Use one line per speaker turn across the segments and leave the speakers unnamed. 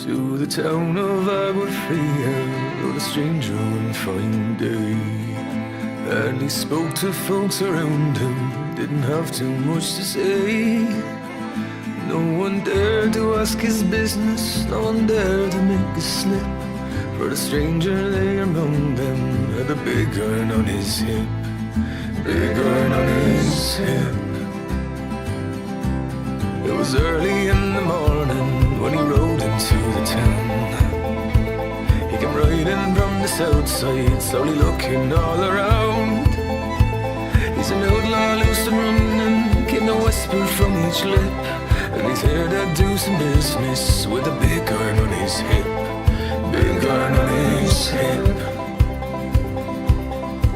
to the town of Aguafria, rode a stranger one fine day. And he spoke to folks around him, didn't have too much to say. No one dared to ask his business, no one dared to make a slip. For the stranger there among them had a big iron on his hip, big iron on his hip. It was early in the morning when he rode into the town. He came riding from the south side, slowly looking all around. He's an outlaw loose and running, came a whisper from each lip. And he's here to do some business with a big iron on his hip, big iron on his hip.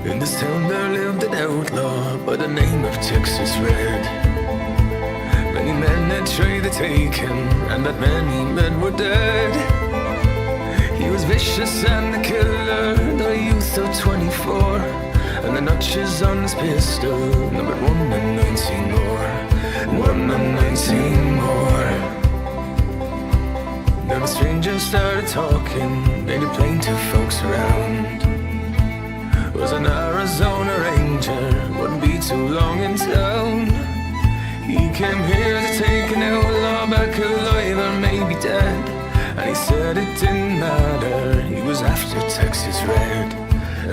In this town there lived an outlaw by the name of Texas Red. Many men had tried to take him, and that many men were dead. He was vicious and a killer, the youth of 24. And the notches on his pistol numbered 1 and 19 more, 1 and 19 more. Then the stranger started talking, made it plain to folks around. Was an Arizona ranger, wouldn't be too long in town. He came here to take an outlaw back alive or maybe dead. And he said it didn't matter, he was after Texas Red,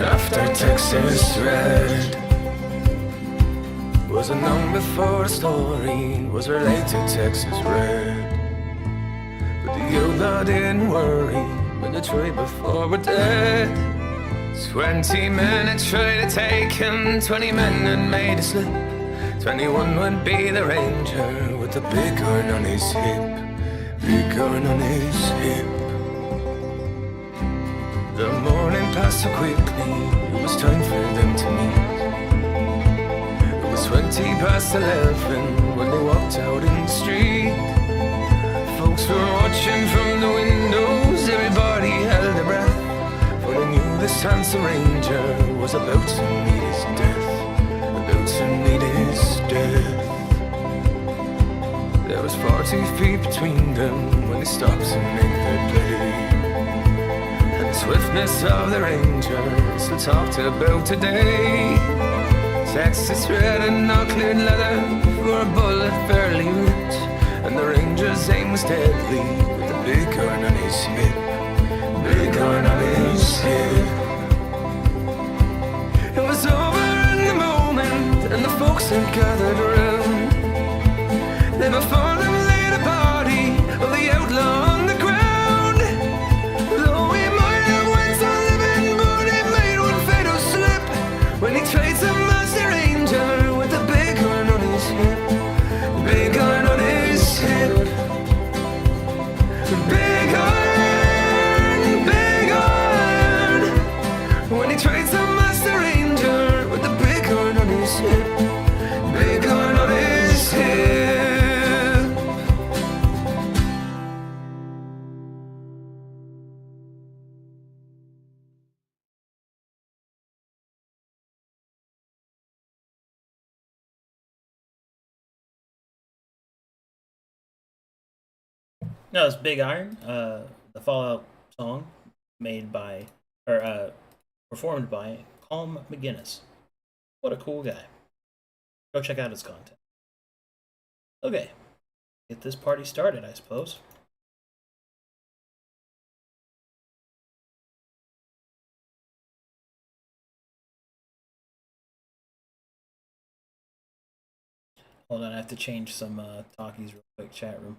after Texas Red. Wasn't known before the story was related to Texas Red. But the outlaw didn't worry when they tried before we're dead. 20 men had tried to take him, 20 men had made a slip. 21 would be the ranger with the big iron on his hip, big iron on his hip. The morning passed so quickly, it was time for them to meet. It was 20 past 11 when they walked out in the street. Folks were watching from the windows, everybody held their breath, for they knew this handsome ranger was about to meet his death, about to meet his death. There was 40 feet between them when they stopped to make their play. And the swiftness of the ranger still talked about today. Texas Red and all cleared leather for a bullet fairly ripped. And the ranger's aim was deadly with a big iron on his hip, big iron on his hip. It was over in the moment, and the folks had gathered around. Then before them laid a body of the outlaw on the ground. Though he might have went on living, but he made one fatal slip when he trades a master ranger with a big iron on his hip, big iron on his hip. Big iron, when he trades a master ranger with a big iron on his hip, big iron on his hip.
No, it's Big Iron, the Fallout song made by, or performed by Calm McGinnis. What a cool guy. Go check out his content. Okay, get this party started, I suppose. Hold on, I have to change some talkies real quick, chat room.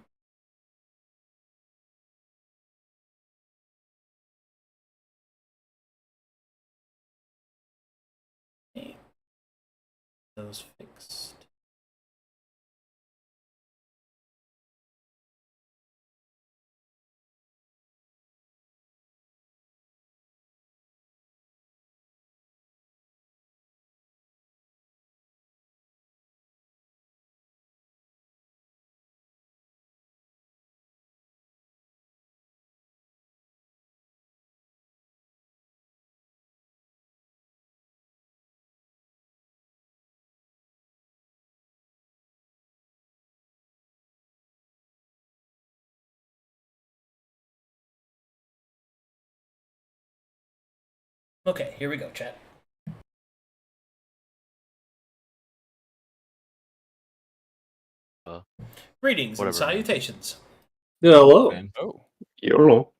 Okay. Those fixed. Okay, here we go, chat. Greetings and
Whatever, man.
salutations.
Hello.
Man.
Oh,
Hello.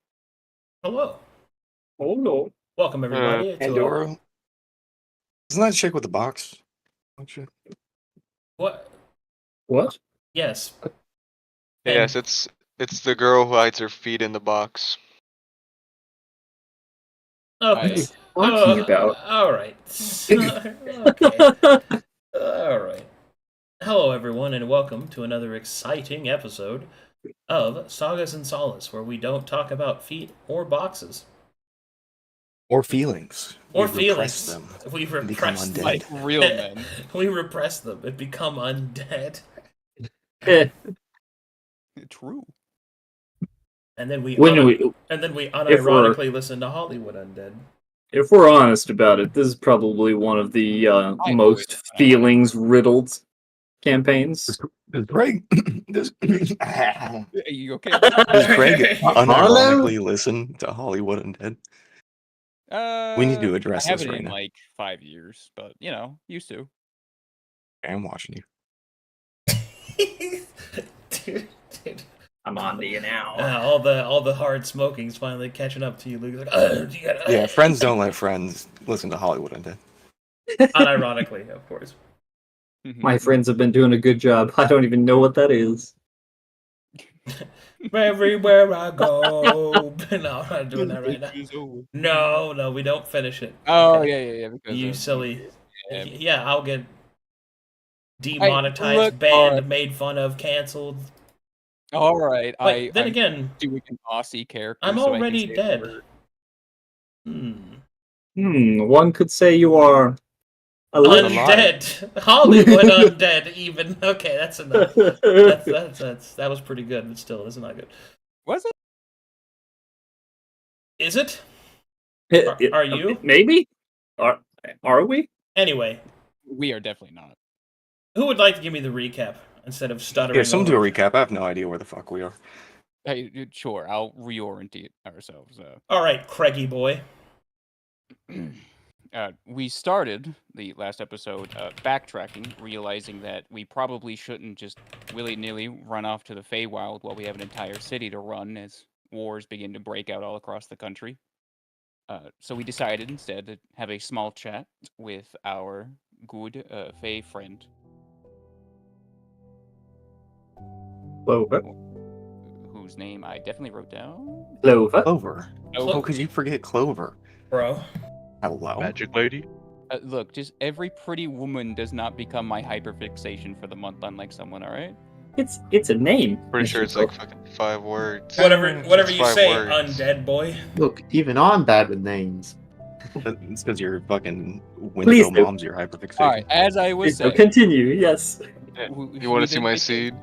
Hello.
Hello.
Welcome, everybody, to a,
Pandora. Isn't that chick with the box?
what?
What?
Yes.
Yes, it's the girl who hides her feet in the box.
Okay.
What are you talking about?
All right. Okay. All right. Hello, everyone, and welcome to another exciting episode of Sagas and Solace, where we don't talk about feet or boxes
Or feelings.
or
We repress
feelings.
them.
We
and become
repress
undead.
them.
Like real men.
We repress them and become undead,
True.
and then we
When
unironically
we're-
listen to Hollywood Undead.
if we're honest about it, this is probably one of the most feelings-riddled campaigns.
Does Greg, does
Are you okay?
Greg unironically listen to Hollywood Undead? We need to address
I
this
haven't
right
in
now.
like 5 years, but used to.
I'm watching you.
dude.
I'm on to you now.
All the hard smoking's finally catching up to you, Luke. Like, you gotta,
Yeah, friends don't let friends listen to Hollywood Undead.
Unironically, of course.
My friends have been doing a good job. I don't even know what that is.
Everywhere I go. No, I'm not doing that right now. No, we don't finish it.
Oh
Okay.
yeah. Because
You
of-
silly.
Yeah.
Yeah, I'll get demonetized,
look,
banned,
alright.
made fun of, canceled.
All right.
But then
I'm
again,
doing an Aussie character.
I'm
so I can
already
say the
dead.
word.
One could say you are a little
Undead. Hollywood undead, even. Okay, that's enough. That was pretty good, but still, it's not good.
Was it?
Is it? Are you?
Maybe? Are we?
Anyway,
We are definitely not.
who would like to give me the recap instead of stuttering?
Yeah, someone do a
over?
recap. I have no idea where the fuck we are.
Hey, sure. I'll reorientate ourselves.
All right, Craigie boy.
We started the last episode backtracking, realizing that we probably shouldn't just willy-nilly run off to the Feywild while we have an entire city to run as wars begin to break out all across the country. So we decided instead to have a small chat with our good Fey friend.
Clover.
Whose name I definitely wrote down.
Clover.
Clover. Oh, could you forget Clover?
Bro.
Hello?
Magic lady.
Look, just every pretty woman does not become my hyperfixation for the month, unlike someone, alright?
It's a name.
Pretty sure it's like fucking 5 words.
Whatever
It's
you
5
say,
words.
undead boy.
Look, even I'm bad with names.
It's because your fucking
Please
window
do.
mom's your hyperfixation.
Alright, as I was
So
saying,
continue, yes.
You want to see my seed?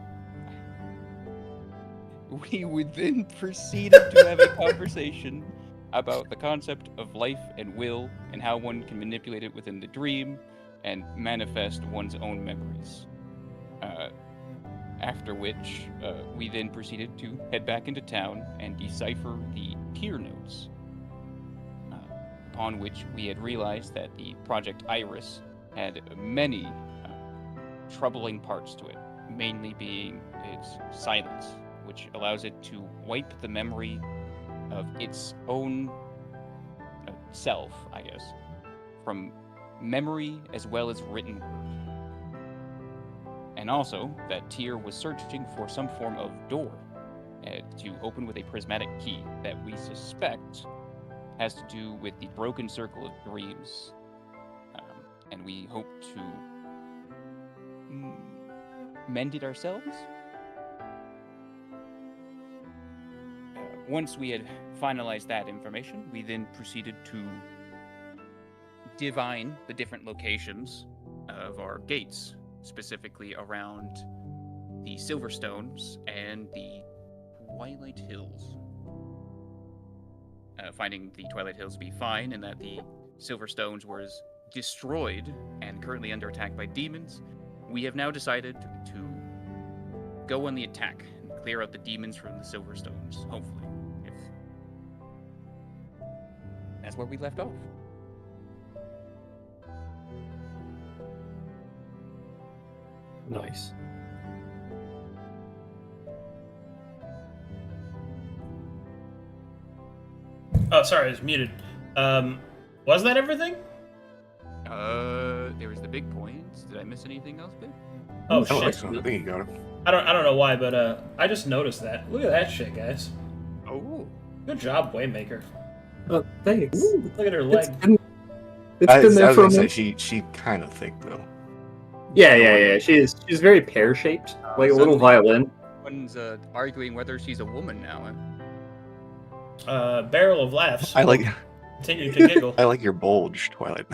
We would then proceeded to have a conversation about the concept of life and will and how one can manipulate it within the dream and manifest one's own memories. After which, we then proceeded to head back into town and decipher the tier notes. Upon which we had realized that the Project Iris had many troubling parts to it, mainly being its silence, which allows it to wipe the memory of its own self, I guess, from memory as well as written word. And also, that Tyr was searching for some form of door to open with a prismatic key that we suspect has to do with the broken circle of dreams. And we hope to mend it ourselves? Once we had finalized that information, we then proceeded to divine the different locations of our gates, specifically around the Silverstones and the Twilight Hills. Finding the Twilight Hills to be fine and that the Silverstones was destroyed and currently under attack by demons, we have now decided to go on the attack and clear out the demons from the Silverstones, hopefully. If that's where we left off.
Nice.
Oh, sorry, I was muted. Was that everything?
There was the big points. Did I miss anything else, big?
Oh
I
shit!
think you got it.
I don't know why, but I just noticed that. Look at that shit, guys.
Oh.
Good job, Waymaker.
Oh, thanks.
Look at her
It's
leg.
been,
I was
there for a
gonna say
minute.
she kind of thick though.
Yeah. She's very pear shaped, like a little
Suddenly-
violin.
Everyone's arguing whether she's a woman now.
Barrel of laughs.
I like
Continue to giggle.
I like your bulge, Twilight.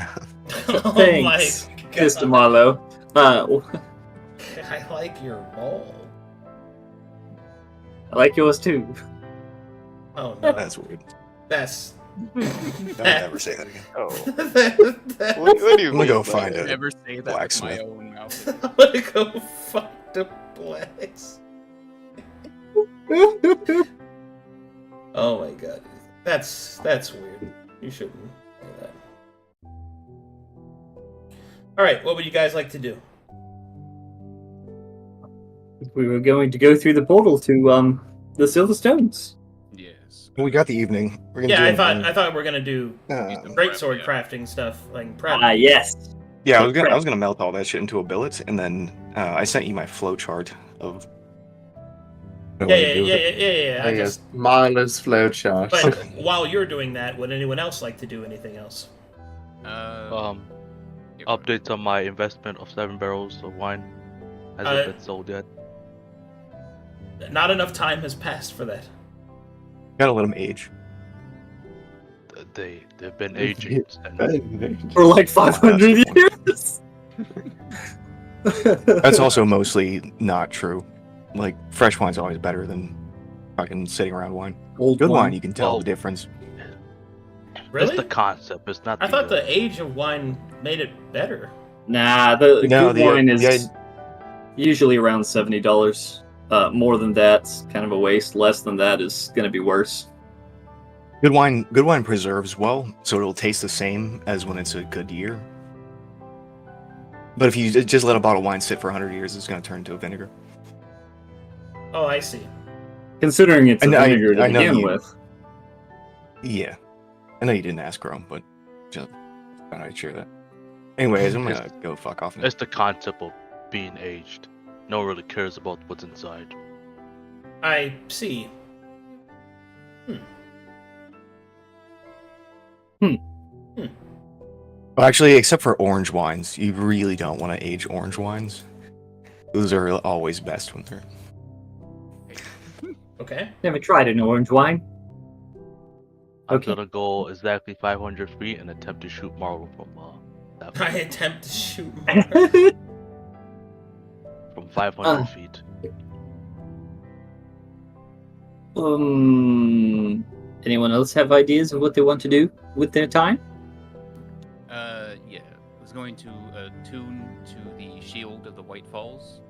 Oh
Thanks,
my
Mr.
god.
Marlowe.
I like your bowl.
I like yours too.
Oh no.
That's weird.
That's.
I'll never say that again.
Oh.
That's-
What do you
I'm gonna go
mean by
find
that?
it.
Never say that with
Blacksmith.
my own mouth.
I'm gonna go fuck the blacks. Oh my god. That's weird. You shouldn't say that. Alright, what would you guys like to do?
We were going to go through the portal to the Silver Stones.
Yes.
We got the evening. We're gonna
Yeah,
do
I thought we were gonna do greatsword
Yeah.
crafting stuff, like prep.
Yes.
yeah, I was gonna melt all that shit into a billet, and then I sent you my flow chart of.
Yeah. I
I
just.
guess Milo's flowchart.
But while you're doing that, would anyone else like to do anything else?
Yeah,
Updates on my investment of 7 barrels of wine. Hasn't been sold yet.
Not enough time has passed for that.
Gotta let them age.
They've been aging. And
For like 500 years.
That's also mostly not true. Like fresh wine's always better than fucking sitting around wine.
Old
Good wine, you can tell
Well,
the difference.
Really?
It's the concept. It's not.
I thought the age of wine made it better.
Nah, the
No,
good
the-
wine
the-
is usually around $70. More than that's kind of a waste. Less than that is going to be worse.
Good wine preserves well, so it'll taste the same as when it's a good year. But if you just let a bottle of wine sit for 100 years, it's going to turn into a vinegar.
Oh, I see.
Considering it's a
And I-
vinegar to
I know
begin
you-
with.
Yeah. I know you didn't ask, Rome, but just thought I'd share that. Anyways, I'm gonna go fuck off now.
It's the concept of being aged. No one really cares about what's inside.
I see.
Well, actually, except for orange wines, you really don't want to age orange wines. Those are always best when they're.
Okay.
Never tried an orange wine.
I'm
Okay.
gonna go exactly 500 feet and attempt to shoot Marlow from that
I
point,
attempt to shoot more.
from 500 feet.
Anyone else have ideas of what they want to do with their time?
Yeah. I was going to tune to the Shield of the White Falls,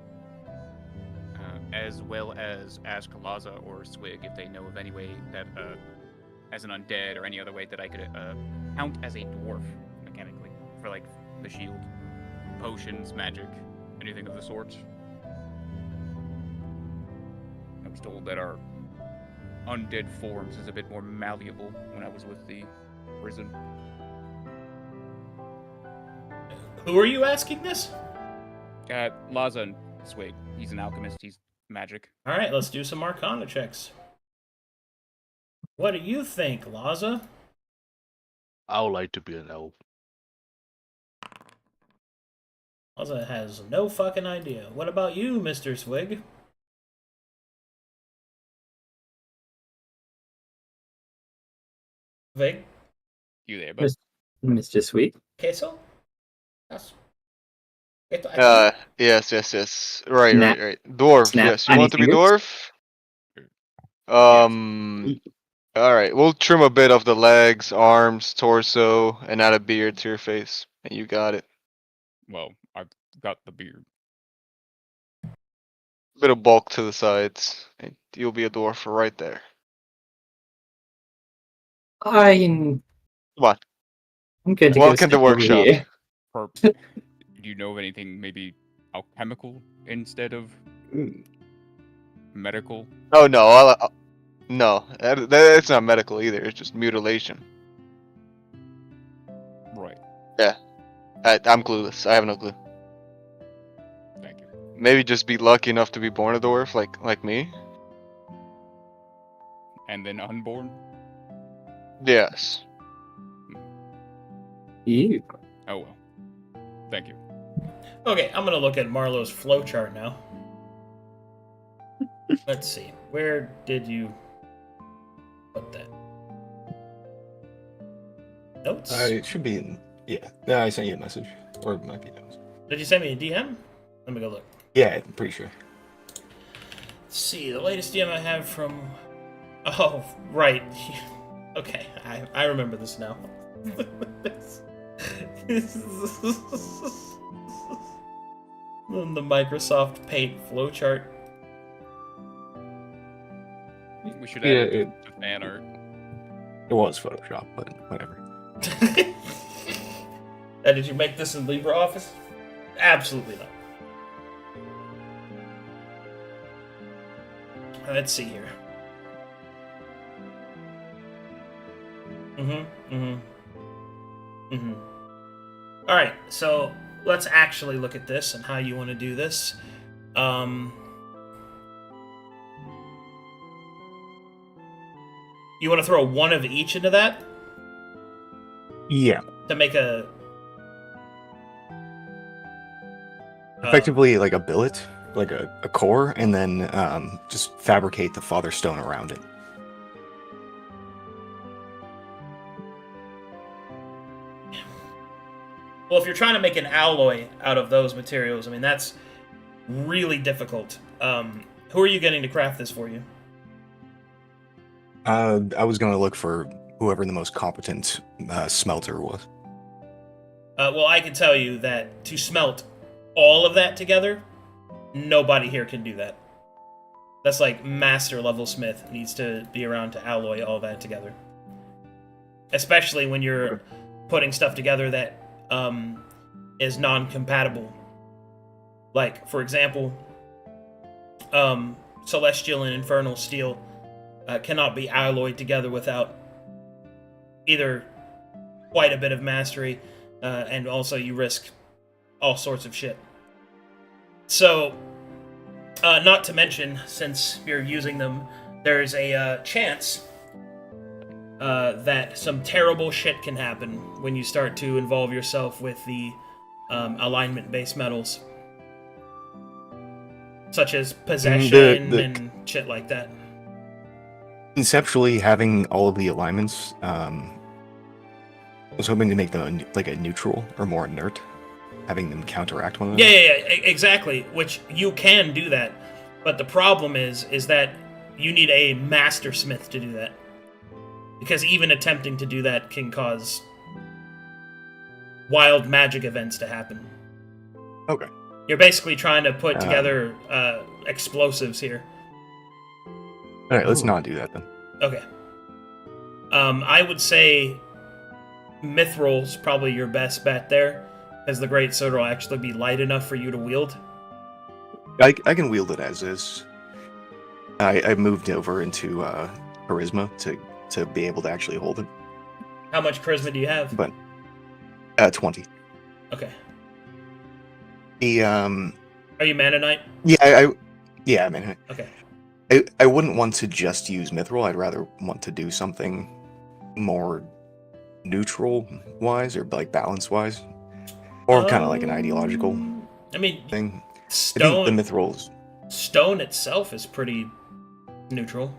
as well as ask Laza or Swig if they know of any way that, as an undead or any other way that I could count as a dwarf mechanically for like the shield, potions, magic, anything of the sort. I was told that our undead forms is a bit more malleable when I was with the prison.
Who are you asking this?
Laza and Swig. He's an alchemist. He's magic.
All right, let's do some Arcana checks. What do you think, Laza?
I would like to be an elf.
Laza has no fucking idea. What about you, Mr. Swig? Vig?
You there, bud?
Mr. Sweet.
Queso? Yes.
Yes. Right.
Snap.
Dwarf.
Snap
Yes, you
tiny
want to be
fingers?
dwarf? All right. We'll trim a bit of the legs, arms, torso, and add a beard to your face, and you got it.
Well, I've got the beard.
Bit of bulk to the sides, and you'll be a dwarf right there.
I'm
Come on.
going to
Welcome to
go step over
workshop.
here.
Do you know of anything maybe alchemical instead of medical?
Oh no, no, that's not medical either. It's just mutilation.
Right.
Yeah, I'm clueless. I have no clue.
Thank you.
Maybe just be lucky enough to be born a dwarf, like me.
And then unborn?
Yes.
Ew.
Oh well. Thank you.
Okay, I'm gonna look at Marlowe's flowchart now. Let's see. Where did you put that? Notes?
It should be in. Yeah. No, I sent you a message. Or it might be notes.
Did you send me a DM? Let me go look.
Yeah, I'm pretty sure.
Let's see, the latest DM I have from... Oh, right. Okay, I remember this now. The Microsoft Paint flowchart.
We should
Yeah,
add it to fan art.
It was Photoshop, but whatever.
Did you make this in LibreOffice? Absolutely not. Let's see here. Alright, so let's actually look at this and how you want to do this. You want to throw one of each into that?
Yeah.
To make a...
Effectively, like a billet, like a core, and then just fabricate the father stone around it.
Well, if you're trying to make an alloy out of those materials, I mean, that's really difficult. Who are you getting to craft this for you?
I was going to look for whoever the most competent smelter was.
Well, I can tell you that to smelt all of that together, nobody here can do that. That's like master level smith needs to be around to alloy all that together. Especially when you're putting stuff together that is non-compatible. Like, for example, celestial and infernal steel cannot be alloyed together without either quite a bit of mastery, and also you risk all sorts of shit. So, not to mention, since you're using them, there's a chance that some terrible shit can happen when you start to involve yourself with the alignment-based metals. Such as possession and shit like that.
Conceptually, having all of the alignments, I was hoping to make them like a neutral or more inert, having them counteract one another.
Yeah, exactly. Which you can do that, but the problem is that you need a master smith to do that, because even attempting to do that can cause wild magic events to happen.
Okay.
You're basically trying to put together explosives here.
All right, let's not do that then.
Okay. I would say Mithril's probably your best bet there, because the Great Sword will actually be light enough for you to wield.
I can wield it as is. I moved over into charisma to be able to actually hold it.
How much charisma do you have?
But 20.
Okay.
The
Are you Mannonite?
Yeah, I mean,
Okay.
I wouldn't want to just use mithril. I'd rather want to do something more neutral wise or like balance wise, or kind of like an ideological
I mean,
thing.
stone.
I think the mithrils.
Stone itself is pretty neutral.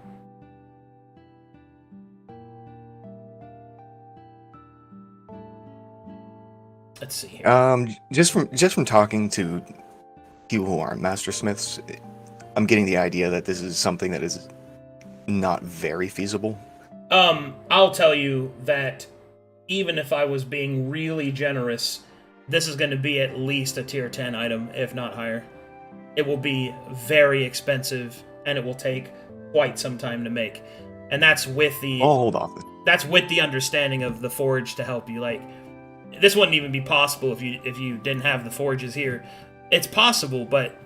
Let's see here.
Just from talking to people who aren't master smiths, I'm getting the idea that this is something that is not very feasible.
I'll tell you that even if I was being really generous, this is going to be at least a tier 10 item, if not higher. It will be very expensive, and it will take quite some time to make. And that's with the...
I'll hold off.
That's with the understanding of the forge to help you. Like, this wouldn't even be possible if you didn't have the forges here. It's possible, but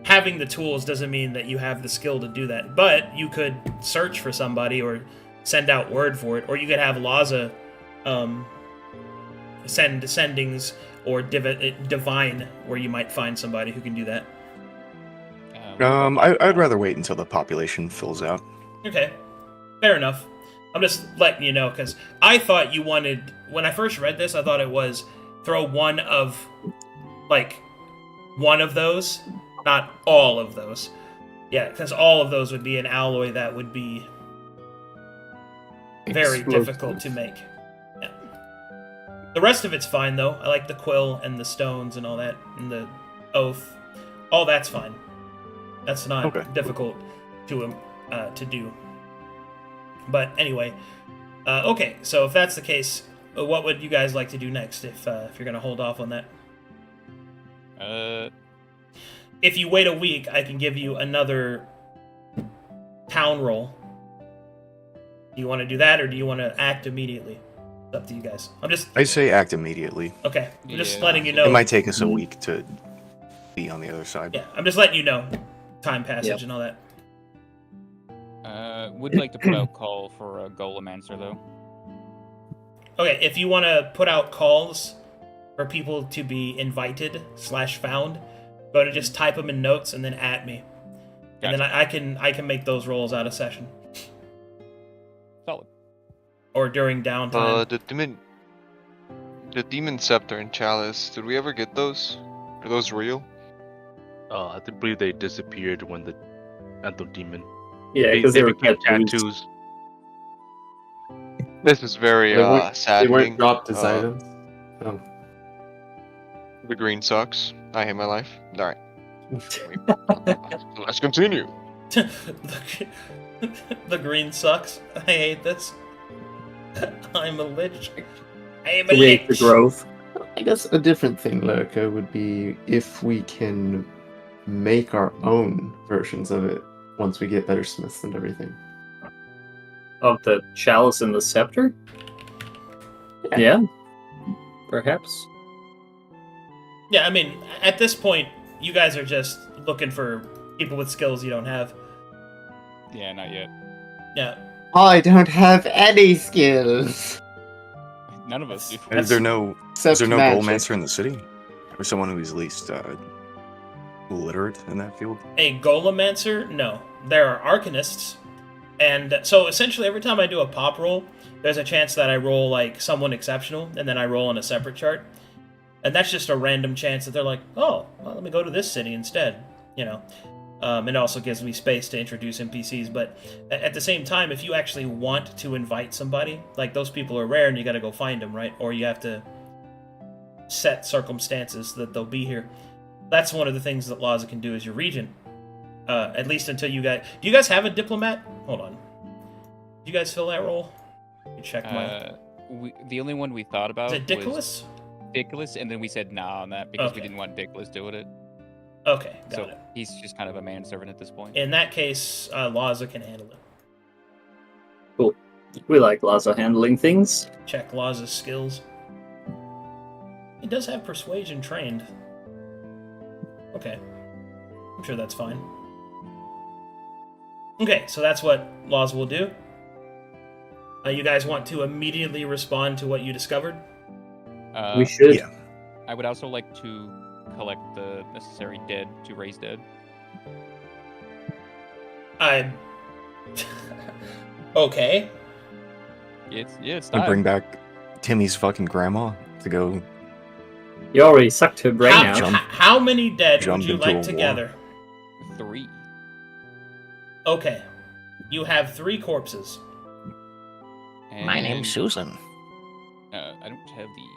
having the tools doesn't mean that you have the skill to do that. But you could search for somebody or send out word for it, or you could have Laza send sendings or divine, where you might find somebody who can do that.
I'd rather wait until the population fills out.
Okay, fair enough. I'm just letting you know, because I thought you wanted, when I first read this, I thought it was throw one of those, not all of those. Yeah, because all of those would be an alloy that would be very difficult to make. Yeah. The rest of it's fine, though. I like the quill and the stones and all that, and the oath. All that's fine. That's not difficult to do. But anyway, okay. So if that's the case, what would you guys like to do next? If you're gonna hold off on that, if you wait a week, I can give you another town roll. Do you want to do that, or do you want to act immediately? It's up to you guys.
I say act immediately.
Okay. I'm just letting you know.
It might take us a week to be on the other side.
Yeah, I'm just letting you know. Time passage and all that.
Would like to put out call for a Golemancer, though.
Okay, if you want to put out calls for people to be invited / found, go to just type them in notes and then at me. Gotcha. And then I can make those rolls out of session.
Solid.
Or during downtime.
The demon scepter and chalice. Did we ever get those? Are those real?
I believe they disappeared when the Anthem Demon.
Yeah, because they were
became
tattoos.
This is very saddening.
They weren't dropped as items. Oh.
The green sucks. I hate my life. Alright. Let's continue.
The green sucks. I hate this. I'm a lich. I am a
Create
lich.
the grove.
I guess a different thing, Lurko, would be if we can make our own versions of it once we get better smiths and everything.
Of the chalice and the scepter? Yeah. Perhaps.
Yeah, I mean, at this point, you guys are just looking for people with skills you don't have.
Yeah, not yet.
Yeah.
I don't have any skills.
None of us do.
Is there no
Magic.
Golemancer in the city? Or someone who is at least literate in that field?
A Golemancer? No. There are Arcanists. And so essentially every time I do a pop roll, there's a chance that I roll like someone exceptional, and then I roll on a separate chart. And that's just a random chance that they're like, oh, well, let me go to this city instead. You know. It also gives me space to introduce NPCs, but at the same time, if you actually want to invite somebody, like those people are rare and you gotta go find them, right? Or you have to set circumstances that they'll be here. That's one of the things that Laza can do as your regent. At least until you guys... Do you guys have a diplomat? Hold on. Do you guys fill that role? You check my...
The only one we thought about
Is it Dickolas?
was Dickolas, and then we said nah on that because we didn't want Dickolas doing it.
Okay, got
So
it.
he's just kind of a manservant at this point.
In that case, Laza can handle it.
Cool. We like Laza handling things.
Check Laza's skills. He does have persuasion trained. Okay. I'm sure that's fine. Okay, so that's what Laza will do. You guys want to immediately respond to what you discovered?
We should.
Yeah.
I would also like to collect the necessary dead to raise dead.
Okay.
It's
And
time.
bring back Timmy's fucking grandma to go.
You already sucked her brain out.
How many dead
Jump
would you
into a
like
war.
to gather?
3.
Okay. You have 3 corpses.
My name's
And,
Susan.
I don't have the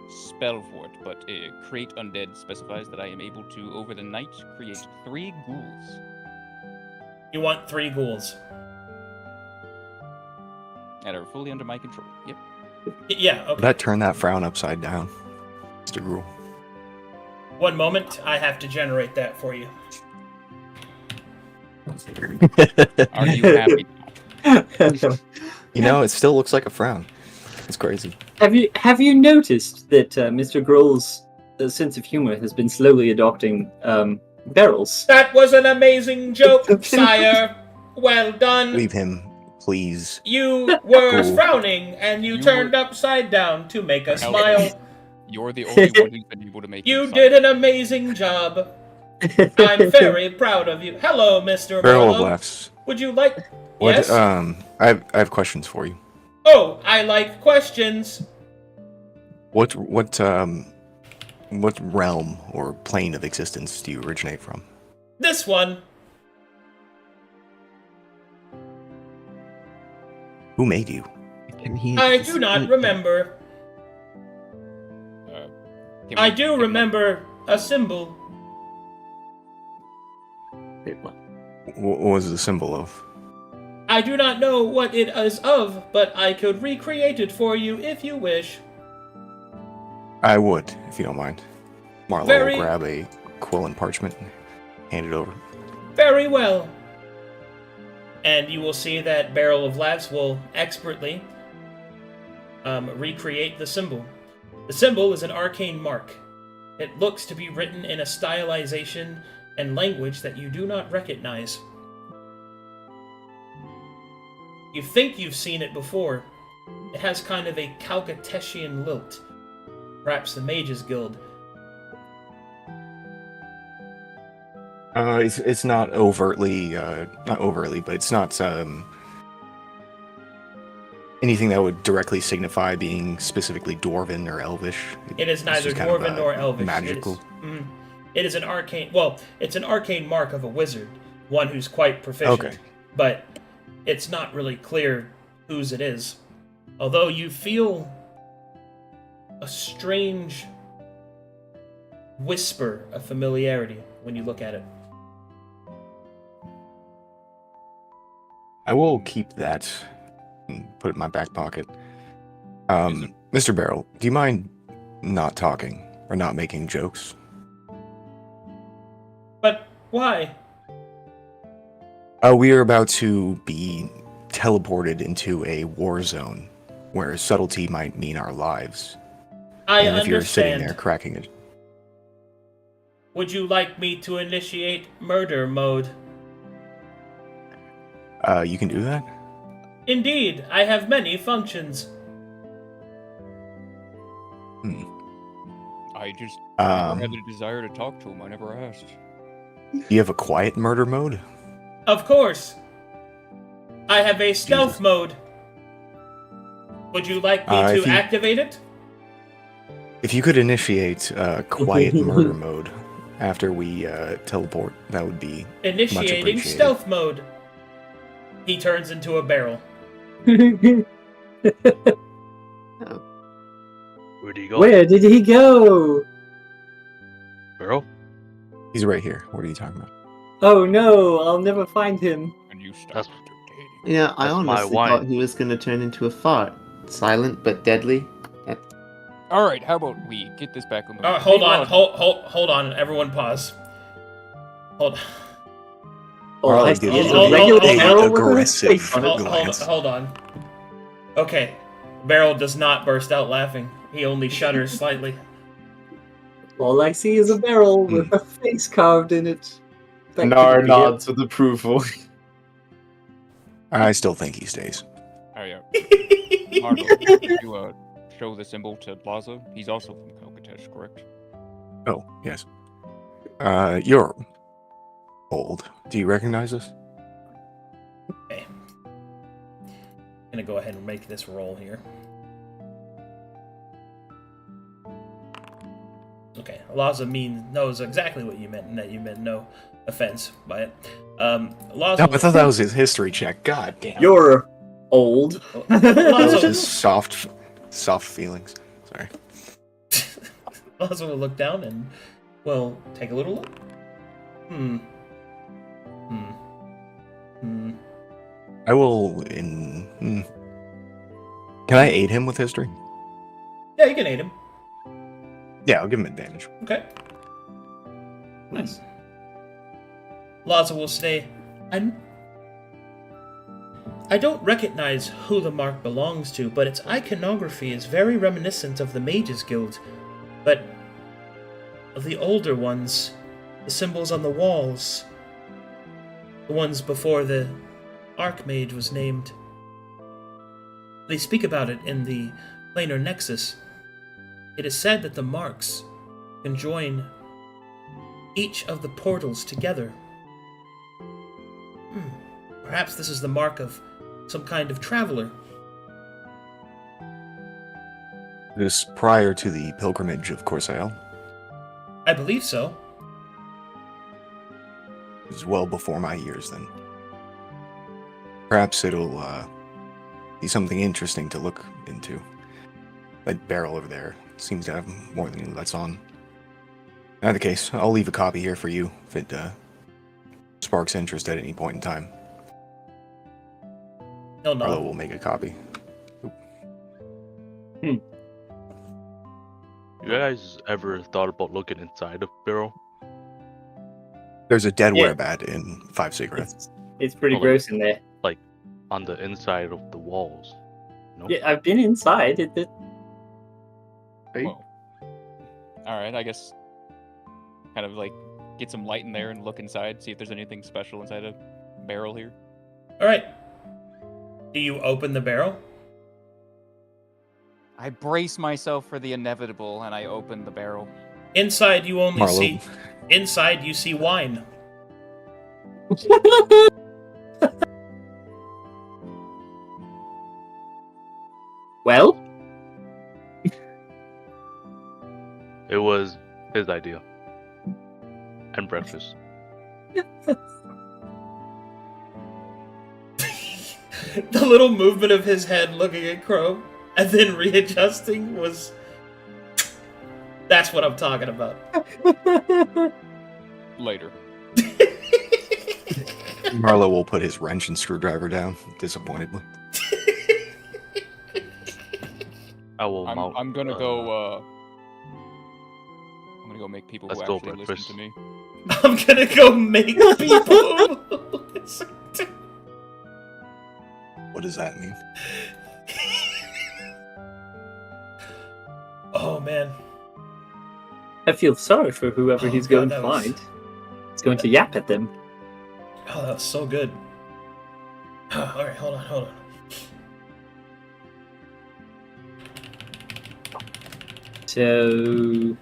spell for it, but create undead specifies that I am able to, over the night, create 3 ghouls.
You want 3 ghouls.
That are fully under my control. Yep.
Yeah, okay.
That turned that frown upside down. Mr. Gruel.
One moment, I have to generate that for you.
Are you happy?
You know, it still looks like a frown. It's crazy.
Have you noticed that Mr. Grohl's sense of humor has been slowly adopting barrels.
That was an amazing joke, sire. Well done.
Leave him, please.
You were
Cool.
frowning, and you
You
turned
were-
upside down to make us
Help.
smile.
You're the only one who's been able to make
You
him
did
silent.
an amazing job. I'm very proud of you. Hello, Mr.
Barrel of
Marlowe.
laughs.
Would you like...
What?
Yes?
I have questions for you.
Oh, I like questions.
What realm or plane of existence do you originate from?
This one.
Who made you?
Can he?
I do not remember.
Can
I
we-
do
can we-
remember a symbol.
Wait, what?
What was the symbol of?
I do not know what it is of, but I could recreate it for you if you wish.
I would, if you don't mind. Marlo
Very-
will grab a quill and parchment and hand it over.
Very well. And you will see that Barrel of Laughs will expertly recreate the symbol. The symbol is an arcane mark. It looks to be written in a stylization and language that you do not recognize. You think you've seen it before. It has kind of a Calcatetian lilt. Perhaps the Mages Guild.
It's not overtly, but it's not anything that would directly signify being specifically dwarven or elvish.
It is
It's
neither
just kind of,
dwarven nor elvish.
magical.
It is an arcane. Well, it's an arcane mark of a wizard, one who's quite proficient.
Okay.
But it's not really clear whose it is. Although you feel a strange whisper of familiarity when you look at it.
I will keep that and put it in my back pocket. Mr. Barrel, do you mind not talking or not making jokes?
But why?
We are about to be teleported into a war zone where subtlety might mean our lives.
I
And if you're sitting
understand.
there cracking it,
Would you like me to initiate murder mode?
you can do that?
Indeed, I have many functions.
I just never had
Do
the desire to talk to him. I never asked.
you have a quiet murder mode?
Of course. I have a stealth mode. Would you like me to
if you-
activate it?
If you could initiate quiet murder mode after we teleport, that would be
Initiating
appreciated.
stealth mode. He turns into a barrel.
Where'd he go?
Where did he go?
Barrel?
He's right here. What are you talking about?
Oh no, I'll never find him.
And you stop
That's-
entertaining.
Yeah, I
That's my
honestly
wine.
thought he was gonna turn into a fart. Silent but deadly.
All right, how about we get this back on the?
Hold
Hey,
on,
Rod,
hold on. Everyone pause. Hold
Oh,
Marley
I
gives
see.
you
It's
a
a regular
very
barrel with a
aggressive
face on it.
hold on. Okay. Barrel does not burst out laughing. He only shudders slightly.
All I see is a barrel with a face carved in it. That
Nar
could be
nods with approval.
I still think he stays.
Oh yeah. Marlo, can you show the symbol to Plaza? He's also from Calcatesh, correct?
Oh, yes. You're old. Do you recognize us?
Okay. Gonna go ahead and make this roll here. Okay, Laza knows exactly what you meant, and that you meant no offense by it. Laza,
No, I thought that was his history check. God damn.
You're old.
That was
Laza,
his soft feelings. Sorry.
Laza will look down and will take a little look.
I will Can I aid him with history?
Yeah, you can aid him.
Yeah, I'll give him advantage.
Okay. Nice. Laza will say, I don't recognize who the mark belongs to, but its iconography is very reminiscent of the Mages Guild. But the older ones, the symbols on the walls, the ones before the Archmage was named. They speak about it in the Planar Nexus. It is said that the marks can join each of the portals together. Perhaps this is the mark of some kind of traveler.
This prior to the pilgrimage of Corsael.
I believe so.
It was well before my years then. Perhaps it'll be something interesting to look into. That barrel over there seems to have more than he lets on. In either case, I'll leave a copy here for you if it sparks interest at any point in time.
He'll nod.
Arlo will make a copy.
You guys ever thought about looking inside a barrel?
There's a dead
Yeah.
werebat in 5 cigarettes.
It's pretty
Hold on.
gross in there.
Like on the inside of the walls? No?
Yeah, I've been inside.
Whoa. Alright, I guess kind of like get some light in there and look inside, see if there's anything special inside a barrel here.
Alright. Do you open the barrel?
I brace myself for the inevitable and I open the barrel.
Inside you only
Marlo.
see... Inside you see wine.
Well,
It was his idea. And breakfast.
The little movement of his head looking at Crow and then readjusting was... That's what I'm talking about.
Later.
Marlo will put his wrench and screwdriver down, disappointedly.
I will mount.
I'm gonna go I'm gonna go make people who
Let's go
actually listen
breakfast.
to me.
I'm gonna go make people listen to...
What does that mean?
Oh, man.
I feel sorry for whoever
Oh,
he's
God,
going to
that was-
find. He's going to yap at them.
Oh, that was so good. Alright, hold on.
So...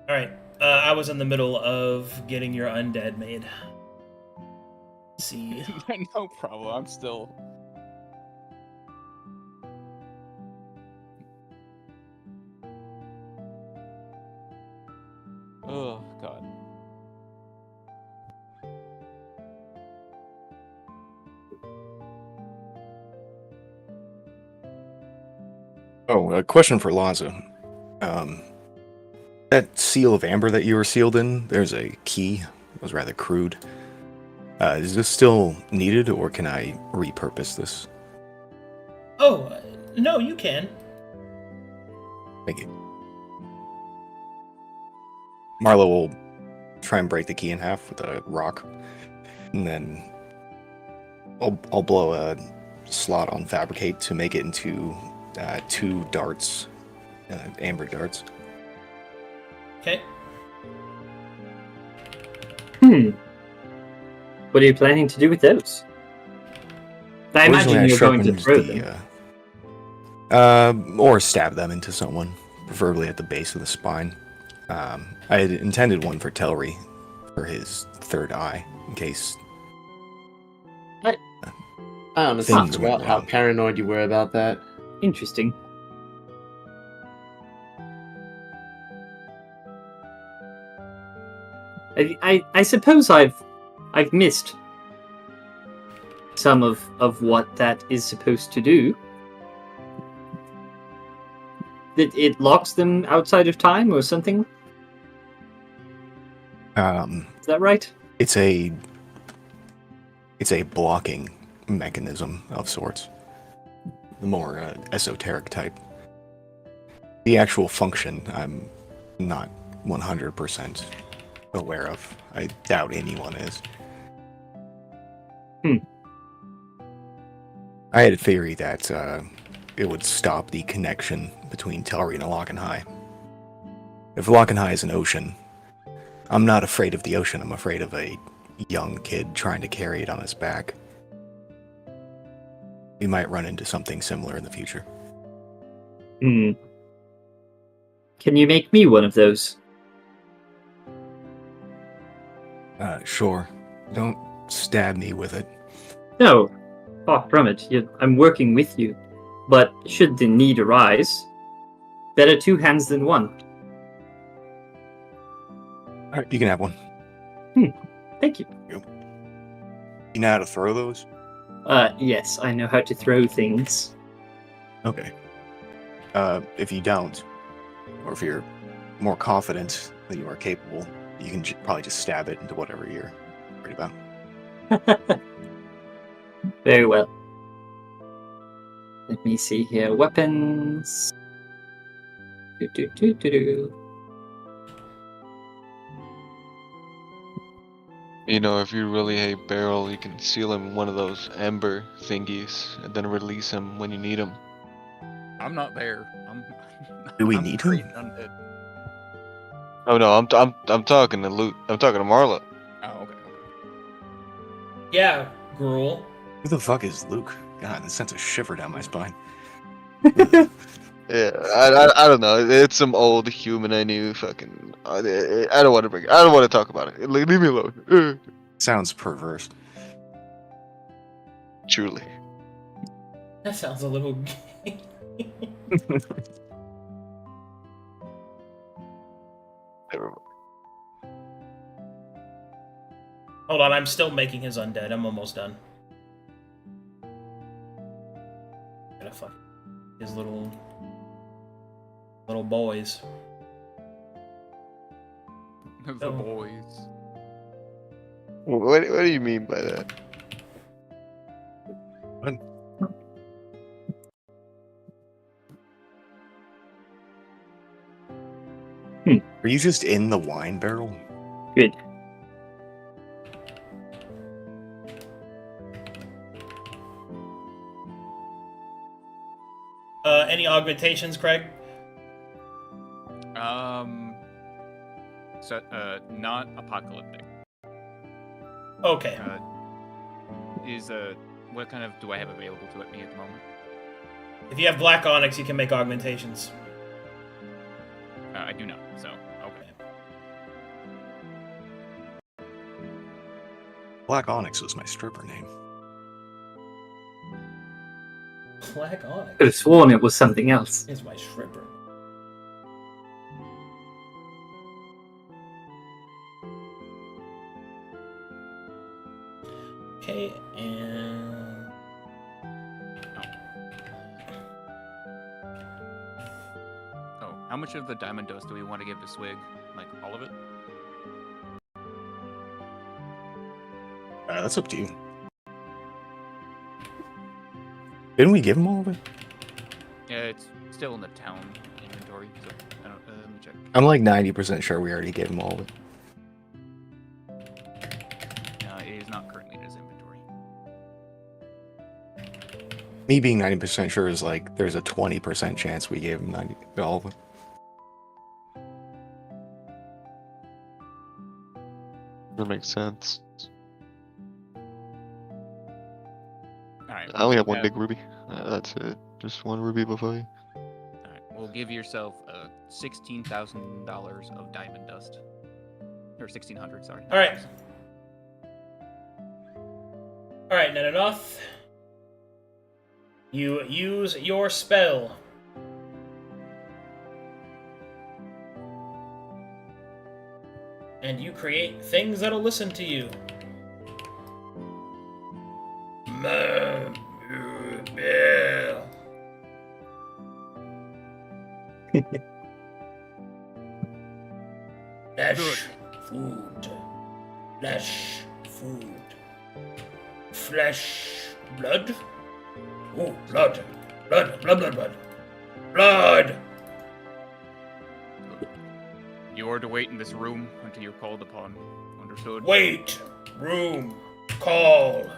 Alright, I was in the middle of getting your undead made. Let's see.
No problem, I'm still... Oh, God.
Oh, a question for Laza. That seal of amber that you were sealed in, there's a key. It was rather crude. Is this still needed, or can I repurpose this?
Oh, no, you can.
Thank you. Marlo will try and break the key in half with a rock, and then I'll blow a slot on fabricate to make it into 2 darts, amber darts.
Okay.
What are you planning to do with those? I
Originally,
imagine you're going to
sharpened
throw
the,
them.
or stab them into someone, preferably at the base of the spine. I had intended one for Telri, for his third eye, in case.
I honestly
Things
forgot
went
how
wrong.
paranoid you were about that.
Interesting. I suppose I've missed some of what that is supposed to do. That it locks them outside of time or something? Is that right?
It's a blocking mechanism of sorts. The more esoteric type. The actual function, I'm not 100% aware of. I doubt anyone is. I had a theory that it would stop the connection between Telri and Lockenhigh. If Lockenhigh is an ocean, I'm not afraid of the ocean. I'm afraid of a young kid trying to carry it on his back. We might run into something similar in the future.
Hmm. Can you make me one of those?
Sure. Don't stab me with it.
No, far from it. I'm working with you. But should the need arise, better two hands than one.
Alright, you can have one.
Thank you.
You know how to throw those?
Yes, I know how to throw things.
Okay. If you don't, or if you're more confident that you are capable, you can probably just stab it into whatever you're worried about.
Very well. Let me see here. Weapons. Do.
You know, if you really hate Barrel, you can seal him in one of those ember thingies and then release him when you need him.
I'm not there.
Do we
I'm
need
creating
him?
undead.
Oh no, I'm talking to Luke. I'm talking to Marla.
Oh, okay.
Yeah, Gruel.
Who the fuck is Luke? God, it sends a shiver down my spine.
Yeah, I don't know. It's some old human I knew. Fucking, I don't want to bring. I don't want to talk about it. Leave me alone.
Sounds perverse.
Truly.
That sounds a little gay.
Never mind.
Hold on, I'm still making his undead. I'm almost done. Gotta fuck his little boys.
The
Oh.
boys.
What do you mean by that?
Are you just in the wine barrel?
Good.
Any augmentations, Craig?
So, not apocalyptic.
Okay.
What kind of do I have available to me at the moment?
If you have black onyx, you can make augmentations.
I do not, so, okay.
Black Onyx was my stripper name.
Black onyx
Could have sworn it was something else.
is my stripper. Okay, and
Oh, how much of the diamond dust do we want to give to Swig? Like, all of it?
That's up to you. Didn't we give him all of it?
Yeah, it's still in the town inventory, so I don't, let me check.
I'm like 90% sure we already gave him all of it.
It is not currently in his inventory.
Me being 90% sure is like, there's a 20% chance we gave him all of it.
That makes sense.
Alright.
I only have one big ruby. That's it. Just one ruby before you.
Alright, we'll give yourself $16,000 of diamond dust. Or 1,600, sorry.
all right. All right, Nenanoth. You use your spell. And you create things that'll listen to you. Flesh, food. Flesh, food. Flesh, blood. Oh, blood. Blood. Blood!
You are to wait in this room until you're called upon. Understood?
Wait! Room! Call!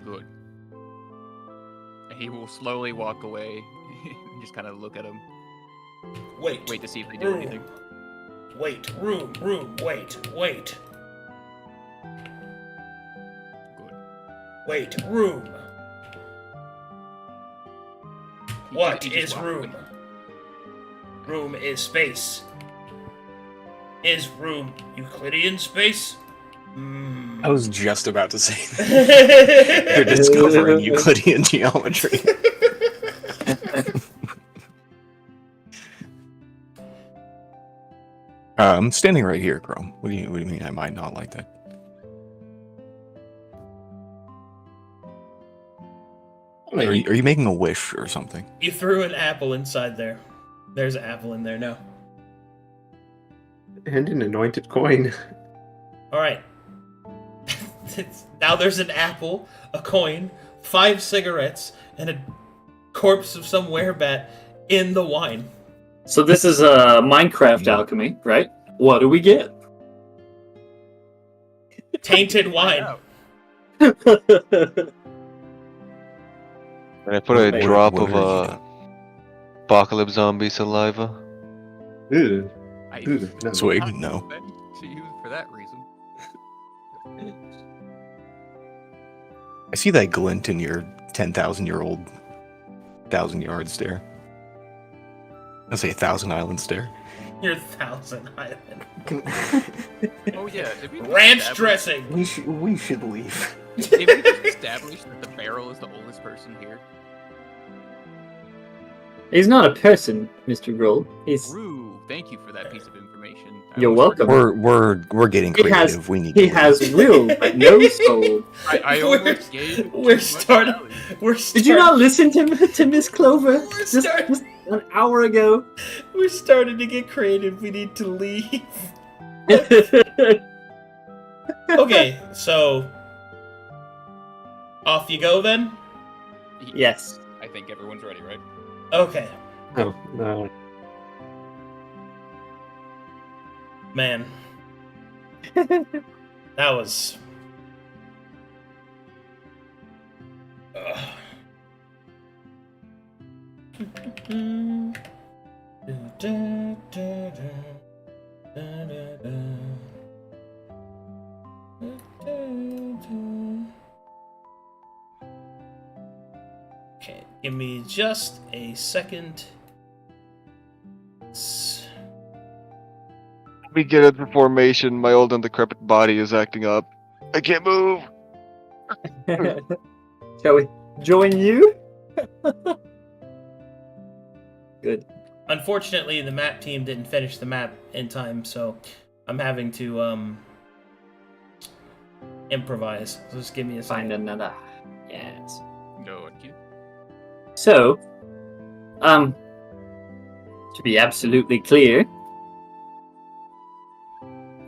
Good. He will slowly walk away and just kind of look at him.
Wait.
Wait to see if they do
room.
anything.
Wait. Room. Wait.
Good.
Wait. Room. What
He just
is
walked
room?
away.
Room is space. Is room Euclidean space?
I was just about to say that. They're discovering Euclidean geometry. I'm standing right here, Chrome. What do you mean I might not like that? Are you making a wish or something?
You threw an apple inside there. There's an apple in there now.
And an anointed coin.
Alright. Now there's an apple, a coin, 5 cigarettes, and a corpse of some werebat in the wine.
So this is Minecraft alchemy, right? What do we get?
Tainted wine.
And I put a
What-
drop
what
of
are you
apocalypse zombie saliva.
Ew.
I
Ooh, no.
Swig?
not
No.
offend to you for that reason.
I see that glint in your 10,000-year-old 1,000-yard stare. I'll say 1,000-island stare.
Your Thousand Island.
Oh yeah, did we just
Ranch
establish-
dressing!
We should leave.
Did we just establish that the barrel is the oldest person here?
He's not a person, Mr. Grohl. He's
Rue, thank you for that piece of information.
You're
almost
welcome.
We're getting
He has-
creative. We need.
he
to
has
leave.
will but no soul.
I
We're-
almost gave
we're
too much
starting-
value.
We're
Did you not listen to Miss Clover
We're
just
starting-
an hour ago?
We're starting to get creative. We need to leave. Okay, so off you go then.
Yes.
I think everyone's ready, right?
Okay,
Oh, no.
man. That was. Okay, give me just a second.
We get into formation. My old and decrepit body is acting up. I can't move.
Shall we join you? Good.
Unfortunately, the map team didn't finish the map in time, so I'm having to improvise. So just give me a second.
Find another. Yes.
No, thank you.
So, to be absolutely clear,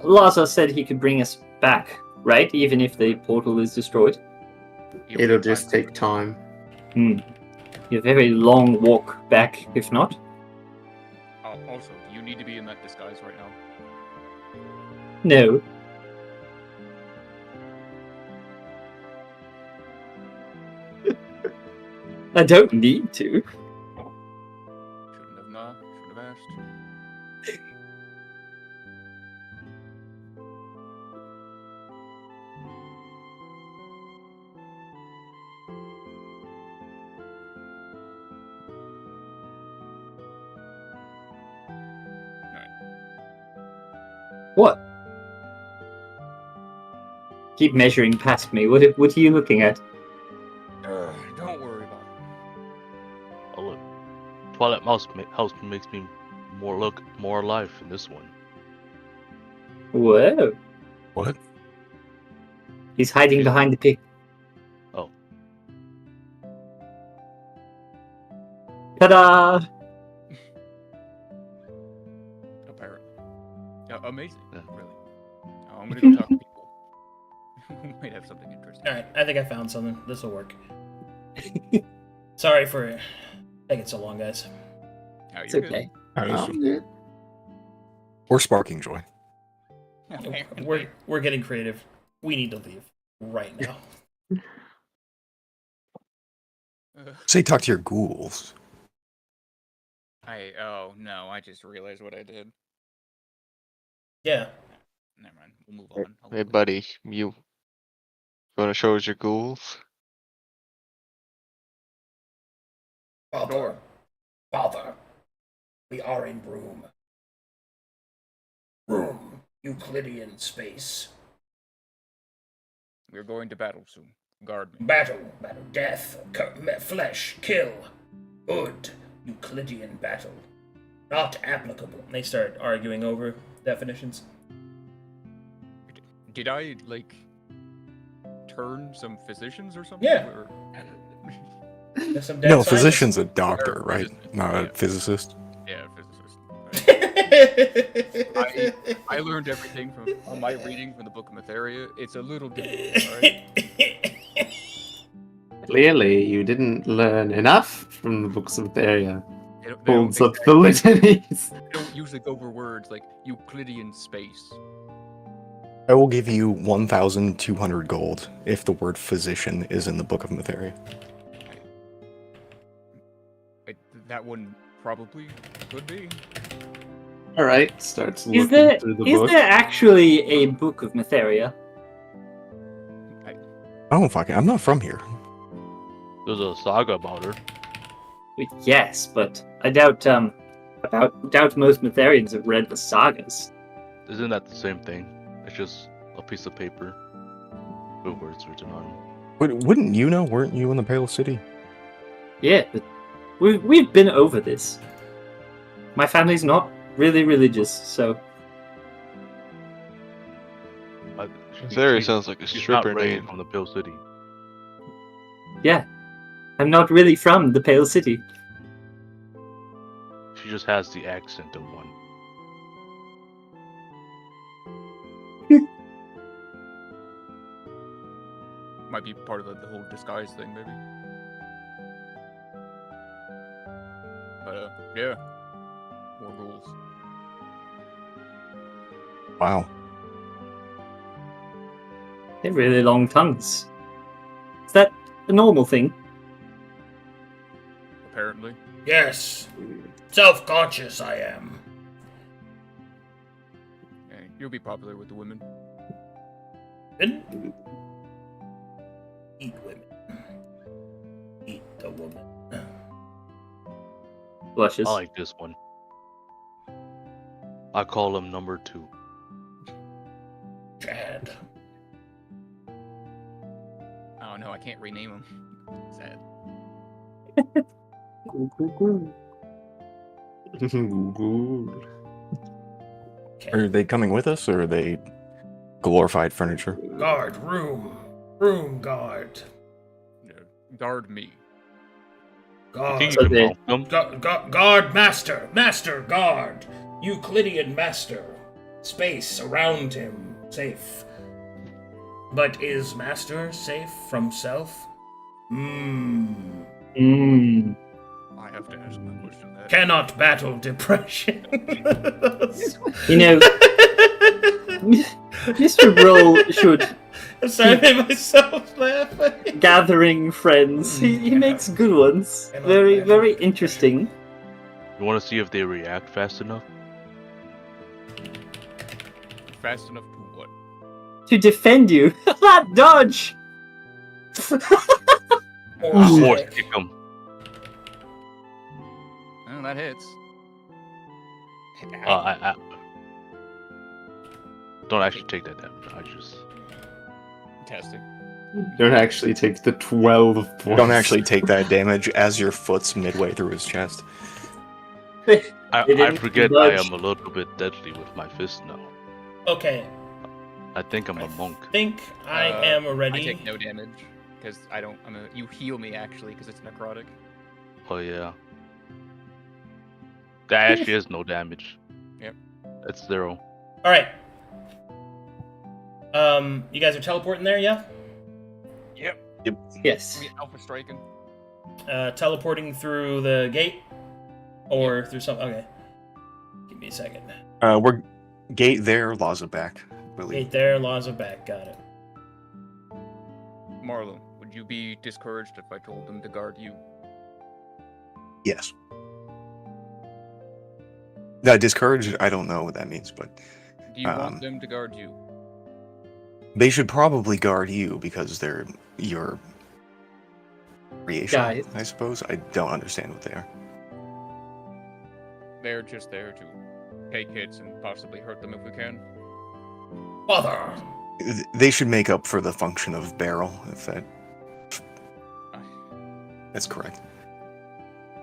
Laza said he could bring us back, right? Even if the portal is destroyed.
It'll just take time.
A very long walk back, if not.
Also, you need to be in that disguise right now.
No. I don't need to.
Shouldn't have asked.
What? Keep measuring past me. What are you looking at?
Don't worry about it.
Oh look, Twilight House makes me look more alive in this one.
Whoa.
What?
He's hiding behind the pig.
Oh.
Ta-da!
Apparently. Amazing.
Yeah.
Really. I'm gonna go talk to people. Who might have something interesting.
Alright, I think I found something. This will work. Sorry for taking so long, guys.
Oh,
It's
you're good.
okay.
Or sparking joy.
Apparently.
We're getting creative. We need to leave right now.
Say talk to your ghouls.
Oh no, I just realized what I did.
Yeah.
Never mind. We'll move on.
Hey, buddy, you wanna show us your ghouls?
Father. Father. We are in room. Room. Euclidean space.
We're going to battle soon. Guard me.
Battle. Battle. Death. Flesh. Kill. Good. Euclidean battle. Not applicable. They start arguing over definitions.
Did I turn some physicians or something?
Yeah.
Or...
There's some dead
No,
scientists.
physician's a doctor,
Or
right? Not a physicist.
Yeah, physicist. I learned everything from my reading from the Book of Matheria. It's a little difficult, alright?
Clearly, you didn't learn enough from the books of Theria.
They don't
Holds up the litanies.
They don't usually go over words like Euclidean space.
I will give you 1,200 gold if the word physician is in the Book of Matheria.
That one probably could be.
Alright, starts
Is
looking
there
through the
is
book.
there actually a book of Matheria?
Oh, fuck it. I'm not from here.
There's a saga about her.
Yes, but I doubt most Matherians have read the sagas.
Isn't that the same thing? It's just a piece of paper with words written on it.
Wouldn't you know? Weren't you in the Pale City?
Yeah, but we've been over this. My family's not really religious, so
Theria sounds like a
she's
stripper
not raised
name.
from the Pale City.
yeah. I'm not really from the Pale City.
She just has the accent of one.
Might be part of the whole disguise thing, maybe. But yeah, more rules.
Wow.
They have really long tongues. Is that a normal thing?
Apparently.
Yes. Self-conscious I am.
Yeah, you'll be popular with the women.
And eat women. Eat the woman.
Blushes.
I like this one. I call him number 2.
Chad.
Oh no, I can't rename him. Sad.
Ghoul.
Are they coming with us, or are they glorified furniture?
Guard, room. Room guard.
Guard me.
I think
Guard.
you can
Okay.
mount them.
Guard master. Master guard. Euclidean master. Space around him. Safe. But is master safe from self?
Mm.
I have to ask my question. That
Cannot battle depression.
You know, Mr. Roll should
I'm sorry, I made myself laugh.
gathering friends. He makes good ones. Very, very interesting.
You want to see if they react fast enough?
fast enough to what?
To defend you. That dodge!
Horse kick him.
Oh, that hits.
I don't actually take that damage. I just
Fantastic.
Don't actually take the 12 points.
Don't actually take that damage as your foot's midway through his chest.
I
didn't
forget I
budge.
am a little bit deadly with my fist now.
Okay,
I think I'm a monk.
think I am
I
ready.
take no damage because I don't. You heal me actually because it's necrotic.
Oh yeah. That actually is no damage.
Yep.
It's 0.
All right. You guys are teleporting there, yeah?
Yes.
We alpha striking.
Teleporting through the gate, or through some. Okay. Give me a second.
We're gate there, Laws back. I believe.
Gate there, laws are back. Got it.
Marlo, would Would you be discouraged if I told them to guard you?
Yes. Discouraged, I don't know what that means, but
Do you want them to guard you?
they should probably guard you because they're your creation,
Guys.
I suppose. I don't understand what they are.
They're just there to take hits and possibly hurt them if we can.
Father!
They should make up for the function of barrel, if that's correct.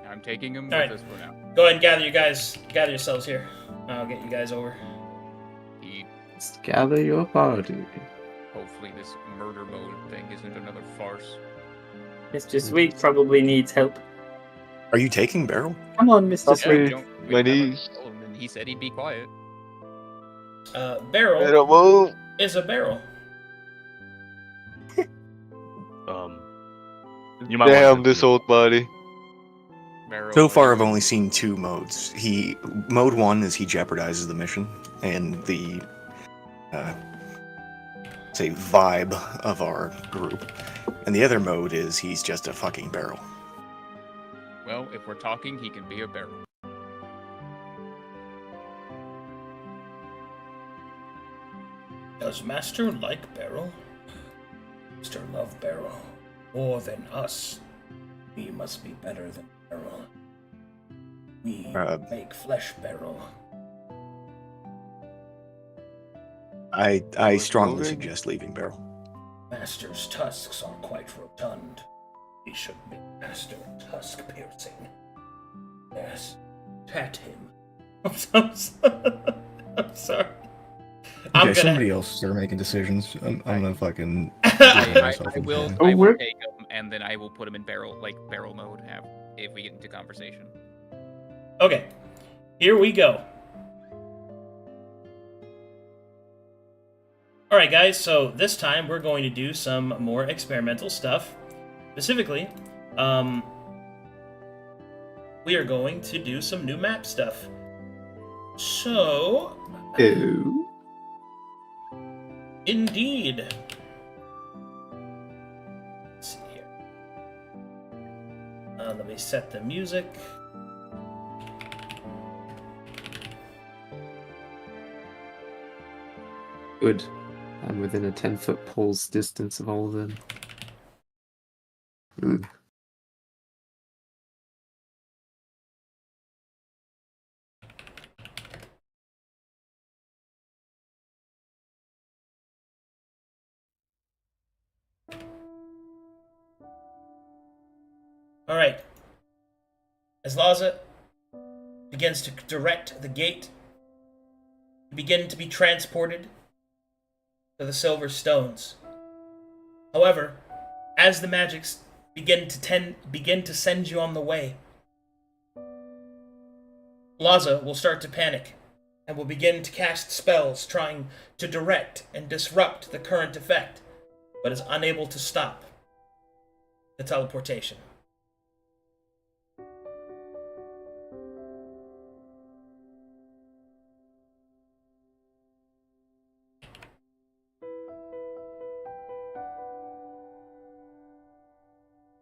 I'm taking him
All right.
with us for now.
Go ahead and gather yourselves here. I'll get you guys over.
Just gather your party.
Hopefully this murder mode thing isn't another farce.
Mr. Sweet probably needs help.
Are you taking barrel?
Come on, Mr.
Yeah,
Sweet.
My
never
knees.
told him, and he said he'd be quiet.
Barrel
They don't move.
is a barrel.
You might wanna
Damn
just
this
do-
old body.
Barrel
So far,
or-
I've only seen two modes. Mode 1 is he jeopardizes the mission, and the say vibe of our group. And the other mode is he's just a fucking barrel.
Well, if we're talking, he can be a barrel.
Does Master like Barrel? Master love Barrel more than us. We must be better than Barrel. We make flesh Barrel.
I strongly
moving?
suggest leaving barrel.
Master's tusks are quite rotund. We should make Master tusk piercing. Yes, pat him. I'm sorry. I'm
Okay,
gonna.
somebody else start making decisions. I'm gonna fucking.
I will
we're-
take him, and then I will put him in barrel mode if we get into conversation.
Okay, here we go. Alright guys, so this time we're going to do some more experimental stuff. Specifically, we are going to do some new map stuff. So,
Ew.
indeed. Let's see here. Let me set the music.
Good. I'm within a 10-foot pole's distance of all of them. Ugh.
Alright. As Laza begins to direct the gate, you begin to be transported to the Silver Stones. However, as the magics begin to send you on the way, Laza will start to panic and will begin to cast spells trying to direct and disrupt the current effect, but is unable to stop the teleportation.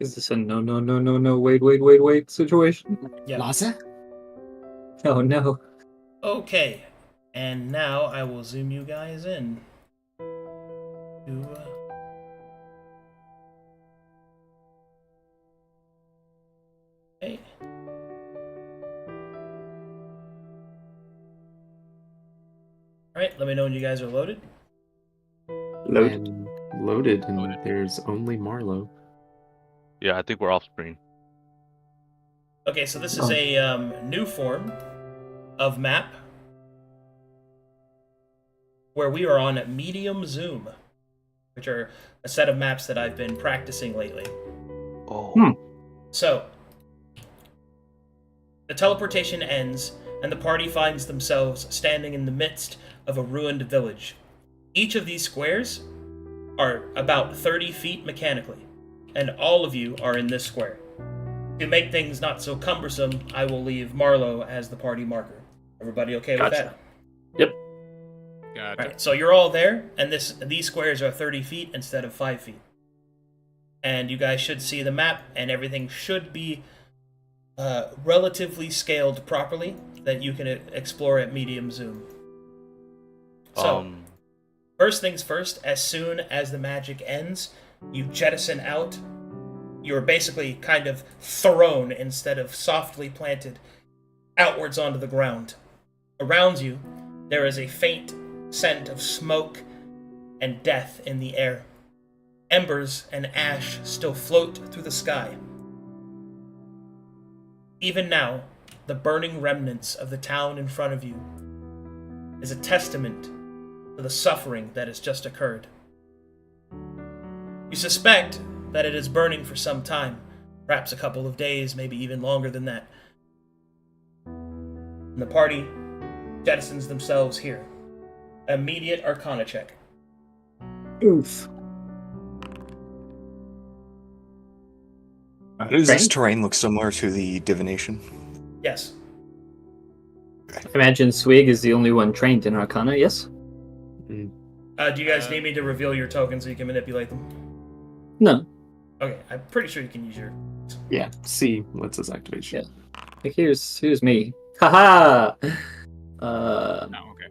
Is this a no, wait situation?
Yeah.
Laza?
Oh no.
Okay, and now I will zoom you guys in to hey. Alright, let me know when you guys are loaded.
Loaded.
I'm loaded, and there's only Marlowe.
Yeah, I think we're off screen.
Okay, so this is a new form of map where we are on medium zoom, which are a set of maps that I've been practicing lately.
Oh.
So, the teleportation ends, and the party finds themselves standing in the midst of a ruined village. Each of these squares are about 30 feet mechanically, and all of you are in this square. To make things not so cumbersome, I will leave Marlowe as the party marker. Everybody okay with
Gotcha.
that?
Yep.
Gotcha.
Alright, so you're all there, and these squares are 30 feet instead of 5 feet. And you guys should see the map, and everything should be relatively scaled properly that you can explore at medium zoom. So, first things first, as soon as the magic ends, you jettison out. You're basically kind of thrown instead of softly planted outwards onto the ground. Around you, there is a faint scent of smoke and death in the air. Embers and ash still float through the sky. Even now, the burning remnants of the town in front of you is a testament to the suffering that has just occurred. You suspect that it is burning for some time, perhaps a couple of days, maybe even longer than that. And the party jettisons themselves here. Immediate Arcana check.
Oof.
Does this terrain look similar to the divination?
Yes.
I imagine Swig is the only one trained in Arcana, yes?
Do you guys need me to reveal your tokens so you can manipulate them?
No.
Okay, I'm pretty sure you can use your...
Yeah, C lets us activation.
Yeah. Like, here's me. Haha!
No, okay.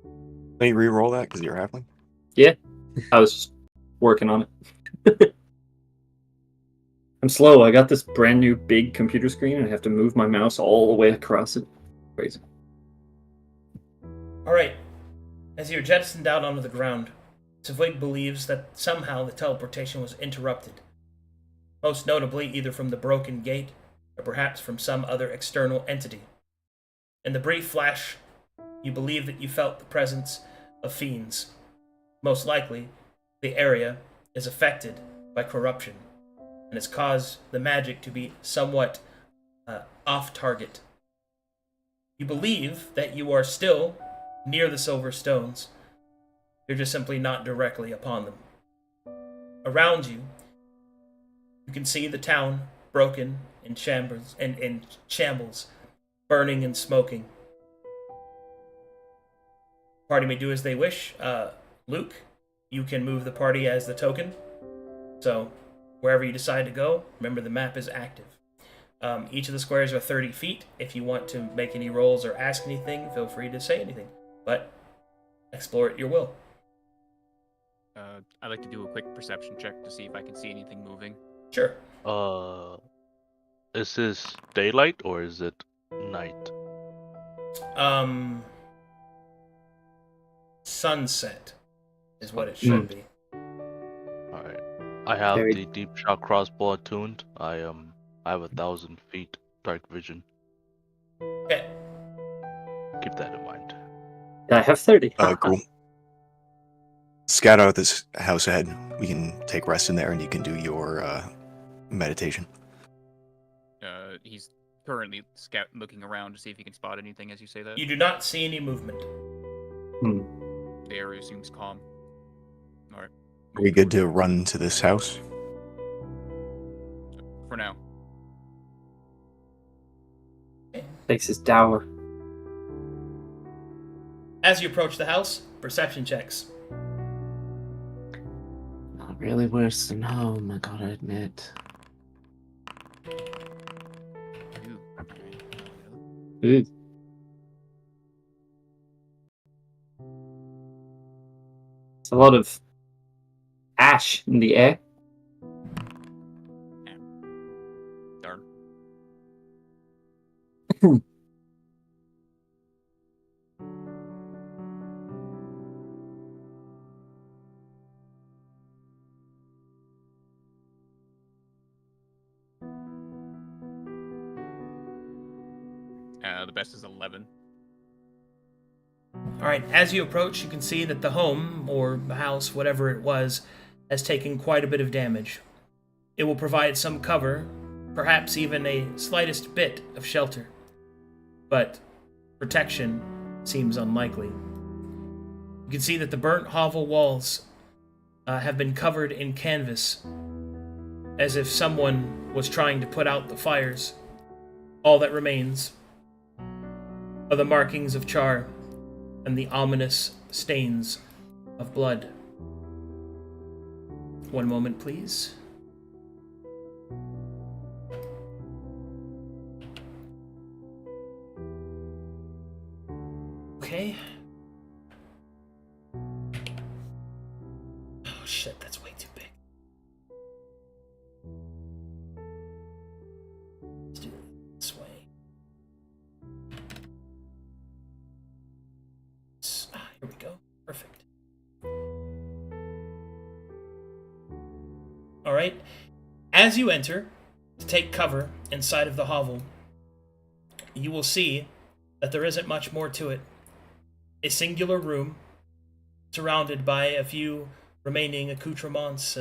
Let me re-roll that because you're halfling.
Yeah. I was just working on it. I'm slow. I got this brand new big computer screen and I have to move my mouse all the way across it. Crazy.
Alright. As you're jettisoned out onto the ground, Savig believes that somehow the teleportation was interrupted. Most notably, either from the broken gate, or perhaps from some other external entity. In the brief flash, you believe that you felt the presence of fiends. Most likely, the area is affected by corruption, and has caused the magic to be somewhat off-target. You believe that you are still near the Silver Stones. You're just simply not directly upon them. Around you, you can see the town broken in shambles, burning and smoking. Party may do as they wish. Luke, you can move the party as the token. So, wherever you decide to go, remember the map is active. Each of the squares are 30 feet. If you want to make any rolls or ask anything, feel free to say anything. But explore at your will.
I'd like to do a quick perception check to see if I can see anything moving.
Sure.
Is this daylight or is it night?
Sunset is what it should be.
Alright. I have
Very-
the deep shot crossbow attuned. I have 1,000 feet dark vision.
Okay.
Keep that in mind.
I have 30.
Cool. Scout out this house ahead. We can take rest in there and you can do your meditation.
He's currently looking around to see if he can spot anything as you say that.
You do not see any movement.
The area seems calm. Alright.
Are we good to run to this house?
For now.
Takes his dower.
As you approach the house, perception checks.
Not really worse than home, I gotta admit.
Ooh. It's a lot of ash in the air.
Darn. The best is 11.
Alright, as you approach, you can see that the home, or the house, whatever it was, has taken quite a bit of damage. It will provide some cover, perhaps even a slightest bit of shelter. But protection seems unlikely. You can see that the burnt hovel walls have been covered in canvas, as if someone was trying to put out the fires. All that remains are the markings of char and the ominous stains of blood. One moment, please. Okay. Oh shit, that's way too big. Let's do it this way. Here we go. Perfect. Alright. As you enter to take cover inside of the hovel, you will see that there isn't much more to it. A singular room surrounded by a few remaining accoutrements,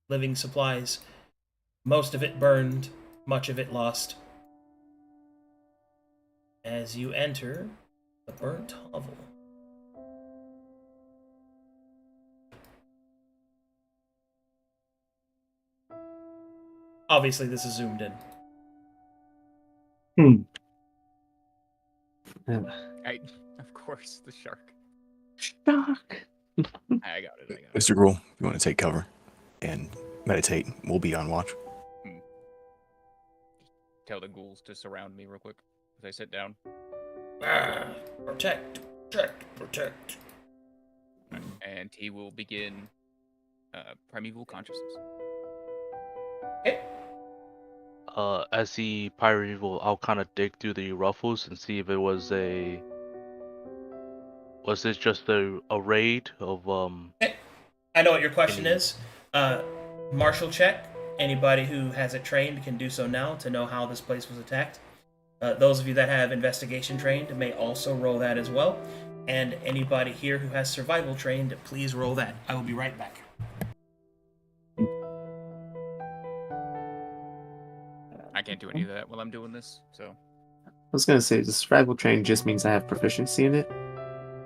living supplies. Most of it burned, much of it lost. As you enter the burnt hovel, obviously this is zoomed in.
Of course, the shark.
Shark.
I got it.
Mr. Gruel, if you want to take cover and meditate, we'll be on watch.
Tell the ghouls to surround me real quick as I sit down.
Protect.
And he will begin primeval consciousness.
Okay.
As the primeval, I'll kind of dig through the ruffles and see if it was this just a raid of
Okay. I know what your question
Any-
is. Martial check. Anybody who has it trained can do so now to know how this place was attacked. Those of you that have investigation trained may also roll that as well. And anybody here who has survival trained, please roll that. I will be right back.
I can't do any of that while I'm doing this, so
I was gonna say the survival train just means I have proficiency in it.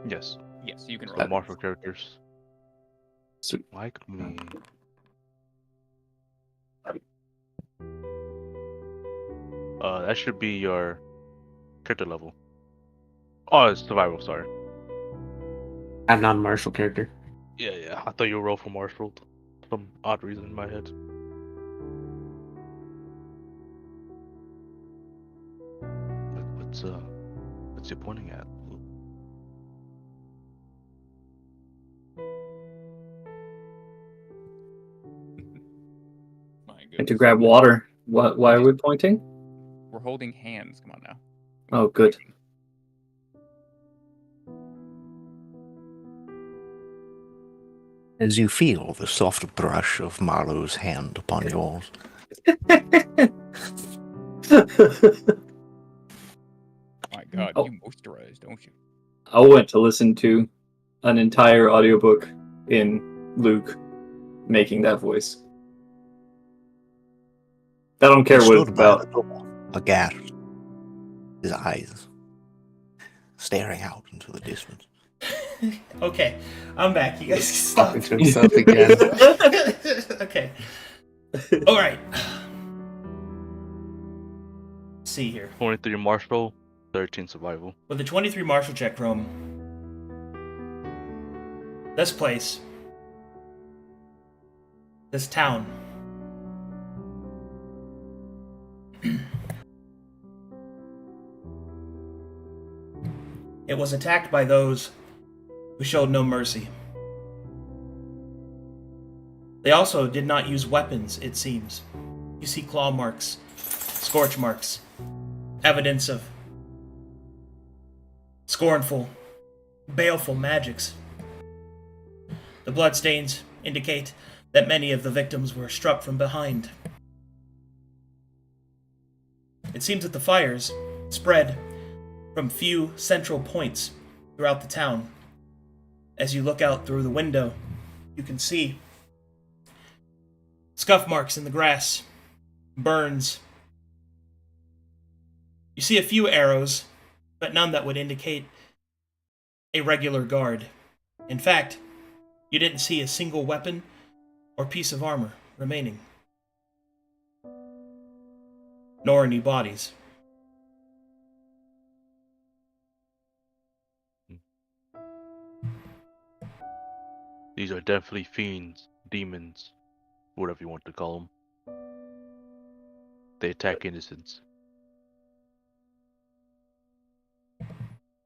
yes,
yes, you can roll.
the martial characters.
Sweet.
Like me. That should be your character level. Oh, it's survival. Sorry.
I'm not a martial character.
Yeah. I thought you rolled for martial. Some odd reason in my head. What's you pointing at?
My
And to
goodness.
grab water. Why are we pointing?
We're holding hands. Come on now.
Oh, good.
As you feel the soft brush of Marlowe's hand upon yours,
My God,
Oh.
you moisturize, don't you?
I went to listen to an entire audiobook in Luke making that voice. I don't care
he
what it's
stood by
about.
the door, aghast, his eyes staring out into the distance.
Okay, I'm back. You guys can stop.
Talking to himself again.
Okay. All right. Let's see here.
23 martial, 13 survival.
With the 23 martial check, Rome, this place, this town, it was attacked by those who showed no mercy. They also did not use weapons, it seems. You see claw marks, scorch marks, evidence of scornful, baleful magics. The bloodstains indicate that many of the victims were struck from behind. It seems that the fires spread from few central points throughout the town. As you look out through the window, you can see scuff marks in the grass, burns. You see a few arrows, but none that would indicate a regular guard. In fact, you didn't see a single weapon or piece of armor remaining, nor any bodies.
These are definitely fiends, demons, whatever you want to call them. They attack innocents.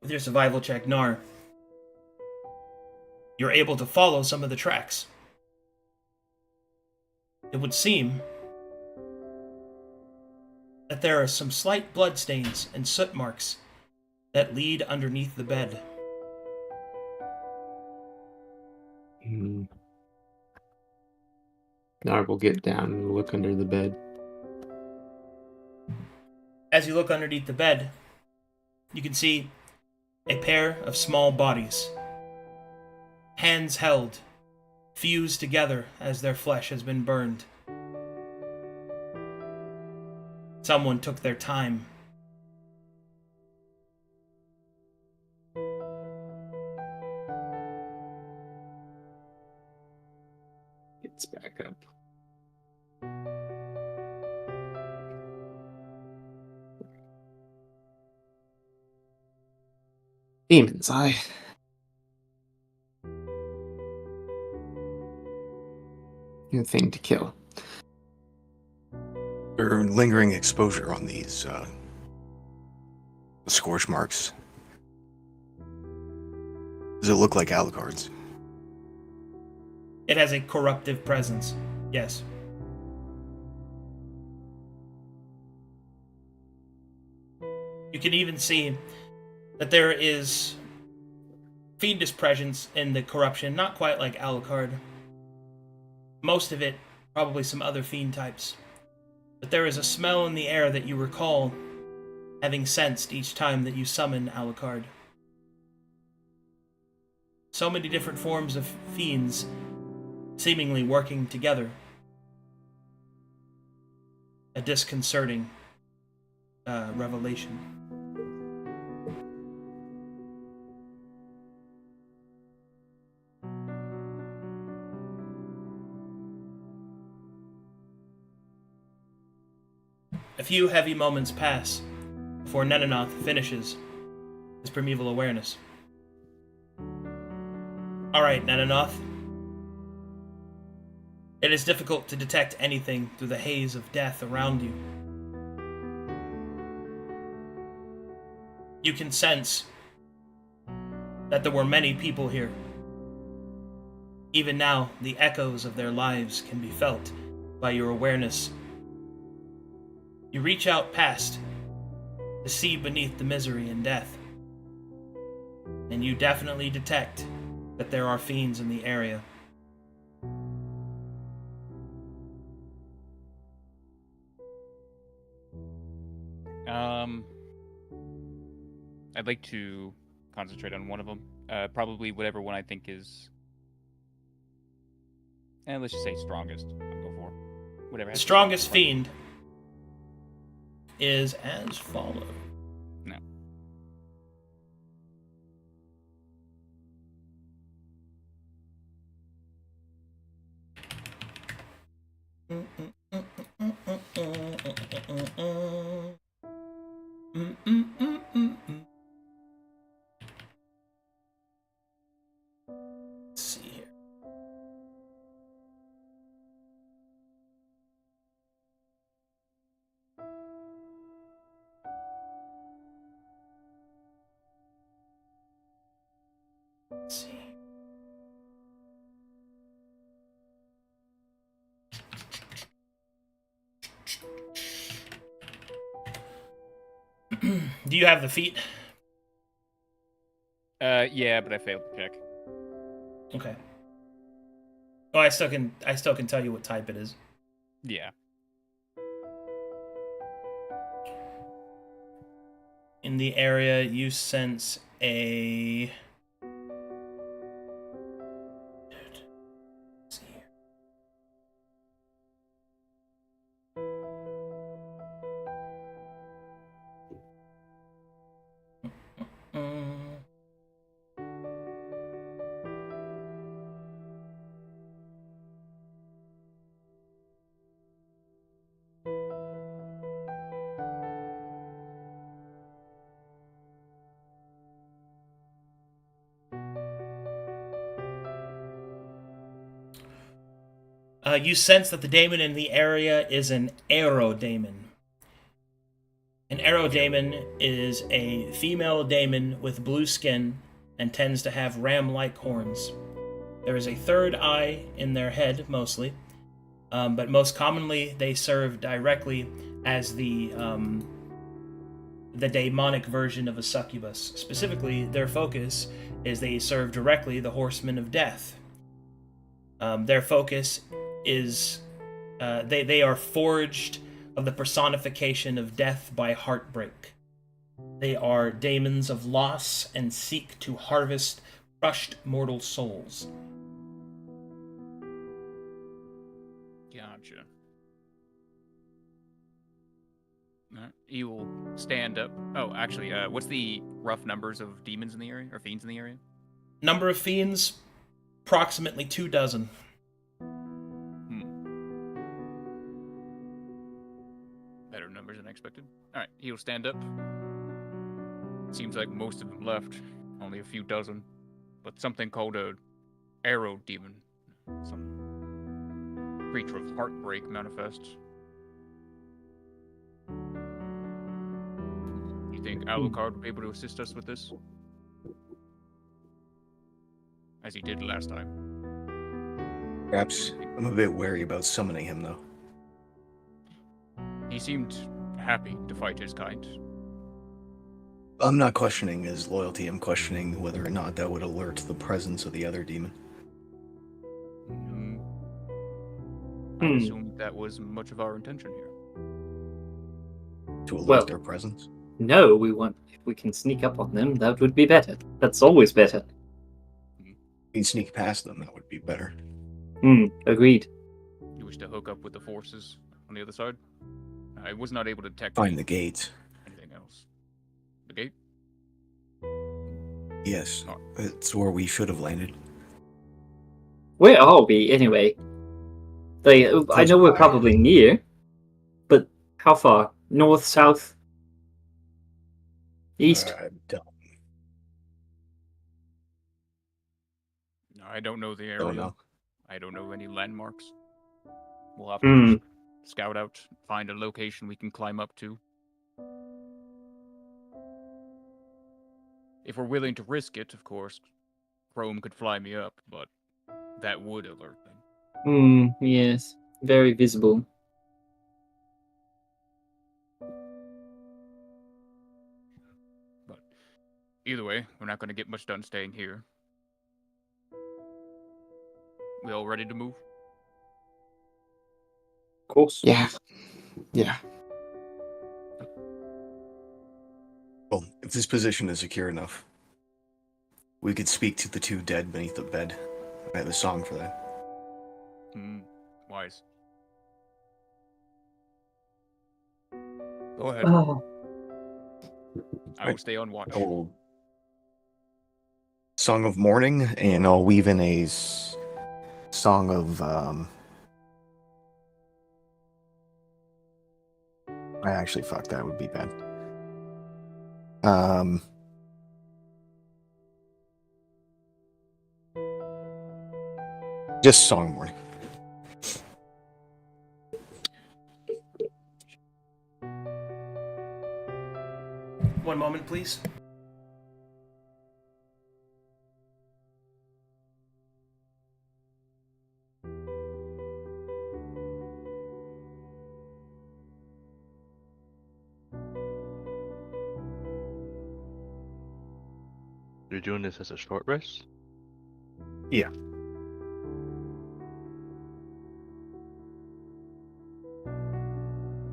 With your survival check, Nar, you're able to follow some of the tracks. It would seem that there are some slight bloodstains and soot marks that lead underneath the bed.
Now we'll get down and look under the bed.
As you look underneath the bed, you can see a pair of small bodies, hands held, fused together as their flesh has been burned. Someone took their time.
Gets back up.
Demon's Eye. New thing to kill.
Or lingering exposure on these scorch marks. Does it look like Alucard's?
It has a corruptive presence, yes. You can even see that there is fiendish presence in the corruption, not quite like Alucard. Most of it, probably some other fiend types. But there is a smell in the air that you recall having sensed each time that you summon Alucard. So many different forms of fiends seemingly working together. A disconcerting revelation. A few heavy moments pass before Nenanoth finishes his primeval awareness. Alright, Nenanoth. It is difficult to detect anything through the haze of death around you. You can sense that there were many people here. Even now, the echoes of their lives can be felt by your awareness. You reach out past to see beneath the misery and death. And you definitely detect that there are fiends in the area.
I'd like to concentrate on one of them. Probably whatever one I think is... let's just say strongest. I'll go for whatever.
The strongest fiend is as follows.
No.
Let's see here. Let's see. Do you have the feat?
Yeah, but I failed the check.
Okay. Oh, I still can tell you what type it is.
Yeah.
In the area, you sense a... Let's see here. You sense that the daemon in the area is an aerodaemon. An Aerodaemon is a female daemon with blue skin and tends to have ram-like horns. There is a third eye in their head, mostly, but most commonly they serve directly as the daemonic version of a succubus. Specifically, their focus is they serve directly the Horsemen of Death. Their focus is they are forged of the personification of death by heartbreak. They are daemons of loss and seek to harvest crushed mortal souls.
Gotcha. Alright, he will stand up. Oh, actually, what's the rough numbers of demons in the area, or fiends in the area?
Number of fiends, approximately 24.
Better numbers than I expected. Alright, he'll stand up. Seems like most of them left. Only a few dozen. But something called a arrow demon. Some creature of heartbreak manifests. You think Alucard would be able to assist us with this? As he did last time.
Perhaps. I'm a bit wary about summoning him, though.
He seemed happy to fight his kind.
I'm not questioning his loyalty. I'm questioning whether or not that would alert the presence of the other demon.
I assumed that was much of our intention here.
To alert their presence?
No, we want. If we can sneak up on them, that would be better. That's always better.
If we can sneak past them, that would be better.
Agreed.
You wish to hook up with the forces on the other side? I was not able to detect
Find the gate.
anything else. The gate?
Yes, it's where we should have landed.
Where are we, anyway? I know we're probably near, but how far? North, south, east?
I don't know the area.
Don't know.
I don't know any landmarks. We'll have to scout out, find a location we can climb up to. If we're willing to risk it, of course, Chrome could fly me up, but that would alert them.
Yes. Very visible.
But either way, we're not going to get much done staying here. We all ready to move?
Of course.
Yeah.
Well, if this position is secure enough, we could speak to the two dead beneath the bed. I have a song for that.
Wise. Go ahead.
Oh.
I will stay on watch.
Song of mourning, and I'll weave in a song of actually, fuck, that would be bad. Just song of mourning.
One moment, please.
You're doing this as a short rest?
Yeah.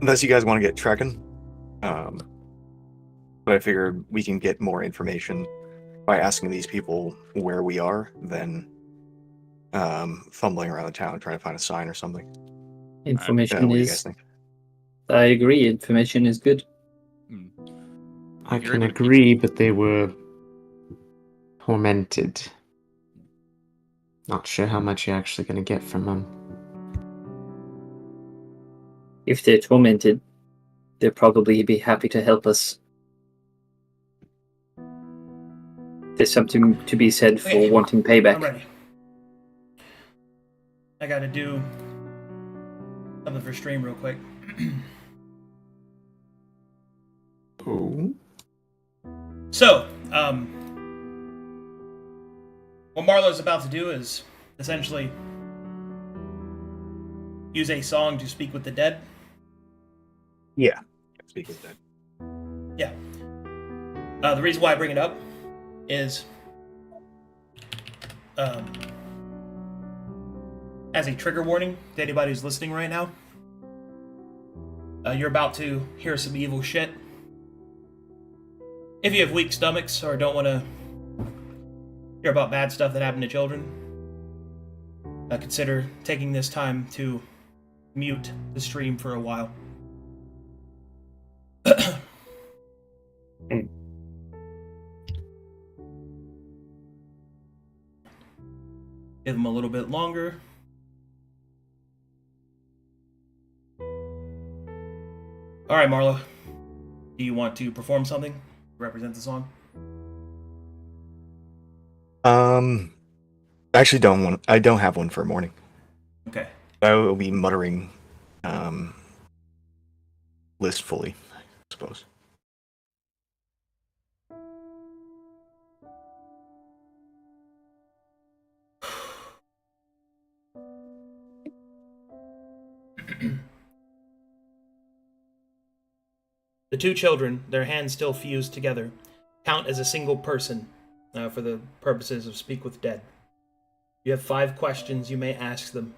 Unless you guys want to get trekking. But I figured we can get more information by asking these people where we are than fumbling around the town trying to find a sign or something.
Information
what do you
is.
guys think?
I agree. Information is good.
I can agree, but they were tormented. Not sure how much you're actually going to get from them.
If they're tormented, they'll probably be happy to help us. There's something to be said for wanting payback.
I'm ready. I gotta do something for stream real quick.
Oh.
So, what Marlowe's about to do is essentially use a song to speak with the dead.
Yeah. Speak with that.
Yeah. The reason why I bring it up is as a trigger warning to anybody who's listening right now. You're about to hear some evil shit. If you have weak stomachs or don't want to hear about bad stuff that happened to children, consider taking this time to mute the stream for a while. Give them a little bit longer. All right, Marlo. Do you want to perform something to represent the song?
I actually I don't have one for morning.
Okay.
I will be muttering listfully, I suppose.
The two children, their hands still fused together, count as a single person for the purposes of Speak with Dead. You have 5 questions you may ask them.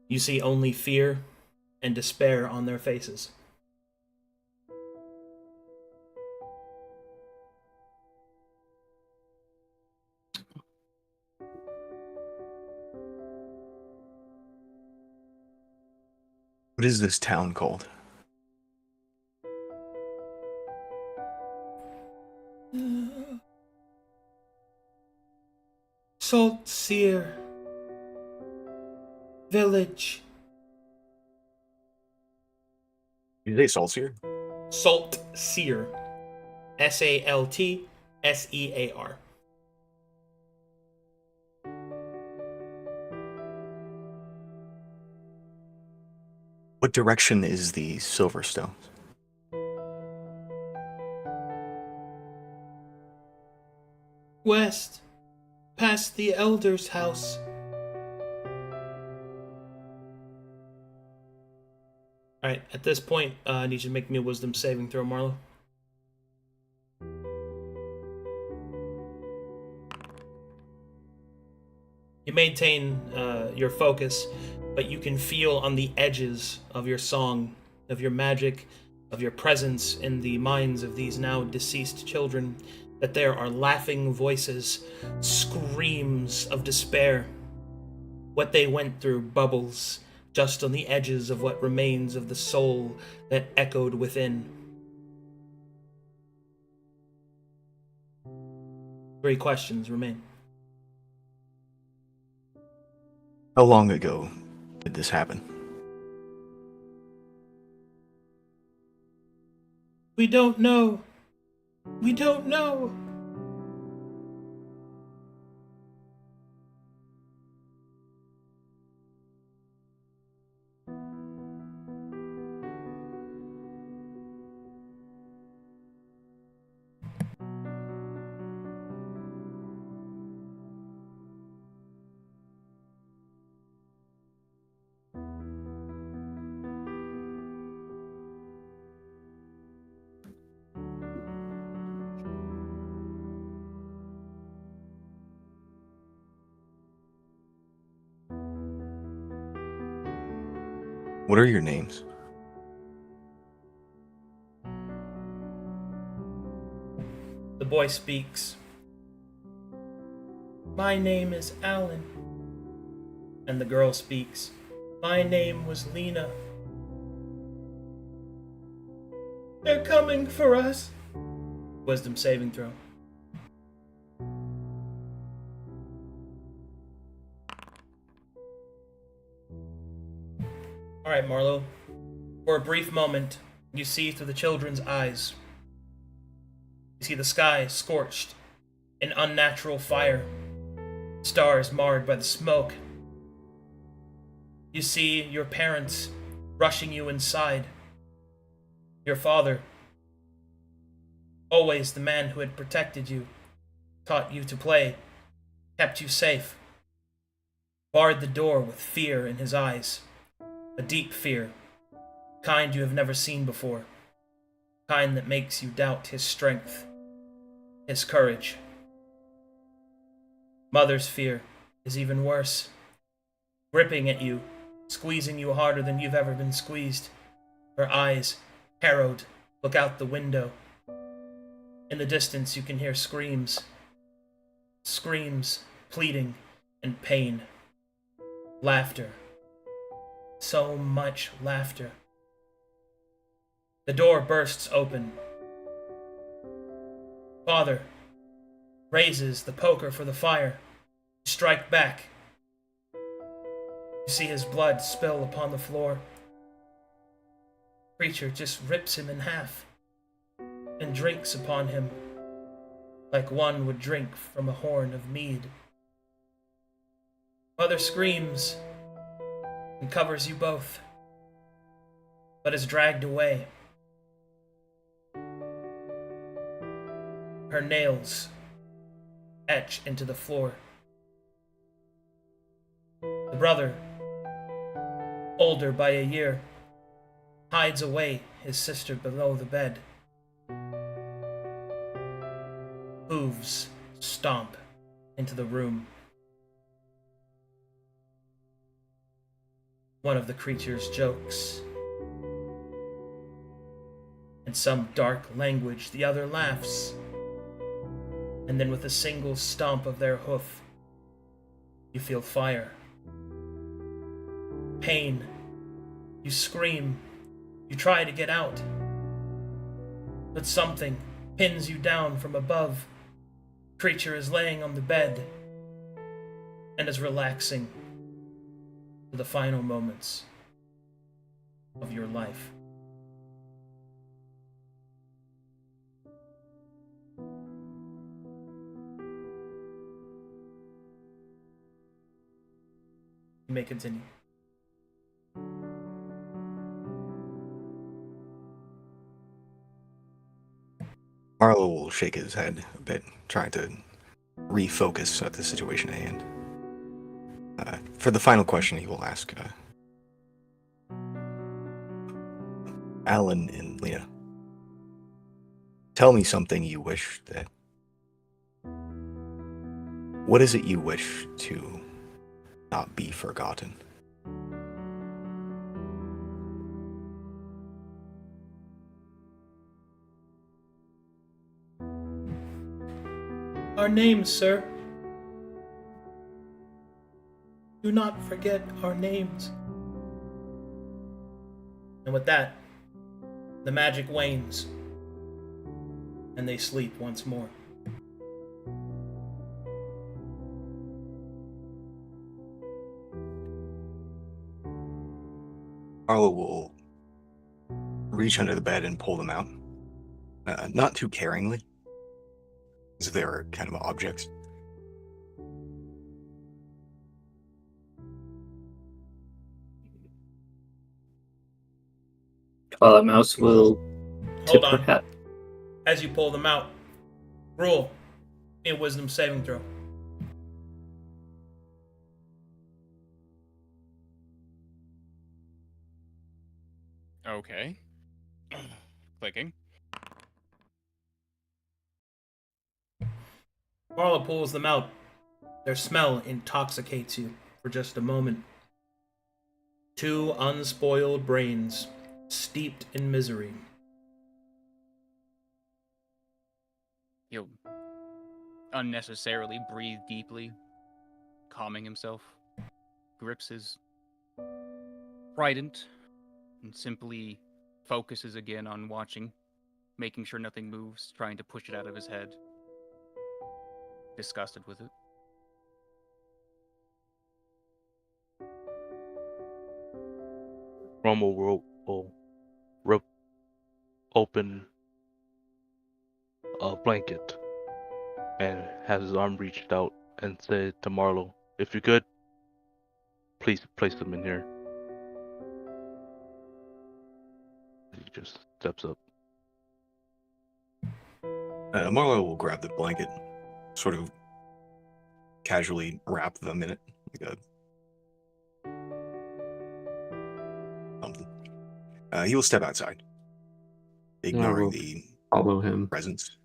You see only fear and despair on their faces.
What is this town called?
Salt Seer Village.
Did you say Saltseer?
Salt Seer. Saltsear.
What direction is the Silverstone?
West. Past the Elder's house. Alright, at this point, I need you to make me a wisdom saving throw, Marlo. You maintain your focus, but you can feel on the edges of your song, of your magic, of your presence in the minds of these now deceased children, that there are laughing voices, screams of despair. What they went through bubbles just on the edges of what remains of the soul that echoed within. 3 questions remain.
How long ago did this happen?
We don't know. We don't know.
What are your names?
The boy speaks. My name is Alan. And the girl speaks. My name was Lena. They're coming for us. Wisdom saving throw. Alright, Marlo. For a brief moment, you see through the children's eyes. You see the sky scorched in unnatural fire, stars marred by the smoke. You see your parents rushing you inside. Your father Always the man who had protected you, taught you to play, kept you safe, barred the door with fear in his eyes, a deep fear, kind you have never seen before, kind that makes you doubt his strength, his courage. Mother's fear is even worse, gripping at you, squeezing you harder than you've ever been squeezed. Her eyes, harrowed, look out the window. In the distance you can hear screams. Screams, pleading, and pain. Laughter. So much laughter. The door bursts open. Father raises the poker for the fire to strike back. You see his blood spill upon the floor. Creature just rips him in half and drinks upon him like one would drink from a horn of mead. Mother screams and covers you both, but is dragged away. Her nails etch into the floor. The brother, older by a year, hides away his sister below the bed. Hooves stomp into the room. One of the creatures jokes. In some dark language, the other laughs. And then with a single stomp of their hoof, you feel fire. Pain. You scream. You try to get out. But something pins you down from above. Creature is laying on the bed and is relaxing to the final moments of your life. You may continue.
Marlowe will shake his head a bit, trying to refocus at the situation at hand. For the final question, he will ask Alan and Lena, tell me something you wish that... What is it you wish to not be forgotten?
Our names, sir. Do not forget our names. And with that, the magic wanes, and they sleep once more.
Marlowe will reach under the bed and pull them out. Not too caringly, as if they were kind of objects.
Mouse will tip
Hold
her
on.
hat.
As you pull them out, roll a wisdom saving throw.
Okay. Clicking.
Marla pulls them out. Their smell intoxicates you for just a moment. Two unspoiled brains, steeped in misery.
He'll unnecessarily breathe deeply, calming himself. Grips his trident and simply focuses again on watching, making sure nothing moves, trying to push it out of his head. Disgusted with it.
Romo will rip open a blanket and has his arm reached out and say to Marlowe, if you could, please place them in here. He just steps up.
Marlo will grab the blanket, sort of casually wrap them in it, like a something. He will step outside, ignoring
will
the
follow him.
presence,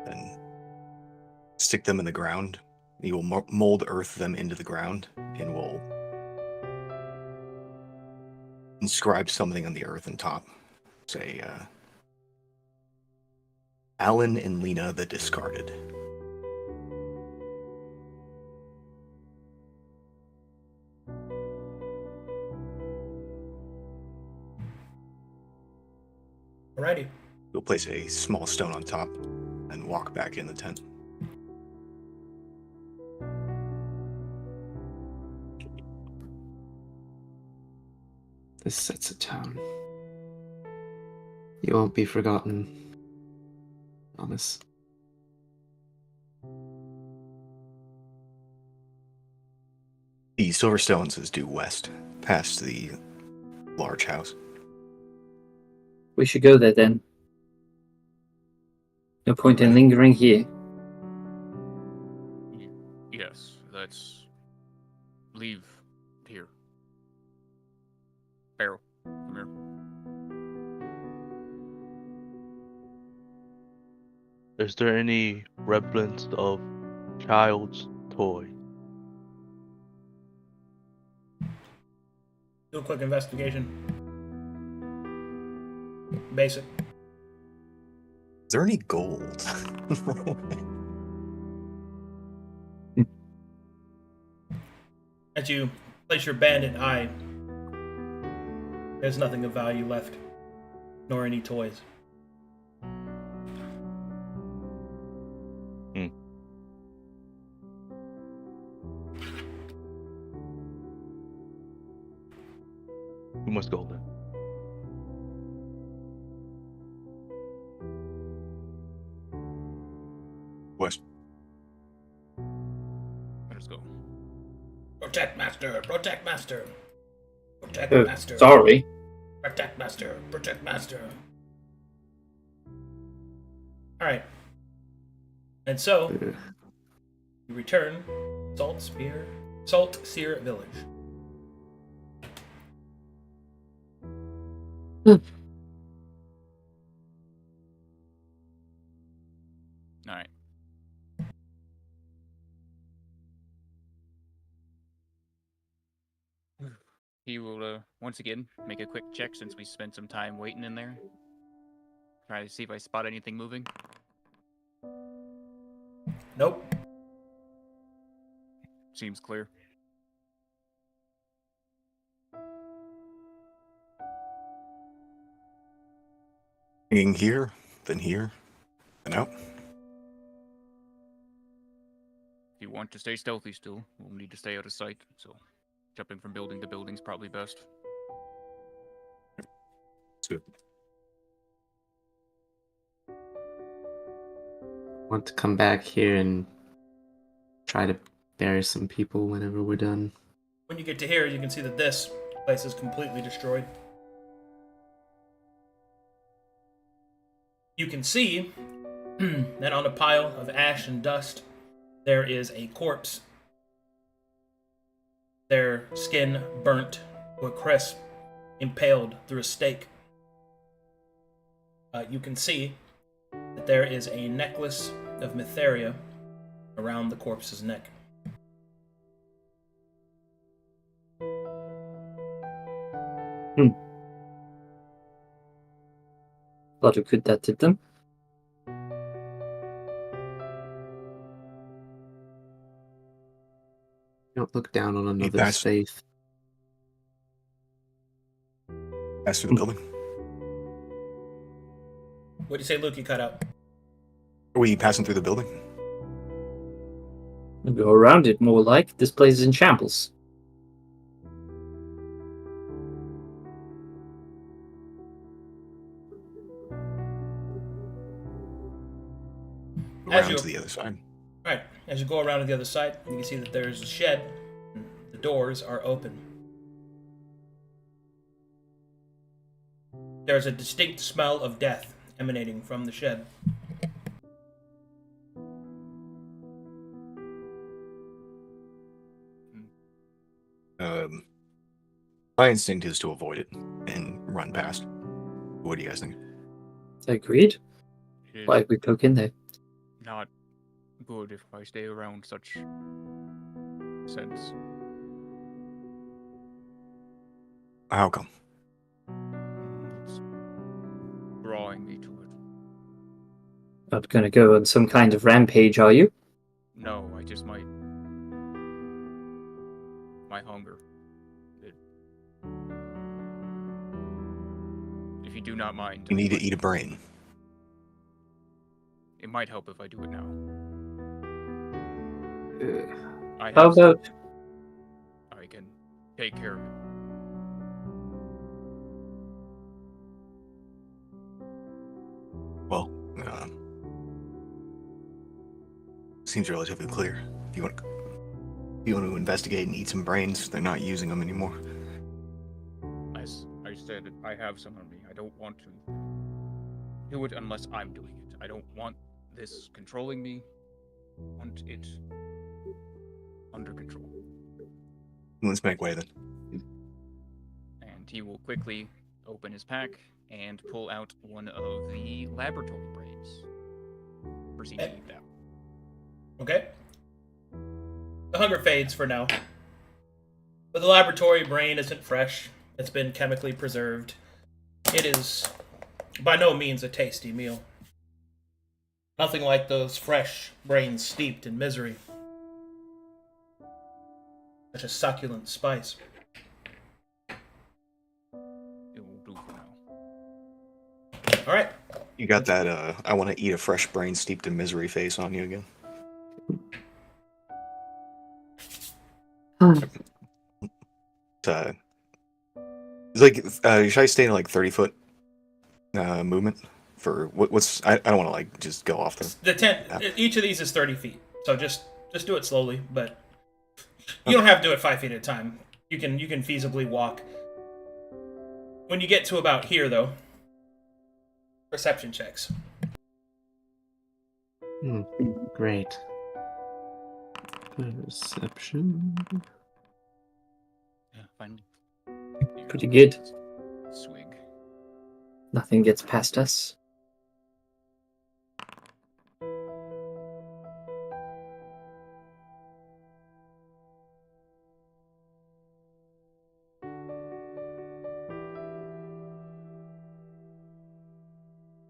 and stick them in the ground. He will mold earth them into the ground, and will inscribe something on the earth on top. Say, Alan and Lena the Discarded.
Alrighty.
He'll place a small stone on top and walk back in the tent.
This sets a tone. You won't be forgotten. Promise.
The silver stones is due west, past the large house.
We should go there then. No point in lingering here.
Yes, let's leave here. Barrel, come here.
Is there any remnants of child's toy?
Do a quick investigation. Basic.
Is there any gold?
As you place your bandit eye, there's nothing of value left, nor any toys.
We must go then.
West.
Let us go.
Protect master! Protect master! Protect
Oh,
master!
sorry.
Protect master! Protect master! Alright. And so, you return Salt Seer Village.
Alright. He will, once again, make a quick check since we spent some time waiting in there. Try to see if I spot anything moving.
Nope.
Seems clear.
Hanging here, then out.
If you want to stay stealthy still, we'll need to stay out of sight, so jumping from building to building's probably best.
Let's do it.
Want to come back here and try to bury some people whenever we're done.
When you get to here, you can see that this place is completely destroyed. You can see that on a pile of ash and dust, there is a corpse. Their skin burnt to a crisp, impaled through a stake. You can see that there is a necklace of Mytheria around the corpse's neck.
Thought we could that did them.
Don't look down on another's
pass-
faith.
Pass through the building.
What do you say, Luke? You cut out.
Are we passing through the building?
We'll go around it more like. This place is in shambles.
As
Around
you-
to the other side.
Alright, as you go around to the other side, you can see that there's a shed. The doors are open. There's a distinct smell of death emanating from the shed.
My instinct is to avoid it and run past. What do you guys think?
Agreed.
It is
Why we poke in there?
not good if I stay around such sense.
How come?
It's drawing me to it.
Not gonna go on some kind of rampage, are you?
No, I just might. My hunger. If you do not mind,
You need to
I-
eat a brain.
It might help if I do it now. I
How
have some-
about
I can take care of it.
Well, seems relatively clear. If you want to investigate and eat some brains, they're not using them anymore.
As I said, I have some on me. I don't want to do it unless I'm doing it. I don't want this controlling me. I want it under control.
Let's make way then.
And he will quickly open his pack and pull out one of the laboratory brains. Proceed to eat that.
Okay. The hunger fades for now. But the laboratory brain isn't fresh. It's been chemically preserved. It is by no means a tasty meal. Nothing like those fresh brains steeped in misery. Such a succulent spice.
It will do for now.
Alright.
You got that, I want to eat a fresh brain steeped in misery face on you again. It's like, should I stay in like 30-foot movement? For what's I don't want to like just go off
Each of these is 30 feet. So just do it slowly, but you don't have to do it 5 feet at a time. You can feasibly walk. When you get to about here though, perception checks.
Great. Perception.
Yeah, finally.
Pretty good.
Swig.
Nothing gets past us?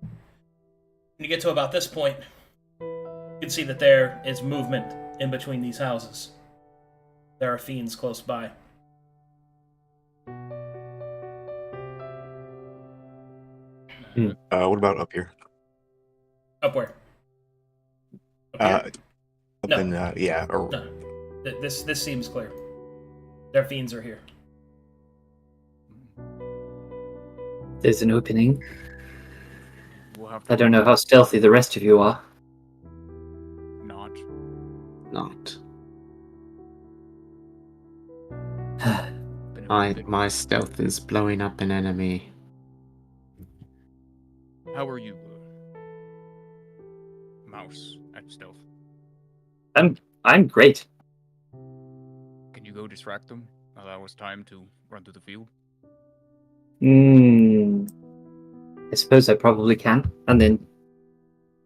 When you get to about this point, you can see that there is movement in between these houses. There are fiends close by.
What about up here?
Up where? Up here?
Up
No.
in, yeah, or
No. This seems clear. Their fiends are here.
There's an opening.
We'll have
I don't know how stealthy the rest of you are.
Not.
Not.
Been a bit-
My stealth is blowing up an enemy.
How are you, Mouse, at stealth?
I'm great.
Can you go distract them? Allow us time to run through the field?
I suppose I probably can, and then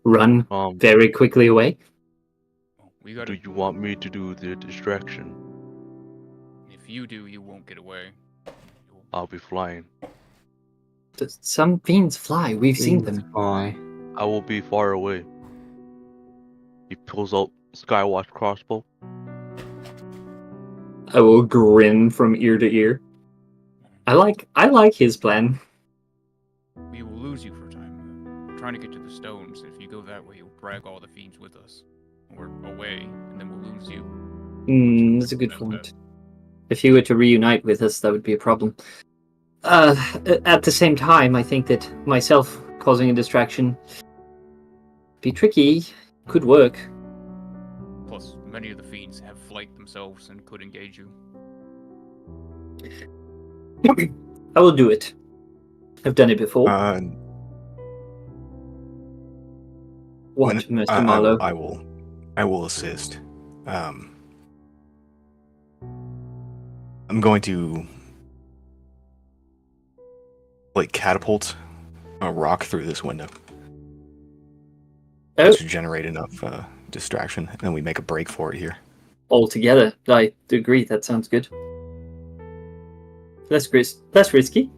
run
Um,
very quickly away.
Well, we gotta.
do you want me to do the distraction?
If you do, you won't get away.
I'll be flying.
Some fiends fly. We've seen them.
Why?
I will be far away. He pulls out Skywatch crossbow.
I will grin from ear to ear. I like his plan.
We will lose you for a time. We're trying to get to the stones. If you go that way, you'll drag all the fiends with us. Or away, and then we'll lose you.
That's a good point. If he were to reunite with us, that would be a problem. At the same time, I think that myself causing a distraction be tricky. Could work.
Plus, many of the fiends have flight themselves and could engage you.
I will do it. I've done it before. What, Mr. Marlowe?
I will assist. I'm going to catapult a rock through this window
Oh,
to generate enough distraction, and then we make a break for it here.
all together. I agree. That sounds good. Less risky.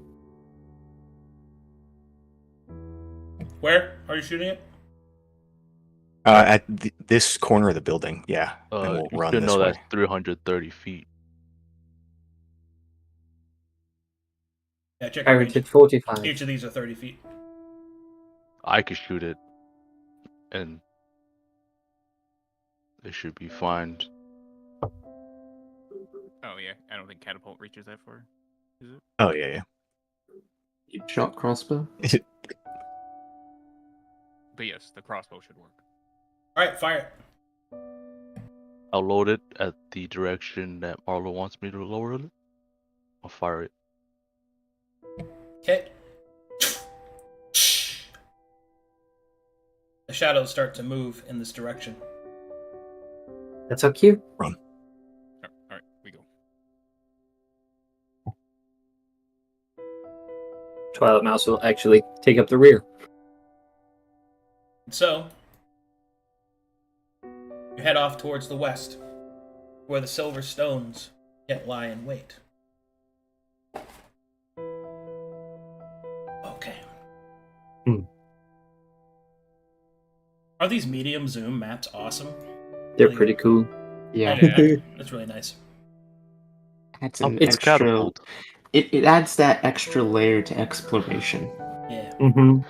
Where are you shooting it?
At this corner of the building, yeah. And we'll
You
run
should
this
know
way.
that's 330 feet.
Yeah, check
I
your range.
rated 45.
Each of these are 30 feet.
I could shoot it, and it should be fine.
Oh yeah, I don't think catapult reaches that far. Is it?
Oh yeah.
You shot crossbow?
But yes, the crossbow should work.
All right, fire it.
I'll load it at the direction that Marlo wants me to lower it. I'll fire it.
Okay. The shadows start to move in this direction.
That's our cue.
All right, we go.
Twilight Mouse will actually take up the rear.
So, you head off towards the west, where the silver stones yet lie in wait. Okay. Are these medium zoom maps awesome?
They're
Really
pretty cool.
Yeah.
That's really nice.
Adds an
It's
extra.
catapult.
It adds that extra layer to exploration.
Yeah.
Mm-hmm.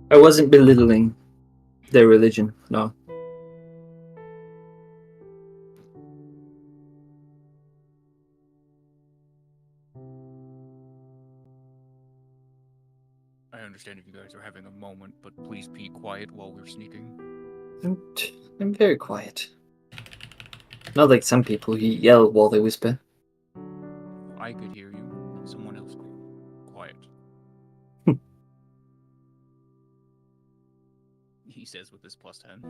I wasn't belittling their religion, no.
I understand if you guys are having a moment, but please be quiet while we're sneaking.
I'm very quiet. Not like some people who yell while they whisper.
I could hear you. Someone else could. Quiet. He says with his plus 10.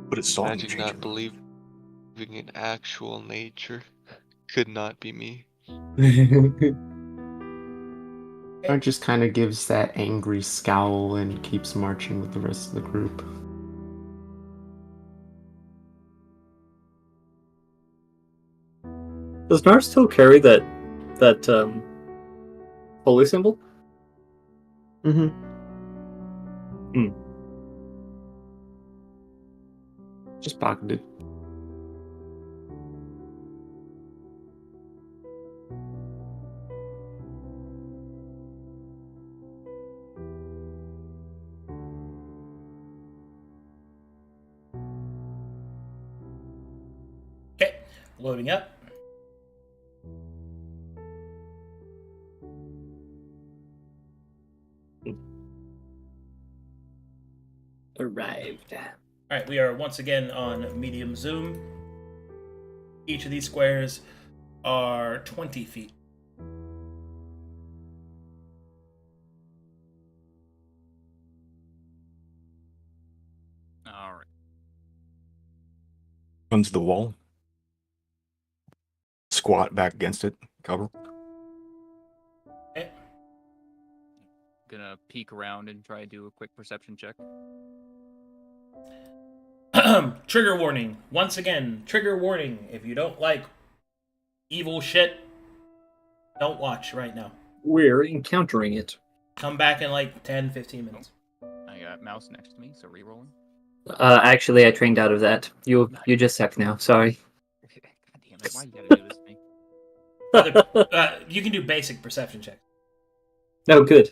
But it's song
Imagine not believing in actual nature. Could not be me.
Or just kind of gives that angry scowl and keeps marching with the rest of the group.
Does Nar still carry that holy symbol?
Mm-hmm. Just pocketed.
Okay, loading up.
Arrived.
All right, we are once again on medium zoom. Each of these squares are 20 feet.
All right.
Run to the wall. Squat back against it. Cover.
Okay.
Gonna peek around and try to do a quick perception check.
Trigger warning. Once again, trigger warning. If you don't like evil shit, don't watch right now.
We're encountering it.
Come back in like 10, 15 minutes.
I got mouse next to me, so re-rolling.
Actually, I trained out of that. You just suck now. Sorry.
God damn it! Why you gotta do this to me?
You can do basic perception checks.
Oh, good.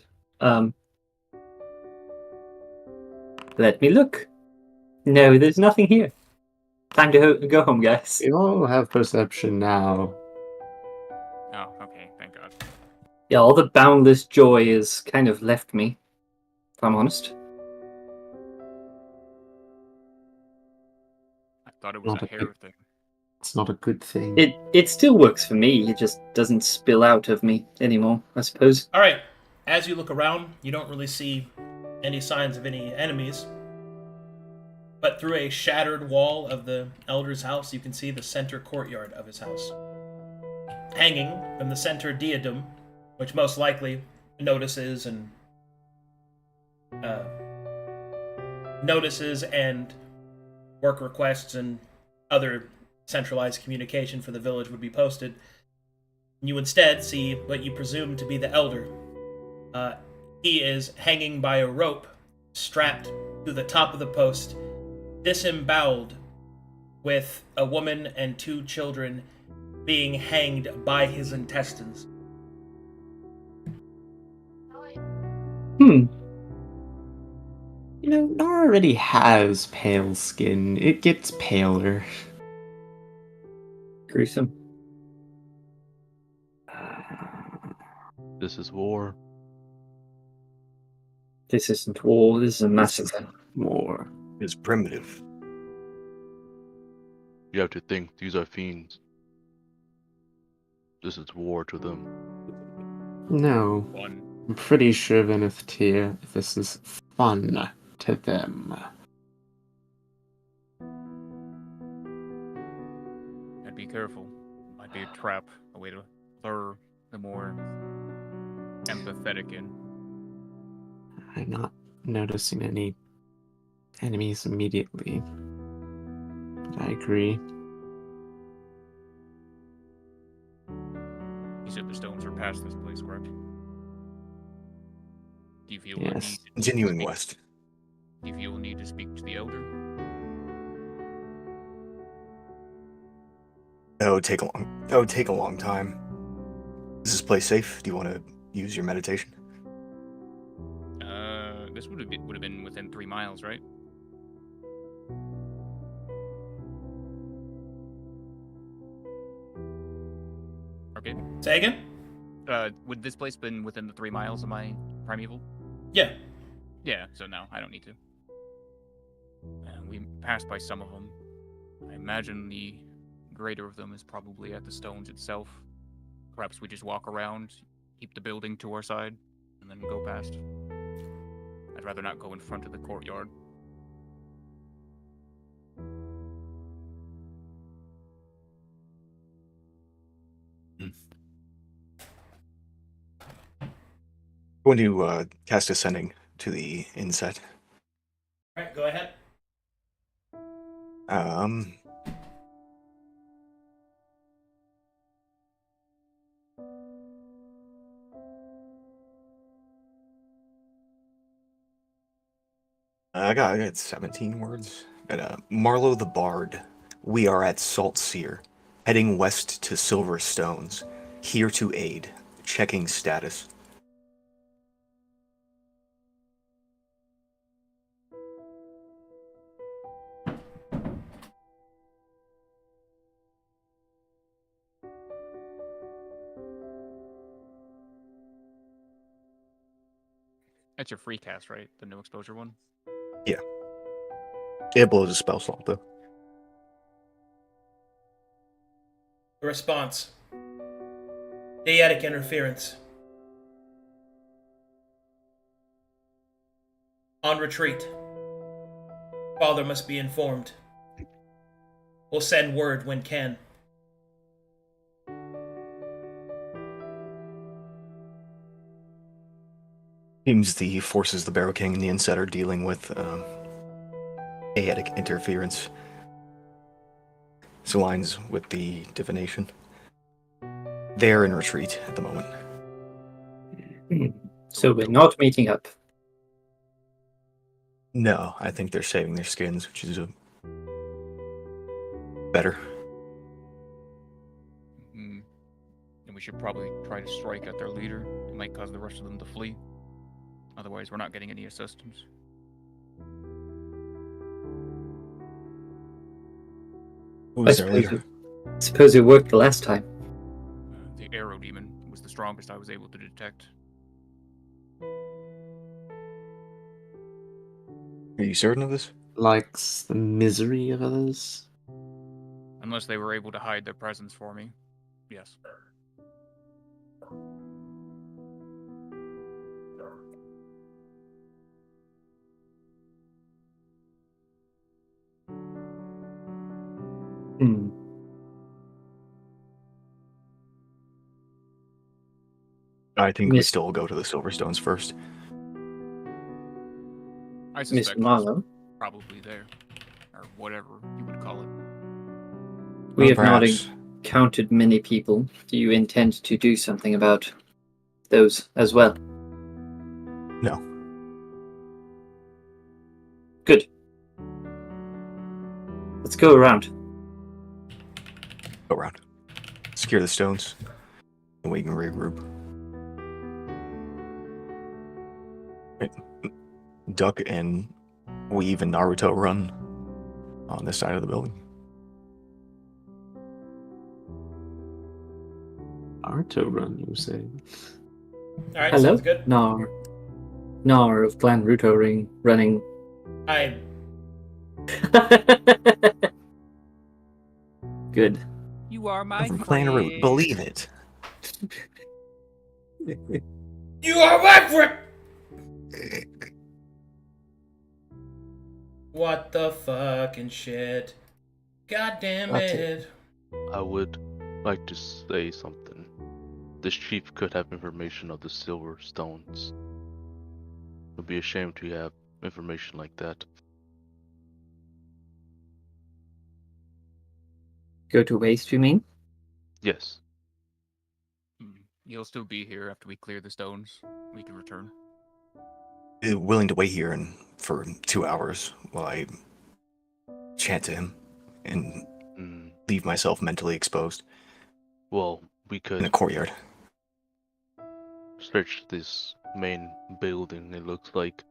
Let me look. No, there's nothing here. Time to go home, guys.
We all have perception now.
Oh, okay. Thank God.
Yeah, all the boundless joy has kind of left me, if I'm honest.
I thought it was
Not
a
a
hair
big-
thing.
It's not a good thing.
It still works for me. It just doesn't spill out of me anymore, I suppose.
All right. As you look around, you don't really see any signs of any enemies. But through a shattered wall of the elder's house, you can see the center courtyard of his house. Hanging from the center diadem, which most likely notices and work requests and other centralized communication for the village would be posted. You instead see what you presume to be the elder. He is hanging by a rope, strapped to the top of the post, disemboweled, with a woman and 2 children being hanged by his intestines.
You know, Nara already has pale skin. It gets paler.
Gruesome.
This is war.
This isn't war. This is a massacre.
More.
It's primitive.
You have to think these are fiends. This is war to them.
No.
One.
I'm pretty sure Veneth Tyr, this is fun to them.
And be careful. Might be a trap, a way to lure the more empathetic in.
I'm not noticing any enemies immediately. But I agree.
You said the stones are past this place, correct? Do you feel a
Yes.
need to
Continuing
speak-
west.
Do you feel a need to speak to the elder?
That would take a long time. Is this place safe? Do you want to use your meditation?
This would have been within 3 miles, right? Okay.
Say again?
Would this place been within the 3 miles of my primeval?
Yeah.
Yeah, so no, I don't need to. We passed by some of them. I imagine the greater of them is probably at the stones itself. Perhaps we just walk around, keep the building to our side, and then go past. I'd rather not go in front of the courtyard.
Going to cast Ascending to the inset.
Alright, go ahead.
I got 17 words. Marlowe the Bard. We are at Salt Seer, heading west to Silver Stones. Here to aid. Checking status.
That's your free cast, right? The no exposure one?
Yeah. It blows a spell slot though.
Response. Deatic interference. On retreat. Father must be informed. We'll send word when can.
Seems the forces the Barrow King and the Inset are dealing with aetic interference. This aligns with the divination. They're in retreat at the moment.
So we're not meeting up.
No, I think they're saving their skins, which is better.
Mm. And we should probably try to strike at their leader. It might cause the rest of them to flee. Otherwise, we're not getting any assistance.
Who
I
was their
suppose
leader?
Suppose it worked the last time.
The arrow demon was the strongest I was able to detect.
Are you certain of this?
Likes the misery of others.
Unless they were able to hide their presence for me. Yes.
Hmm.
I think we
Miss
still go to the Silverstones first.
I
Miss
suspect it's
Marlowe,
probably there. Or whatever you would call it.
we have not
Perhaps.
encountered many people. Do you intend to do something about those as well?
No.
Good. Let's go around.
Go around. Secure the stones. And we can regroup. Right. Duck and Weave and Naruto run on this side of the building.
Naruto run, you say?
All right,
Hello?
sounds good.
Nar of Clan Ruto Ring running.
I
Good.
You are my
From Clan Root, believe it.
You are my friend. What the fucking shit? God damn
That's
it.
I would like to say something. This chief could have information of the silver stones. It would be a shame to have information like that.
Go to waste, you mean?
Yes.
You'll still be here after we clear the stones. We can return.
Willing to wait here for 2 hours while I chant to him and leave myself mentally exposed
Well, we
in
could
the courtyard.
search this main building, it looks like.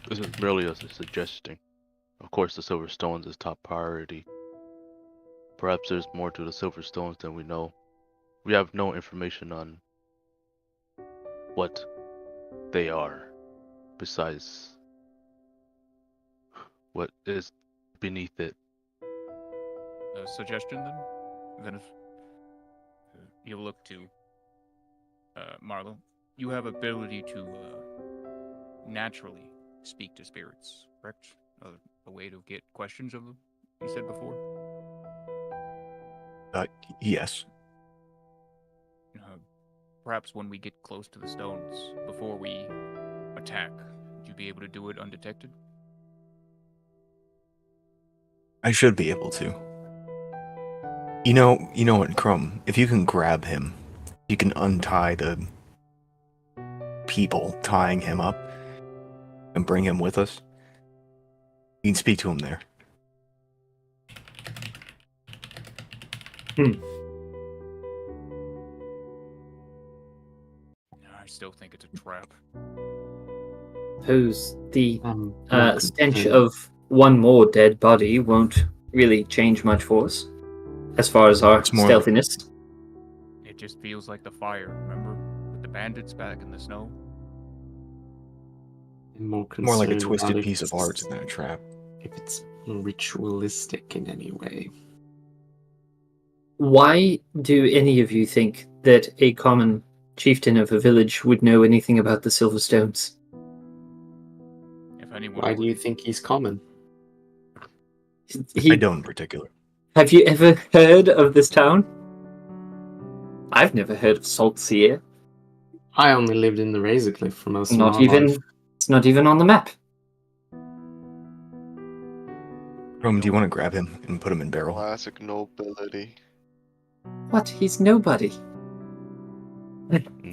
This is merely a suggestion. Of course, the silver stones is top priority. Perhaps there's more to the silver stones than we know. We have no information on what they are, besides what is beneath it.
A suggestion then? Then if you look to Marlo, you have ability to naturally speak to spirits, correct? A way to get questions of them, you said before?
Yes.
Perhaps when we get close to the stones, before we attack, would you be able to do it undetected?
I should be able to. You know what, Crumb? If you can grab him, you can untie the people tying him up and bring him with us. You can speak to him there.
I still think it's a trap.
Suppose the
Not
stench
completely.
of one more dead body won't really change much for us, as far as our
It's more
stealthiness.
It just feels like the fire, remember? With the bandits back in the snow.
More
more like a
concerned
twisted
about
piece of art than a trap.
if it's ritualistic in any way.
Why do any of you think that a common chieftain of a village would know anything about the Silver Stones?
If anyone
Why do
would.
you think he's common?
I don't in particular.
Have you ever heard of this town? I've never heard of Salt Sea.
I only lived in the Razor Cliff for most of
Not
my
even.
life.
It's not even on the map.
Crumb, do you want to grab him and put him in barrel?
Classic nobility.
What? He's nobody.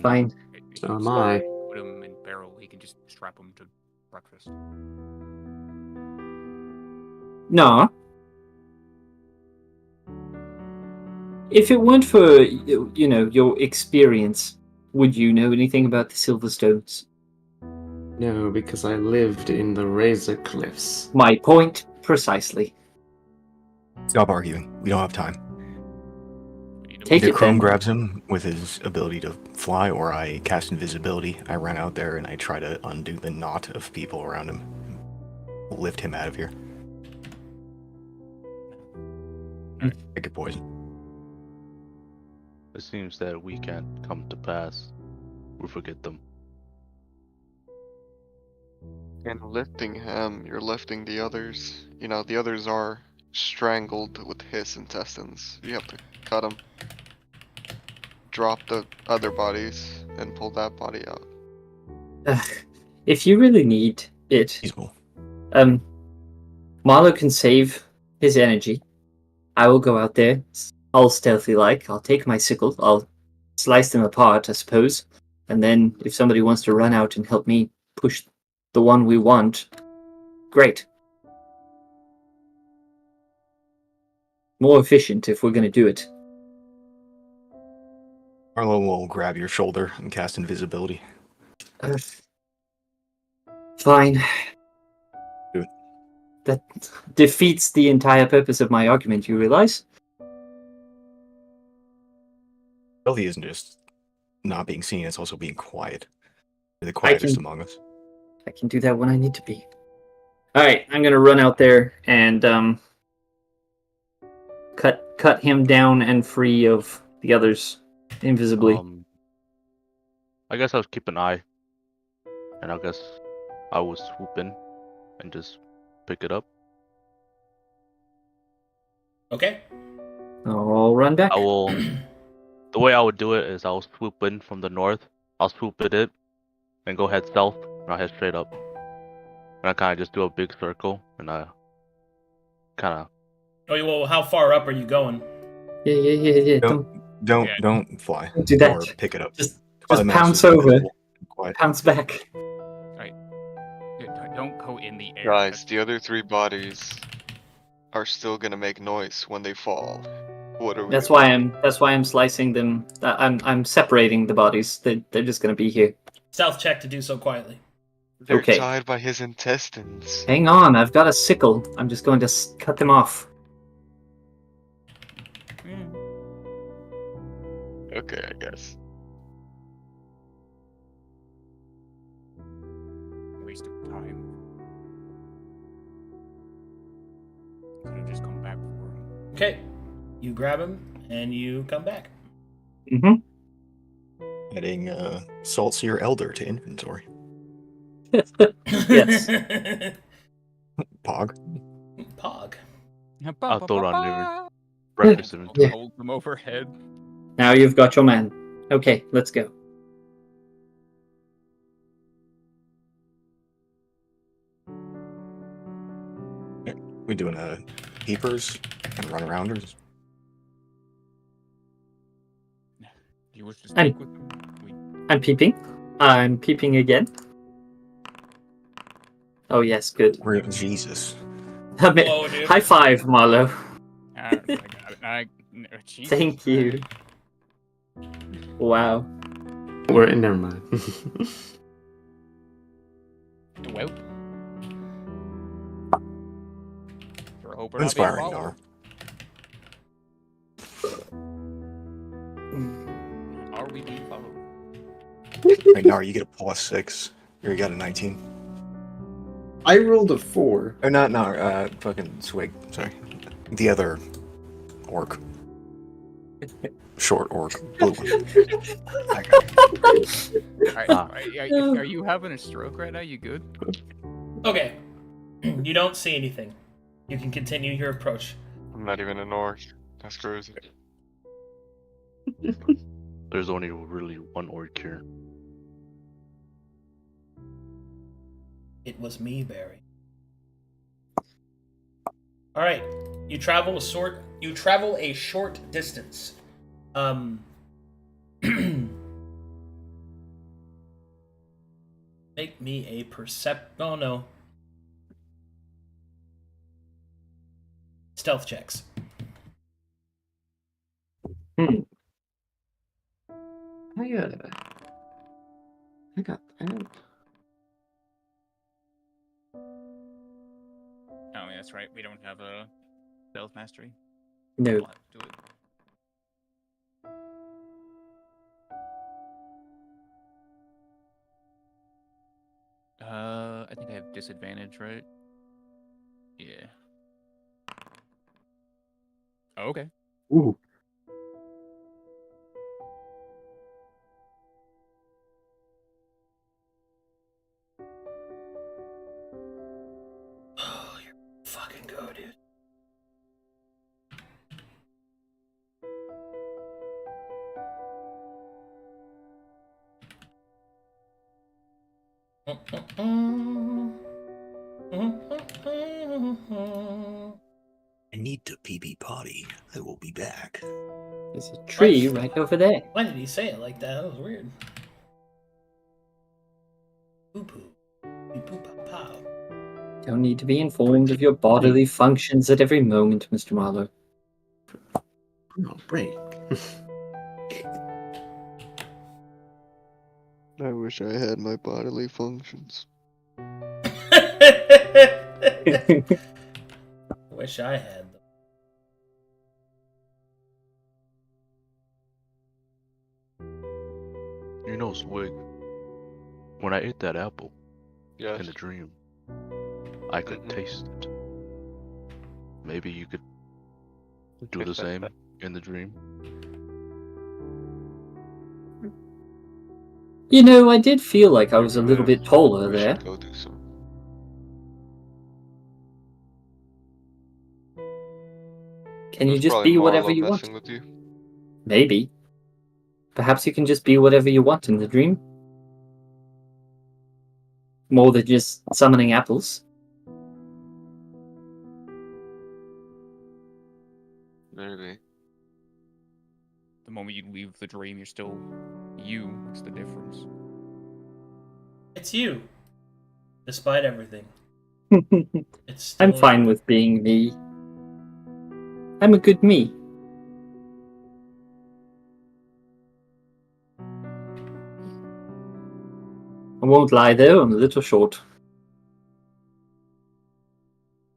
Fine.
So am I.
Put him in barrel. He can just strap him to breakfast.
No. If it weren't for, your experience, would you know anything about the Silverstones?
No, because I lived in the Razor Cliffs.
My point precisely.
Stop arguing. We don't have time.
Take
Either
it
Chrome
then.
grabs him with his ability to fly, or I cast invisibility. I run out there and I try to undo the knot of people around him. Lift him out of here. Pick your poison.
It seems that we can't come to pass. We forget them.
And lifting him, you're lifting the others. You know, the others are strangled with his intestines. You have to cut them. Drop the other bodies and pull that body out.
If you really need it,
Feasible.
Marlo can save his energy. I will go out there, all stealthy-like. I'll take my sickle. I'll slice them apart, I suppose. And then if somebody wants to run out and help me push the one we want, great. More efficient if we're going to do it.
Marlo will grab your shoulder and cast invisibility.
Fine.
Do it.
That defeats the entire purpose of my argument, you realize?
Stealthy isn't just not being seen, it's also being quiet. You're the quietest among us.
I can do that when I need to be. Alright, I'm gonna run out there and cut him down and free of the others invisibly.
I guess I'll keep an eye. And I guess I will swoop in and just pick it up.
Okay.
I'll run back.
I will. The way I would do it is I'll swoop in from the north. I'll swoop it in, and go head south, and I'll head straight up. And I kind of just do a big circle, and I kind of.
Oh, well, how far up are you going?
Yeah.
Don't fly.
Don't do that.
Or pick it up.
Just
Other
pounce
mouses are
over.
invisible and quiet.
Pounce back.
Don't go in the air.
Guys, the other 3 bodies are still gonna make noise when they fall. What are we
That's
gonna
why I'm slicing them. I'm separating the bodies. They're just gonna be here.
Stealth check to do so quietly.
do? They're
Okay.
tied by his intestines.
Hang on, I've got a sickle. I'm just going to cut them off.
Okay, I guess.
Waste of time. Could have just come back for him.
Okay. You grab him and you come back.
Mm-hmm.
Adding Saltseer Elder to inventory.
Yes.
Pog.
Pog.
I'll throw it on your breakfast inventory.
Hold them overhead.
Now you've got your man. Okay, let's go.
We doing peepers and run arounders.
Do you wish to
I'm-
speak with them?
I'm peeping. I'm peeping again. Oh yes, good.
Jesus.
Whoa, dude.
High five, Marlo.
I got it. Jesus,
Thank you. Wow.
Never mind.
Well. You're hoping I'll be
Inspiring,
followed.
Nar.
Are we being followed?
Right, Nar, you get a +6. You got a 19.
I rolled a 4.
Or not Nar, fucking Swig. Sorry. The other orc. Short orc. Blue one. That guy.
Are you having a stroke right now? You good?
Okay. You don't see anything. You can continue your approach.
I'm not even an orc. That's crazy.
There's only really one orc here.
It was me, Barry. All right. You travel a short distance. Make me a Oh no. Stealth checks.
I got that.
Oh, yeah, that's right. We don't have a stealth mastery.
No.
We'll have to do it. I think I have disadvantage, right? Yeah. Oh, okay.
Ooh.
Oh, you're fucking go, dude.
I need to pee potty. I will be back.
There's a tree right over there.
Why did he say it like that? That was weird. Poo poo. Poo poo pow pow.
Don't need to be informed of your bodily functions at every moment, Mr. Marlowe.
Oh, break.
I wish I had my bodily functions.
Wish I had them.
You know, Swig, when I ate that apple
Yes.
in the dream, I could taste it. Maybe you could do the same in the dream.
You know, I did feel like I was a little bit polar
We
there.
should go do some.
Can
It
you
was
just
probably
be whatever
Marlo
you want?
messing with you.
Maybe. Perhaps you can just be whatever you want in the dream. More than just summoning apples.
Maybe.
The moment you leave the dream, you're still you. What's the difference?
It's you. Despite everything. It's still
I'm fine
you.
with being me. I'm a good me. I won't lie though, I'm a little short.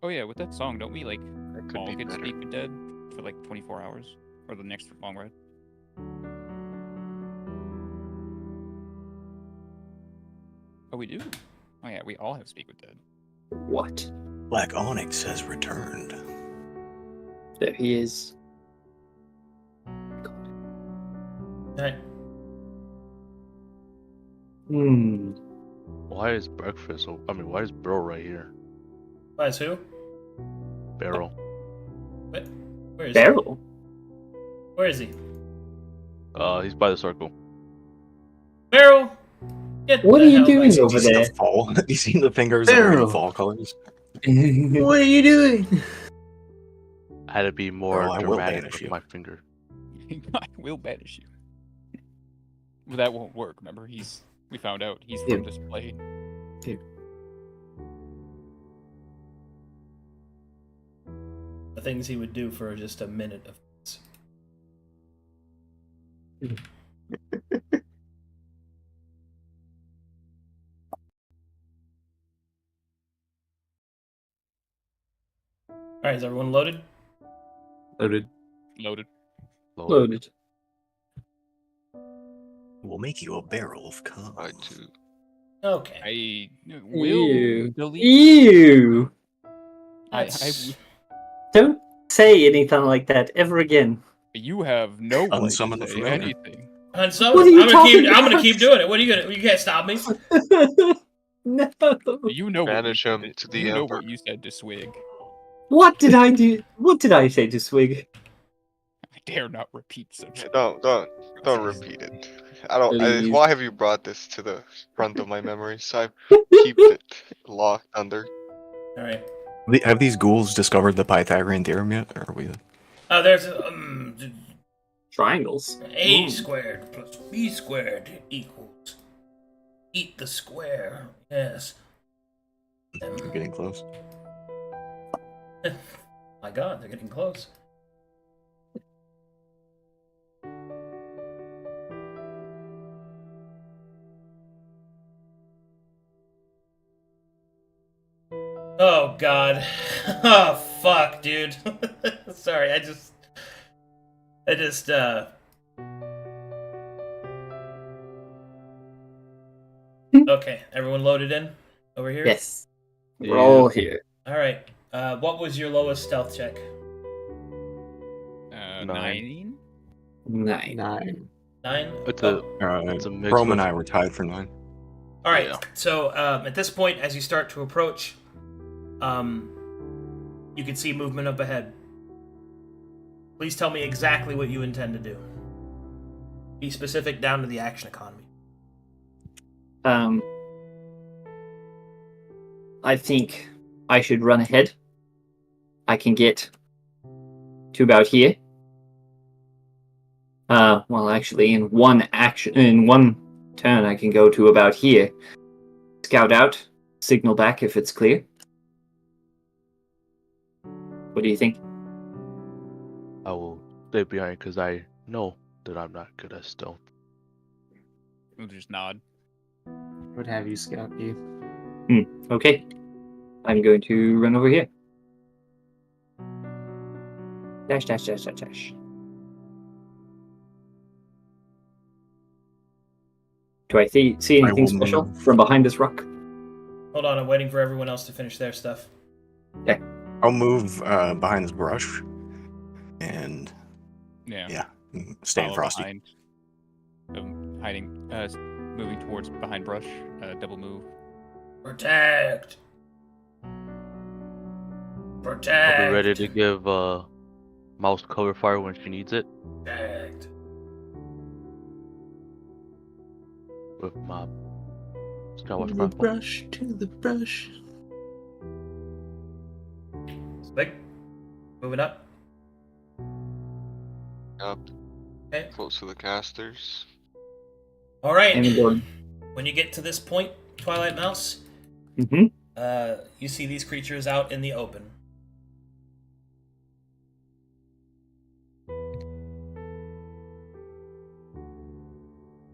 Oh yeah, with that song, don't we like
That could
all
be
get
better.
Speak with Dead for like 24 hours? Or the next long ride? Oh, we do? Oh yeah, we all have Speak with Dead.
What?
Black Onyx has returned.
There he is.
Alright.
Hmm.
Why is breakfast? Why is Bro right here?
Why is who?
Barrel.
What? Where is
Barrel?
he? Where is he?
He's by the circle.
Barrel! Get
What
the
are you
hell
doing
back.
over
You see
there?
the fall? You see the fingers that are in
Barrel.
fall colors?
What are you doing?
I had to be more
Barrel, I will
dramatic
banish
with
you.
my finger.
I will banish you. Well, that won't work. Remember, we found out he's
Yeah.
from this plane.
The things he would do for just a minute of peace. Alright, is everyone loaded?
Loaded.
Loaded.
Loaded.
We'll make you a barrel of cum.
I too.
Okay.
I will
Ew.
delete.
Ew.
That's...
Don't say anything like that ever again.
You have no right
Unsummon
to
the
say
familiar.
anything.
On some,
What are you
I'm
talking
gonna
about?
keep doing it. What are you gonna? You can't stop me.
No.
You know
Banish
what you
him
said.
to the
You know
Emperor.
what you said to Swig.
What did I do? What did I say to Swig?
I dare not repeat such.
Don't repeat it.
Please.
Why have you brought this to the front of my memories? I keep it locked under.
Alright.
Have these ghouls discovered the Pythagorean theorem yet? Or are we?
There's
Triangles.
A squared plus B squared equals Eat the square. Yes.
We're getting close.
My God, they're getting close. Oh God. Oh fuck, dude. Sorry, I just Okay, everyone loaded in over here?
Yes. We're
Yeah.
all here.
Alright. What was your lowest stealth check?
9.
9.
9.
9?
It's
Oh.
it's a mix.
Rome
with,
and I were tied for 9.
Alright,
Yeah.
so at this point, as you start to approach, you can see movement up ahead. Please tell me exactly what you intend to do. Be specific down to the action economy.
I think I should run ahead. I can get to about here. Well, actually, in one turn, I can go to about here. Scout out, signal back if it's clear. What do you think?
I will stay behind because I know that I'm not good at stealth.
We'll just nod.
Would have you scout you.
Okay. I'm going to run over here. Dash, dash, dash, dash, dash. Do I see anything
will
special
move.
from behind this rock?
Hold on, I'm waiting for everyone else to finish their stuff.
I'll move behind this brush and
Yeah.
stay in
Follow
frosty.
behind. Hiding. Moving towards behind brush. Double move.
Protect!
I'll
Protect!
be ready to give Mouse cover fire when she needs it
Protect!
with my Skywatch
To the
crossbow.
brush, to the brush.
Swig. Moving up.
Up
Okay.
close to the casters.
Alright.
And going.
When you get to this point, Twilight Mouse,
Mm-hmm.
you see these creatures out in the open.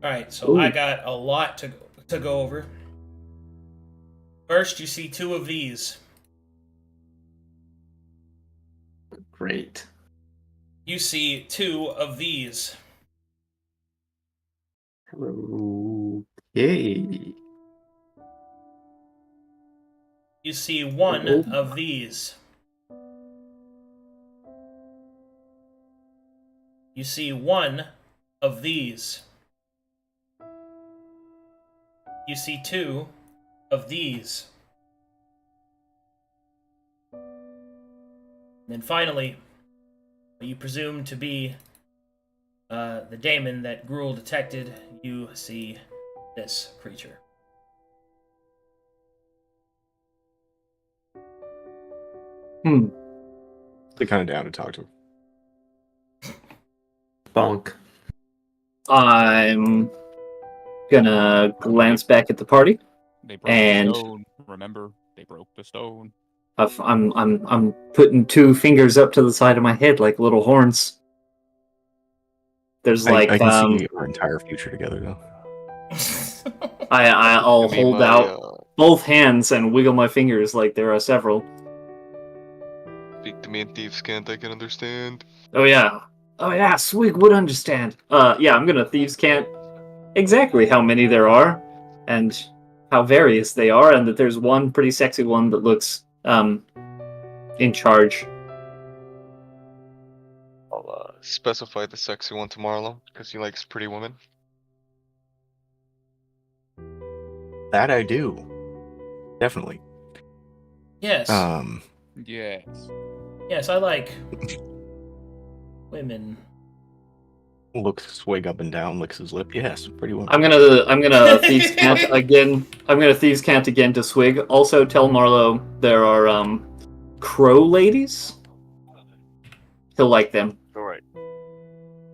Alright, so
Ooh.
I got a lot to go over. First, you see 2 of these.
Great.
You see 2 of these.
Okay.
You see 1
Oh.
of these. You see 1 of these. You see 2 of these. And then finally, what you presume to be the daemon that Gruul detected, you see this creature.
They're kind of down to talk to him.
Bonk.
I'm gonna glance back at the party.
They broke
And-
the stone. Remember, they broke the stone.
I'm putting 2 fingers up to the side of my head like little horns. There's like
I can see our entire future together, though.
I'll
Give me
hold
my,
out both hands and wiggle my fingers like there are several.
Speak to me in Thieves' Cant, I can understand.
Oh yeah, Swig would understand. Yeah, I'm gonna Thieves' Cant exactly how many there are, and how various they are, and that there's one pretty sexy one that looks in charge.
I'll specify the sexy one to Marlo, because he likes pretty women.
That I do. Definitely.
Yes.
Yes.
Yes, I like women.
Looks Swig up and down, licks his lip. Yes, pretty well.
I'm gonna Thieves' Cant again. I'm gonna Thieves' Cant again to Swig. Also tell Marlo there are crow ladies. He'll like them.
Alright.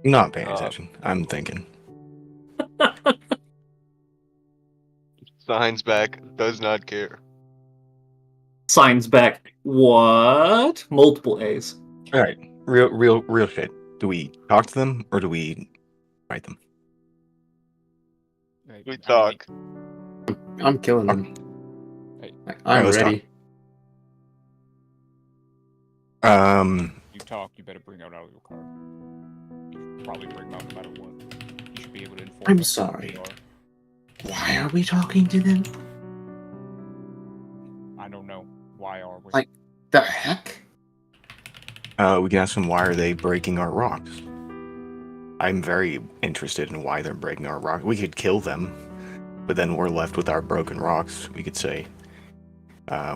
Not paying attention. I'm thinking.
Signs back, does not care.
Signs back. What? Multiple A's.
All right, real shit. Do we talk to them or do we fight them?
Right,
We
I mean,
talk.
I'm killing them.
Right.
I'm
let's
ready.
You talk, you better bring out your card. You should probably bring them out no matter what. You should be able to inform
I'm
us who
sorry.
they are.
Why are we talking to them?
I don't know. Why are we?
Like, the heck?
we can ask them why are they breaking our rocks. I'm very interested in why they're breaking our rock. We could kill them, but then we're left with our broken rocks. We could say,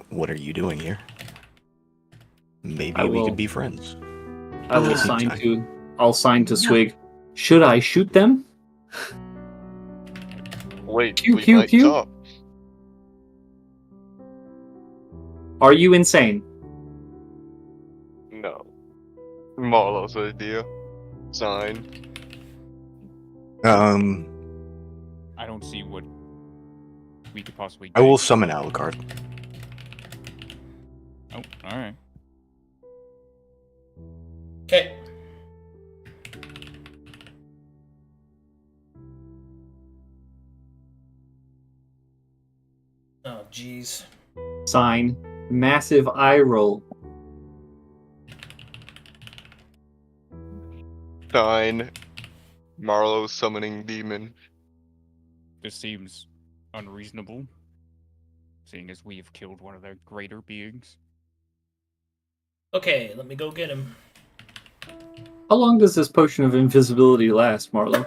"What are you doing here?" Maybe
I
we
will-
could be friends.
I will
Okay.
sign to. I'll sign to Swig. Should I shoot them?
Wait,
Pew,
we
pew,
might
pew.
talk.
Are you insane?
No. Marlo's idea. Sign.
I don't see what we could possibly
I will
gain.
summon Alucard.
Oh, alright.
Okay. Oh, jeez.
Sign. Massive eye roll.
Sign. Marlo's summoning demon.
This seems unreasonable, seeing as we have killed one of their greater beings.
Okay, let me go get him.
How long does this potion of invisibility last, Marlo?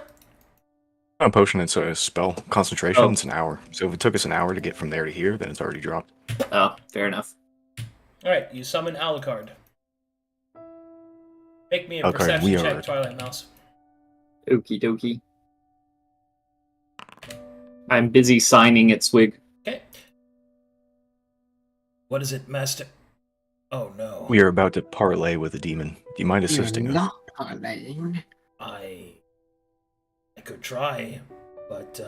A potion, it's a spell. Concentration,
Oh.
it's an hour. So if it took us an hour to get from there to here, then it's already dropped.
Oh, fair enough.
Alright, you summon Alucard. Make me a
Alucard,
perception
we
check,
are-
Twilight Mouse.
Okie dokie. I'm busy signing at Swig.
Okay. What is it, Master? Oh no.
We are about to parlay with a demon. Do you mind assisting
You're
us?
not parlaying.
I could try, but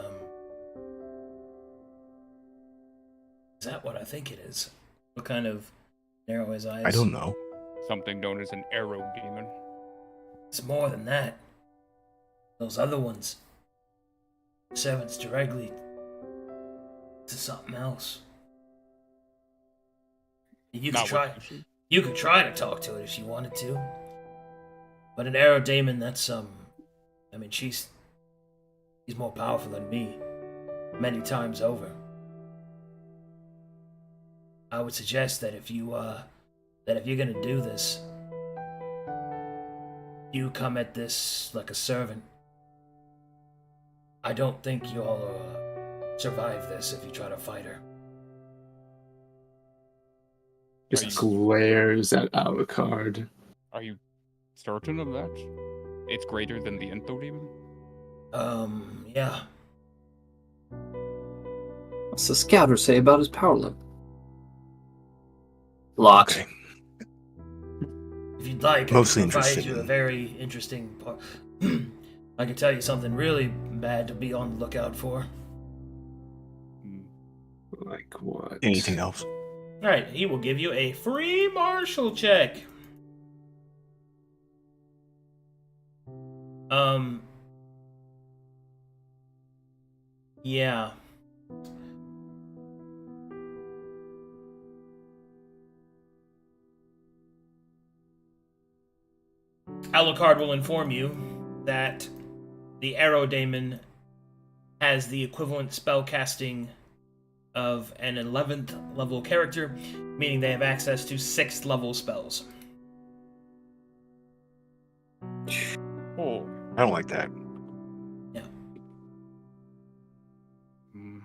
is that what I think it is? What kind of narrow his eyes?
I don't know.
Something known as an arrow demon.
It's more than that. Those other ones. Servants directly to something else. You could
Not
try.
what you should.
You could try to talk to it if you wanted to. But an arrow daemon, that's I mean, she's more powerful than me, many times over. I would suggest that if you're gonna do this, you come at this like a servant. I don't think you'll survive this if you try to fight her.
Just glares at Alucard.
Are you certain of that? It's greater than the Ento demon?
Yeah.
What's the scouter say about his power level? Lot.
Okay.
If you'd like,
Mostly
I can provide
interested
you a
in-
very interesting part. I can tell you something really bad to be on the lookout for.
Hmm.
Like what?
Anything else?
Alright, he will give you a free martial check. Yeah. Alucard will inform you that the Arrow Daemon has the equivalent spell casting of an 11th level character, meaning they have access to 6th level spells.
Oh.
I don't like that.
Hmm.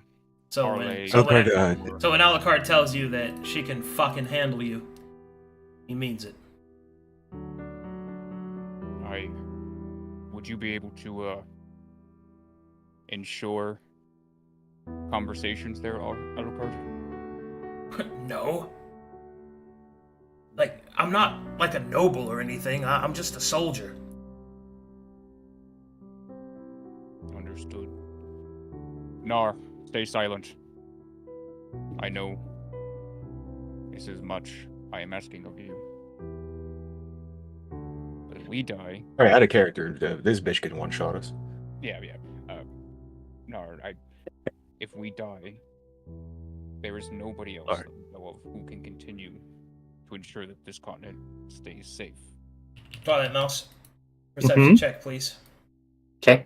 So
Parlay.
so when Alucard tells you that she can fucking handle you, he means it.
Would you be able to ensure conversations there, Alucard?
No. Like, I'm not like a noble or anything. I'm just a soldier.
Understood. Nar, stay silent. I know this is much I am asking of you. But if we die,
All right, out of character. This bitch can one shot us.
yeah. No, if we die, there is nobody else
Alright.
that we know of who can continue to ensure that this continent stays safe.
Violet Mouse. Perception check, please.
Okay.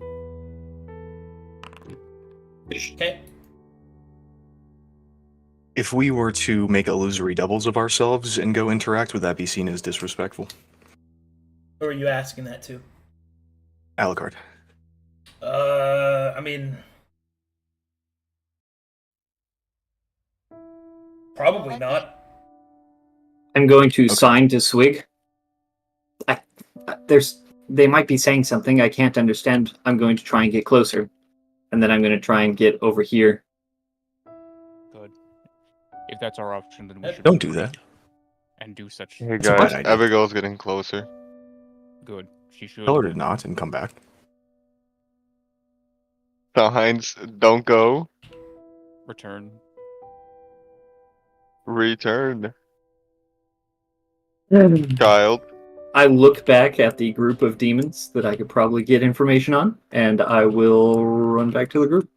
Okay.
If we were to make illusory doubles of ourselves and go interact, would that be seen as disrespectful?
Who are you asking that to?
Alucard.
I mean, probably not.
I'm going to
Okay.
sign to Swig. They might be saying something I can't understand. I'm going to try and get closer, and then I'm going to try and get over here.
Good. If that's our option, then we should
Don't do that.
and do such.
Hey
It's a bad
guys,
idea.
Abigail's getting closer.
Good. She should.
Tell her to not and come back.
Signs, don't go.
Return.
Return. Child.
I look back at the group of demons that I could probably get information on, and I will run back to the group.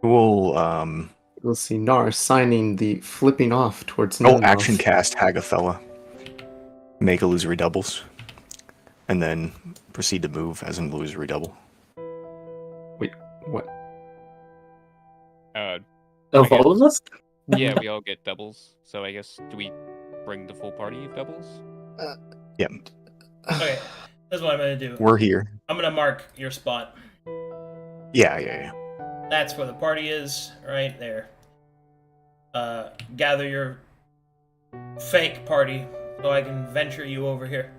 We'll
We'll see Nar signing the flipping off towards Nethermouth.
action cast Hagafella. Make illusory doubles. And then proceed to move as an illusory double.
Wait, what?
I
Of
guess-
all of us?
Yeah, we all get doubles. So I guess do we bring the full party of doubles?
Yeah,
Okay, that's what I'm gonna do.
we're here.
I'm gonna mark your spot.
Yeah.
That's where the party is, right there. Gather your fake party so I can venture you over here.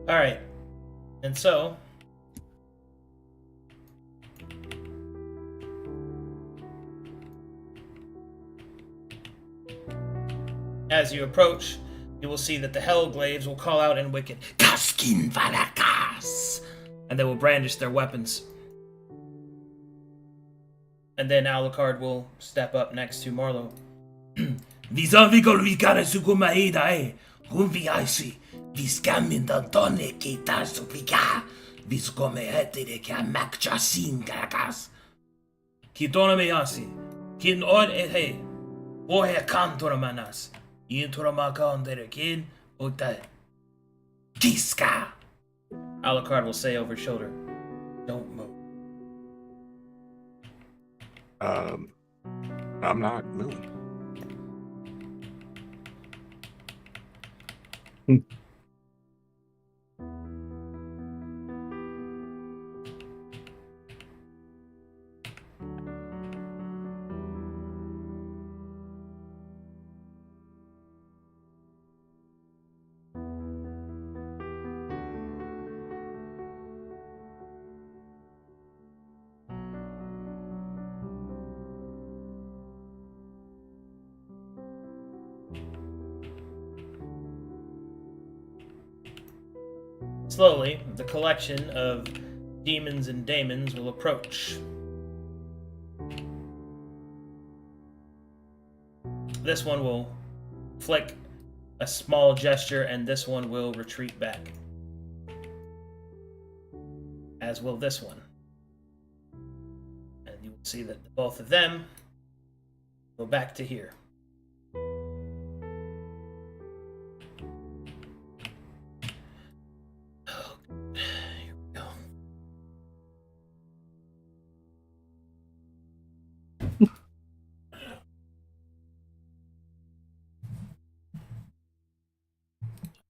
Alright. And so, as you approach, you will see that the Hellglaives will call out in wicked Kaskin Valakas, and they will brandish their weapons. And then Alucard will step up next to Marlowe. Visavikol vikare sukumaidai, humviasi, viskamin dantone kita supika, viskome etire ka makchasin karakas. Kitona measi, kin on ehe, ohe kantora manas, intora makandere kin, ota. Kiska! Alucard will say over his shoulder, don't move.
I'm not moving.
Slowly, the collection of demons and daemons will approach. This one will flick a small gesture, and this one will retreat back. As will this one. And you will see that both of them go back to here. Oh, here we go.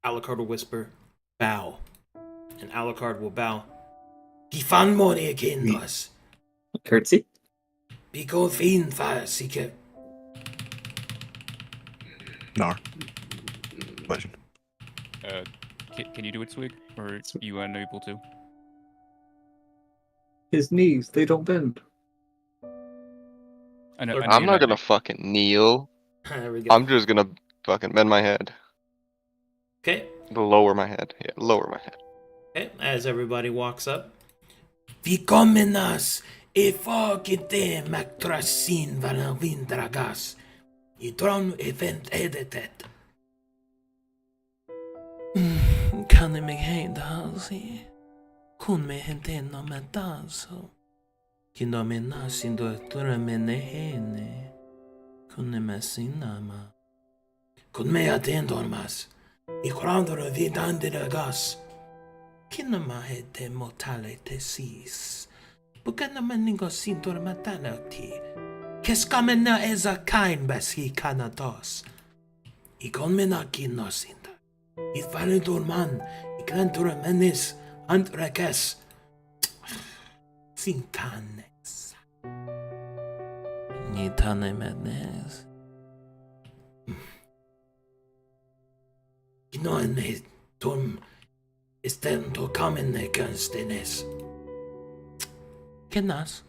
Alucard will whisper, bow. And Alucard will bow. Gifan mone again, us.
Curtsy?
Biko fin fa sike.
Nar. Legend.
Can you do it, Swig? Or are you unable to?
His knees, they don't bend.
I'm not gonna fucking kneel.
There we go.
I'm just gonna fucking bend my head.
Okay.
Lower my head. Yeah, lower my head.
Okay. As everybody walks up. Vi kominas ifagite maktrasin vanavindragas. Idron event editet. Kan ni mig hejda halsi? Kun me hentena med danso. Kino me nasin dottore me nehene. Kunne me sinama. Kun me atendormas. Ikrandoro vidandiragas. Kinama hete motale tesis. Bukana maningo sintor matanakti. Keskamena eza kain basi kanatos. Ikon mena kinosinda. Itvalidorman. Iklantura menis. Antrekes. Sinkanes. Nitane menes. Ginoene tum. Istento kamene kunstenes. Kenas.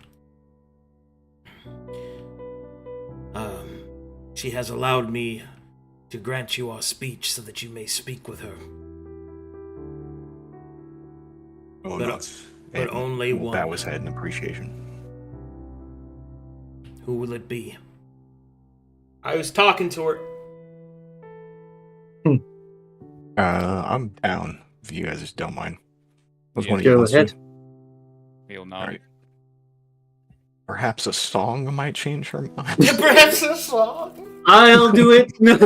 She has allowed me to grant you our speech so that you may speak with her.
Oh,
But-
nuts.
but
And
only
we'll bow
one.
his head in appreciation.
Who will it be? I was talking to her.
I'm down, if you guys just don't mind. What's
Yeah.
one of you
Go
wants to?
ahead.
Feel not.
Alright. Perhaps a song might change her mind.
Perhaps a song.
I'll do it. No.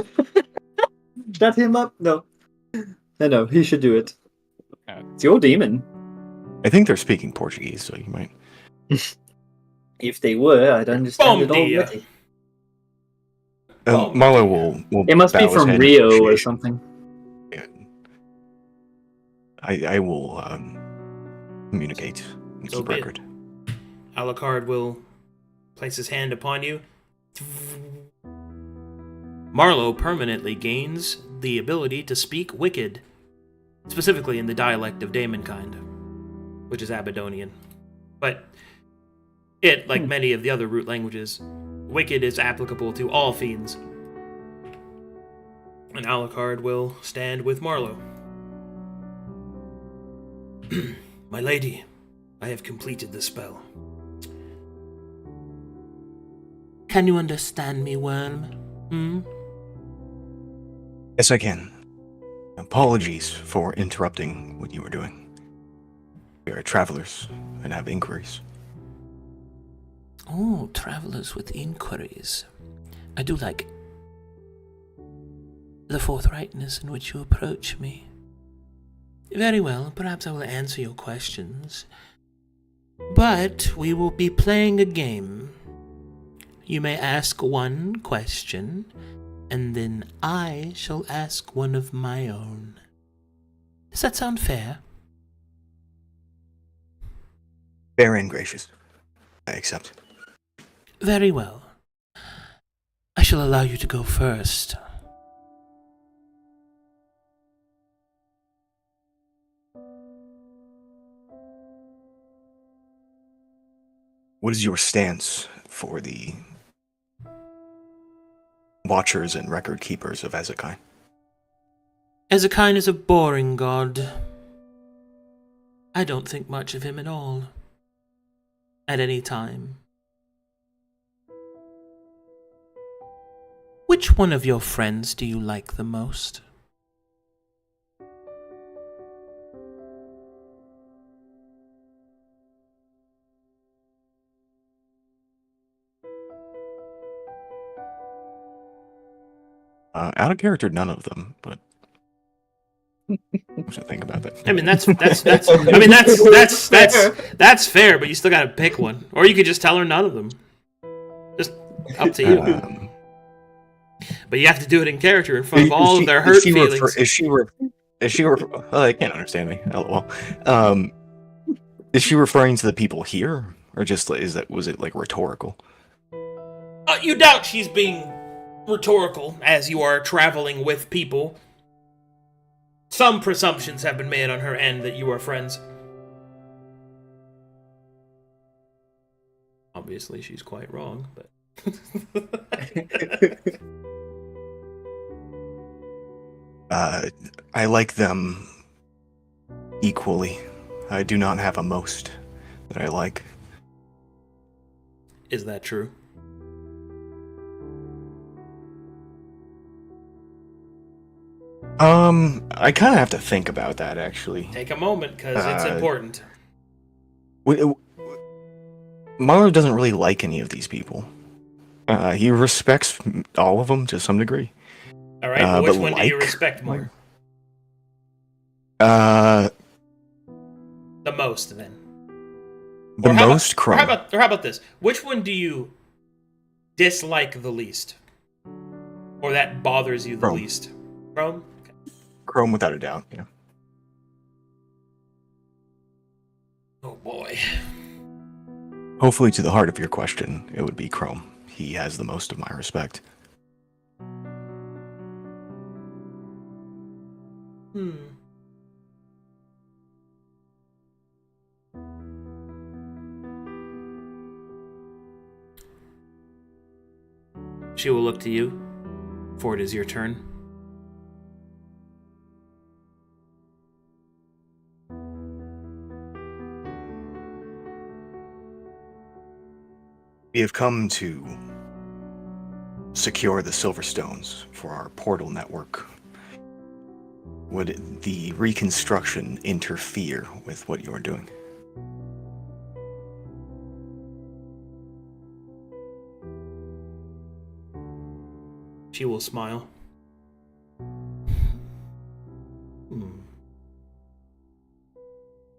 Shut him up. No. No, he should do it. It's your demon.
I think they're speaking Portuguese, so you might.
If they were, I'd understand it
Bom dia.
already.
Oh,
Marlo
dear.
will
It must
bow
be
his
from
head in
Rio or
appreciation.
something.
I will communicate and
So
keep
be it.
record.
Alucard will place his hand upon you. Marlowe permanently gains the ability to speak Wicked, specifically in the dialect of Daemonkind, which is Abydonian. But it, like many of the other root languages, Wicked is applicable to all fiends. And Alucard will stand with Marlowe. My lady, I have completed the spell. Can you understand me, Worm?
Yes, I can. Apologies for interrupting what you were doing. We are travelers and have inquiries.
Oh, travelers with inquiries. I do like the forthrightness in which you approach me. Very well, perhaps I will answer your questions. But we will be playing a game. You may ask one question, and then I shall ask one of my own. Does that sound fair?
Fair and gracious. I accept.
Very well. I shall allow you to go first.
What is your stance for the watchers and record keepers of Ezekiel?
Ezekine is a boring god. I don't think much of him at all. At any time. Which one of your friends do you like the most?
Out of character, none of them, but I should think about that.
I mean, that's fair, but you still gotta pick one. Or you could just tell her none of them. Just up to you. But you have to do it in character in front of all of their hurt feelings.
Is she I can't understand me. LOL. Is she referring to the people here, or just was it like rhetorical?
You doubt she's being rhetorical as you are traveling with people. Some presumptions have been made on her end that you are friends. Obviously, she's quite wrong, but
I like them equally. I do not have a most that I like.
Is that true?
I kind of have to think about that actually.
Take a moment, because it's important.
Marlo doesn't really like any of these people. He respects all of them to some degree.
All right, but which
but
one do you
like-
respect more?
The
The most, then. Or
most
or how
Chrome.
about this? Which one do you dislike the least, or that bothers you the
Chrome.
least? Chrome. Okay.
Chrome without a doubt. Yeah.
Oh boy.
Hopefully, to the heart of your question, it would be Chrome. He has the most of my respect.
She will look to you, for it is your turn.
We have come to secure the Silver Stones for our portal network. Would the reconstruction interfere with what you're doing?
She will smile.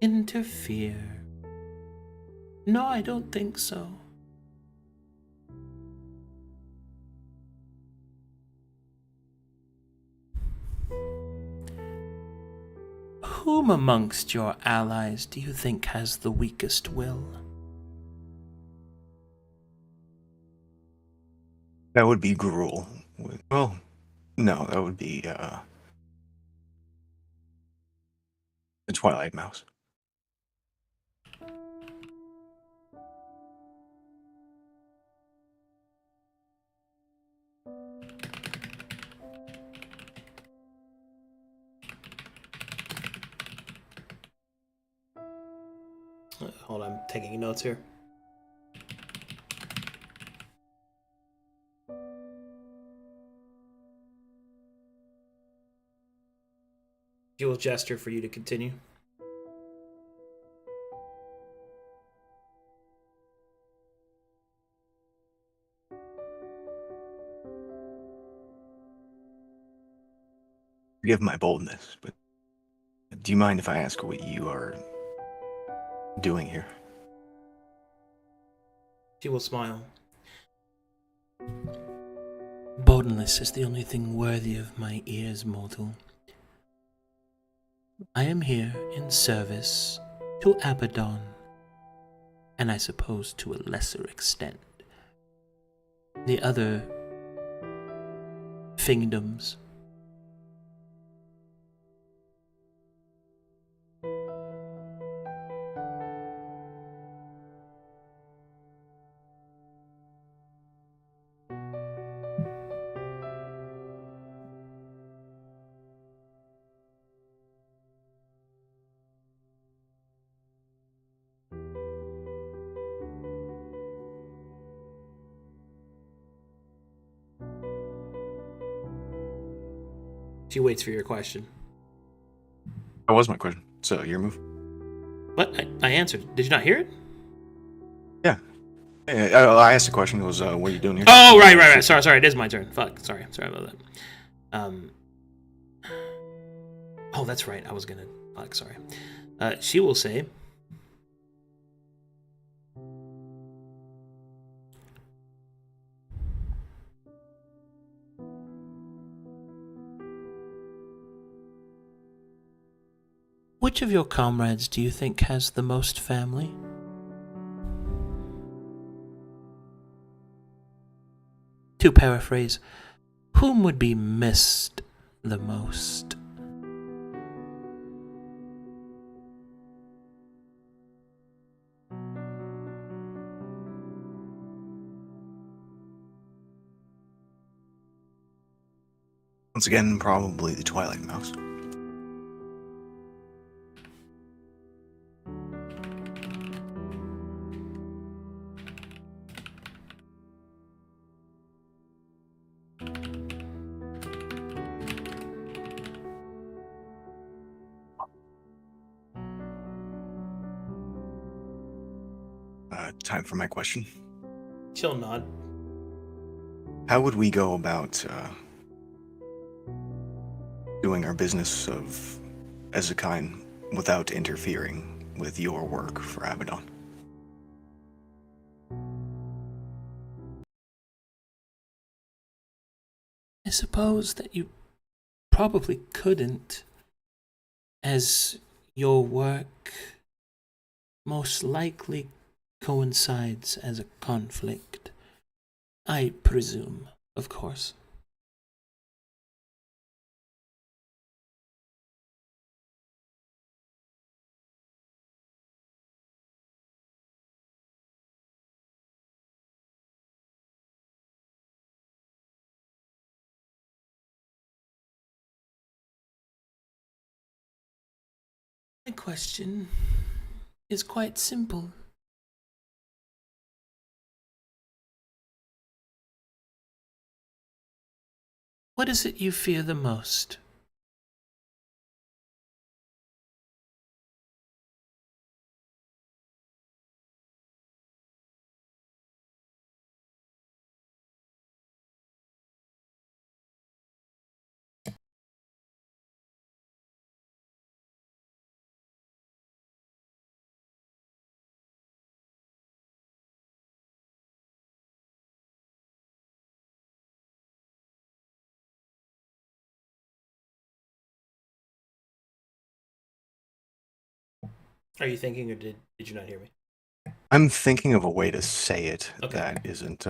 Interfere? No, I don't think so. Whom amongst your allies do you think has the weakest will?
That would be Gruul. Well, no, that would be the Twilight Mouse.
Hold on, I'm taking notes here. She will gesture for you to continue.
Forgive my boldness, but do you mind if I ask what you are doing here?
She will smile. Boldness is the only thing worthy of my ears, mortal. I am here in service to Abaddon, and I suppose to a lesser extent the other fienddoms. She waits for your question.
That was my question. So, your move?
What? I answered. Did you not hear it?
Yeah. I asked the question. It was, what are you doing here?
Oh, right. Sorry. It is my turn. Fuck. Sorry about that. Oh, that's right. I was gonna. Fuck. Sorry. She will say. Which of your comrades do you think has the most family? To paraphrase, whom would be missed the most?
Once again, probably the Twilight Mouse. Time for my question.
She'll nod.
How would we go about doing our business of Ezekine without interfering with your work for Abaddon?
I suppose that you probably couldn't, as your work most likely coincides as a conflict. I presume, of course. My question is quite simple. What is it you fear the most?
Are you thinking, or did you not hear me?
I'm thinking of a way to say it
Okay.
that isn't.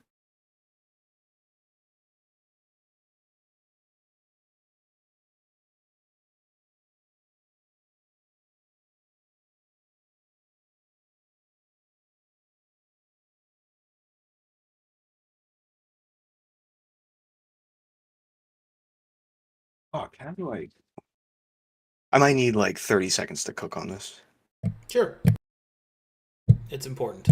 Fuck, how do I? I might need like 30 seconds to cook on this.
Sure. It's important.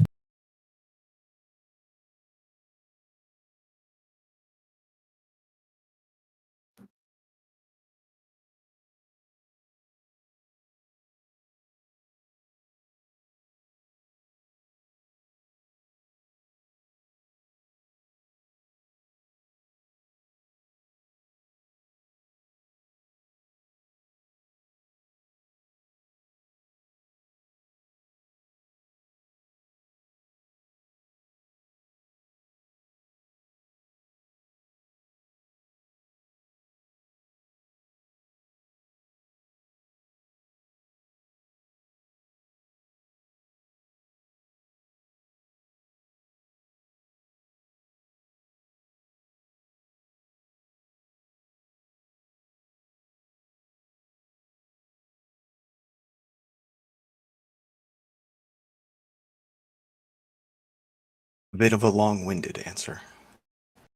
A bit of a long-winded answer.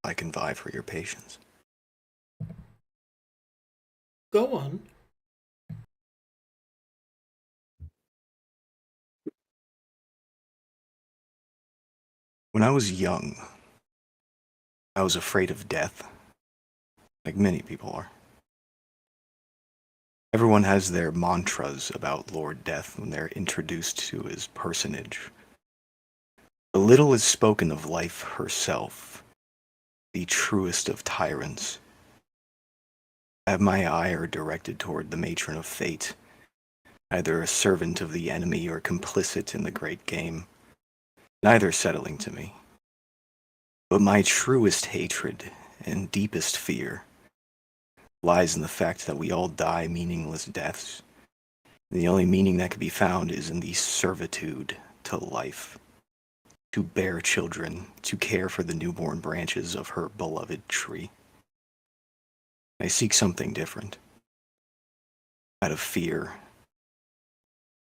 I can vie for your patience.
Go on.
When I was young, I was afraid of death, like many people are. Everyone has their mantras about Lord Death when they're introduced to his personage. But little is spoken of life herself, the truest of tyrants. I have my ire directed toward the matron of fate, either a servant of the enemy or complicit in the great game, neither settling to me. But my truest hatred and deepest fear lies in the fact that we all die meaningless deaths. The only meaning that can be found is in the servitude to life, to bear children, to care for the newborn branches of her beloved tree. I seek something different. Out of fear,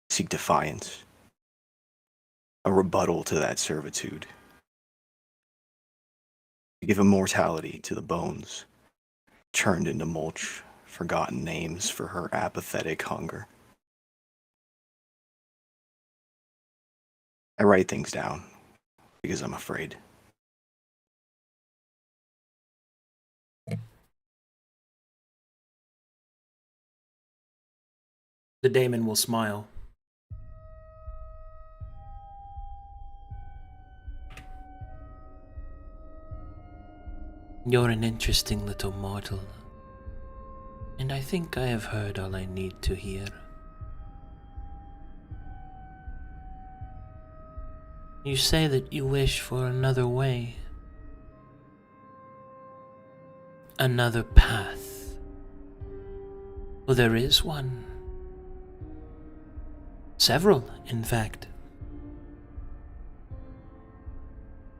seek defiance, a rebuttal to that servitude. To give immortality to the bones, churned into mulch, forgotten names for her apathetic hunger. I write things down because I'm afraid.
The daemon will smile. You're an interesting little mortal, and I think I have heard all I need to hear. You say that you wish for another way, another path. Well, there is one. Several, in fact.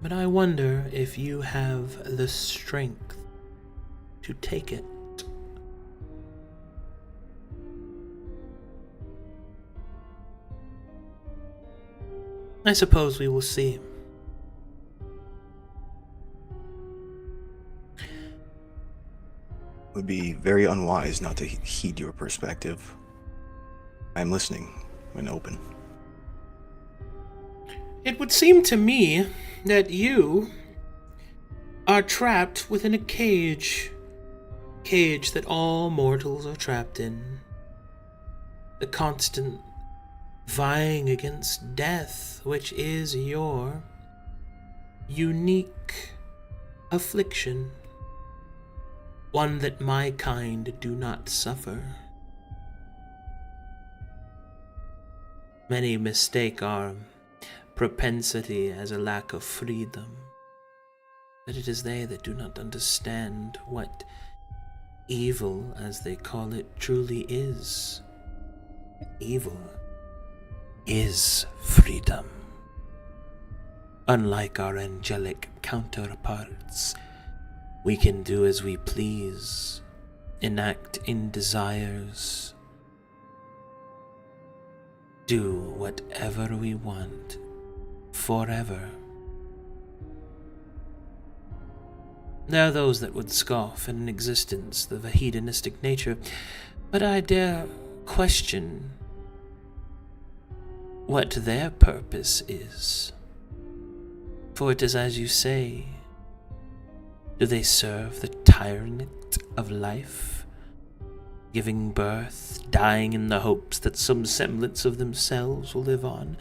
But I wonder if you have the strength to take it. I suppose we will see.
It would be very unwise not to heed your perspective. I'm listening and open.
It would seem to me that you are trapped within a cage that all mortals are trapped in. The constant vying against death, which is your unique affliction, one that my kind do not suffer. Many mistake our propensity as a lack of freedom, but it is they that do not understand what evil, as they call it, truly is. Evil is freedom. Unlike our angelic counterparts, we can do as we please, enact in desires, do whatever we want, forever. There are those that would scoff at an existence of a hedonistic nature, but I dare question what their purpose is. For it is as you say, do they serve the tyrant of life, giving birth, dying in the hopes that some semblance of themselves will live on?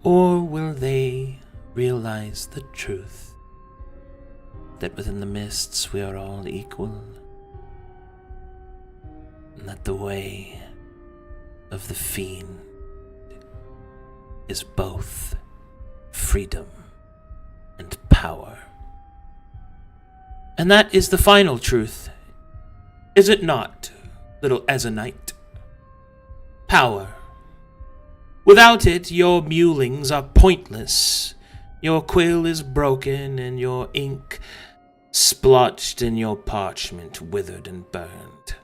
Or will they realize the truth, that within the mists we are all equal, and that the way of the fiend is both freedom and power? And that is the final truth, is it not, little Ezonite? Power. Without it, your mulings are pointless. Your quill is broken, and your ink splotched, and your parchment withered and burned.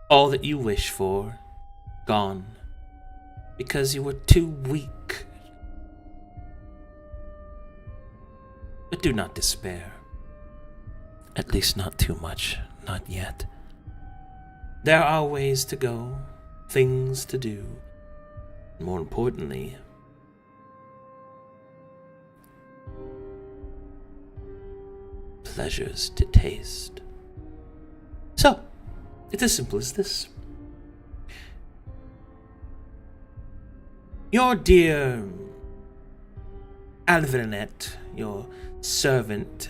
All that you wish for, gone, because you were too weak. But do not despair. At least not too much, not yet. There are ways to go, things to do, and more importantly, pleasures to taste. So, it's as simple as this. Your dear Alvernet, your servant,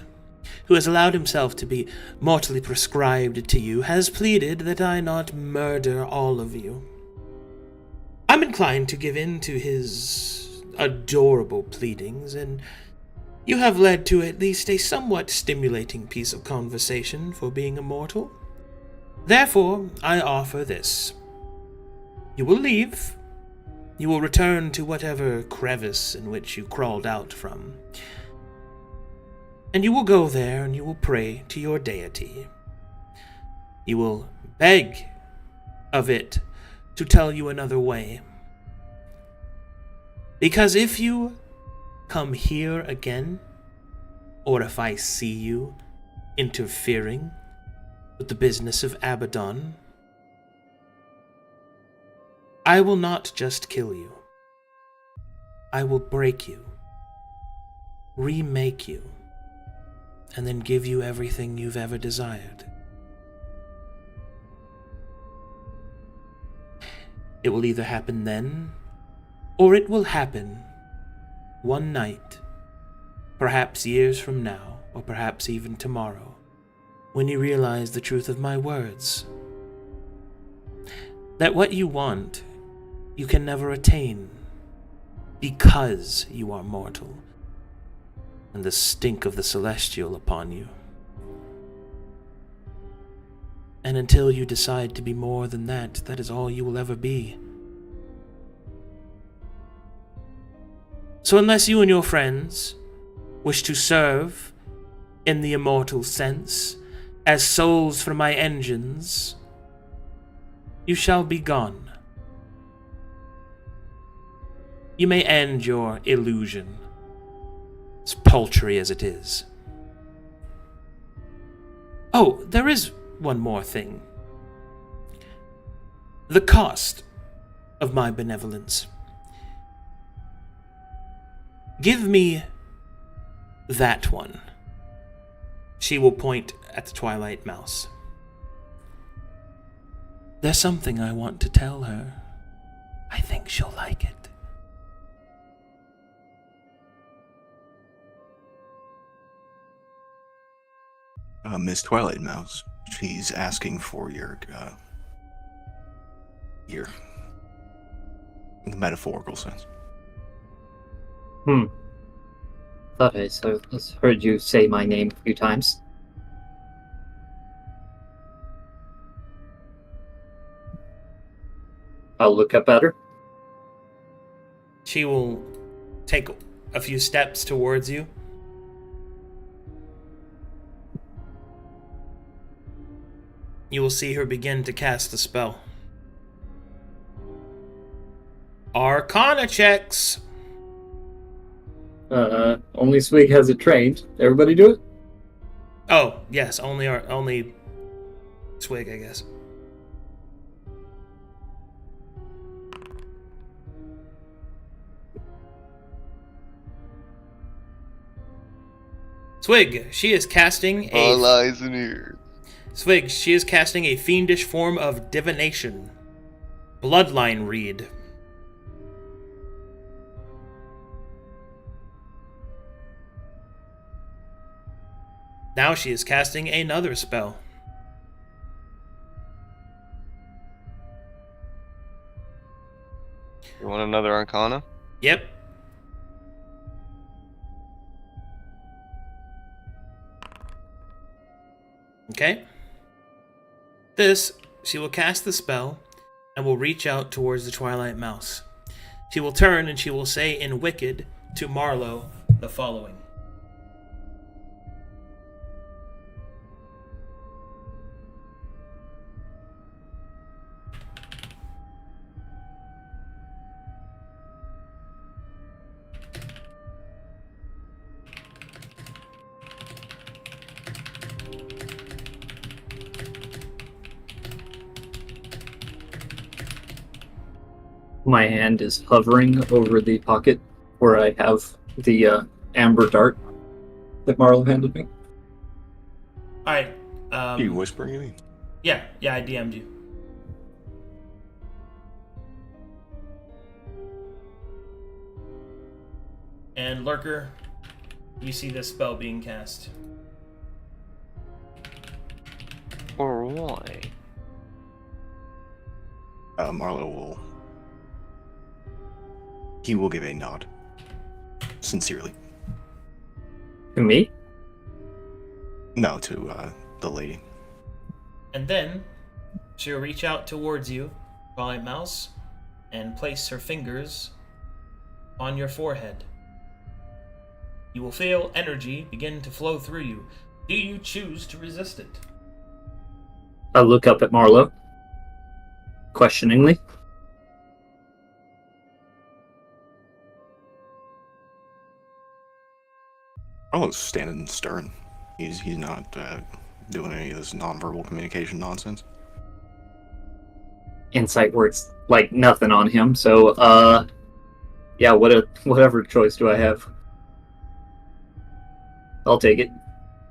who has allowed himself to be mortally prescribed to you, has pleaded that I not murder all of you. I'm inclined to give in to his adorable pleadings, and you have led to at least a somewhat stimulating piece of conversation for being a mortal. Therefore, I offer this. You will leave. You will return to whatever crevice in which you crawled out from. And you will go there and you will pray to your deity. You will beg of it to tell you another way. Because if you come here again,
or if I see you interfering with the business of Abaddon, I will not just kill you. I will break you, remake you, and then give you everything you've ever desired. It will either happen then, or it will happen one night, perhaps years from now, or perhaps even tomorrow, when you realize the truth of my words. That what you want, you can never attain, because you are mortal, and the stink of the celestial upon you. And until you decide to be more than that, that is all you will ever be. So unless you and your friends wish to serve in the immortal sense as souls for my engines, you shall be gone. You may end your illusion, as paltry as it is. Oh, there is one more thing. The cost of my benevolence. Give me that one. She will point at the Twilight Mouse. There's something I want to tell her. I think she'll like it.
Miss Twilight Mouse, she's asking for your ear. In the metaphorical sense.
Thought I heard you say my name a few times. I'll look up at her.
She will take a few steps towards you. You will see her begin to cast the spell. Arcana checks!
Only Swig has it trained. Everybody do it?
Oh, yes, only Swig, I guess. Swig, she is casting
All eyes and ears.
Swig, she is casting a fiendish form of divination. Bloodline read. Now she is casting another spell.
You want another Arcana?
Yep. Okay. She will cast the spell and will reach out towards the Twilight Mouse. She will turn and she will say in Wicked to Marlowe the following.
My hand is hovering over the pocket where I have the amber dart that Marlo handed me.
Alright.
You whispering at me?
Yeah, I DM'd you. And Lurker, you see this spell being cast.
Or why?
Marlo will give a nod. Sincerely.
To me?
No, to the lady.
And then she'll reach out towards you, Twilight Mouse, and place her fingers on your forehead. You will feel energy begin to flow through you. Do you choose to resist it?
I'll look up at Marlo, questioningly.
Arlo's standing stern. He's not doing any of this nonverbal communication nonsense.
Insight works like nothing on him, so yeah, whatever choice do I have? I'll take it.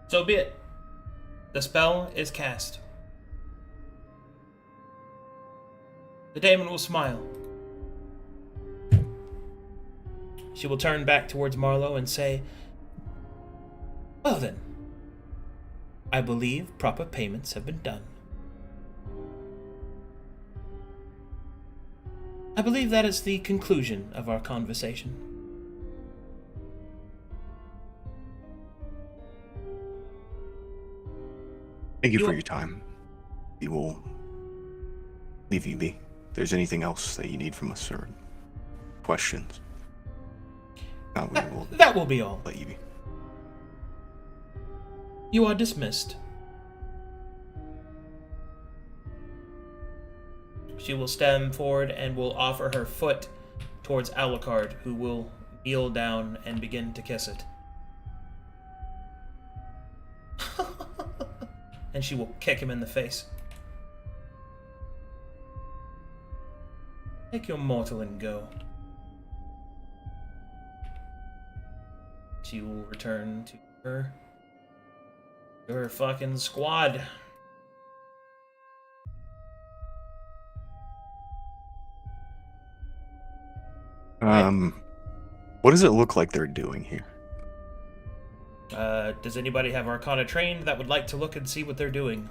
So be it. The spell is cast. The daemon will smile. She will turn back towards Marlowe and say, "Well then, I believe proper payments have been done. I believe that is the conclusion of our conversation."
Thank you for your time. We will leave you be. If there's anything else that you need from us or questions, we will
That will be all.
let you be.
You are dismissed. She will stem forward and will offer her foot towards Alucard, who will kneel down and begin to kiss it. And she will kick him in the face. Take your mortal and go. She will return to her fucking squad.
What does it look like they're doing here?
Does anybody have Arcana trained that would like to look and see what they're doing?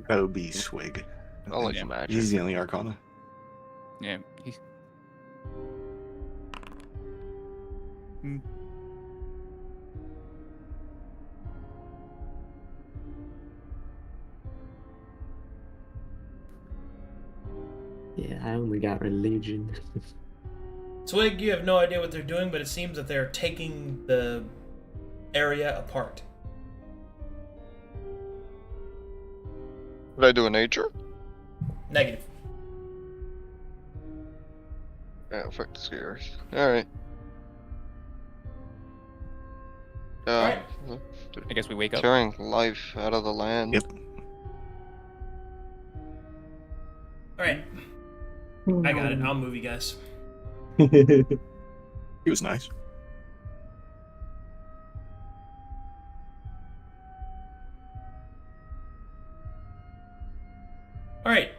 That would be Swig.
I'll let
Yeah.
you match.
He's the only Arcana.
Yeah. He's...
Yeah, I only got religion.
Swig, you have no idea what they're doing, but it seems that they're taking the area apart.
Did I do a nature?
Negative.
Yeah, fuck the scares. Alright.
Alright.
I guess we wake up.
Tearing life out of the land.
Yep.
Alright. I got it. I'll move you guys.
He was nice.
Alright.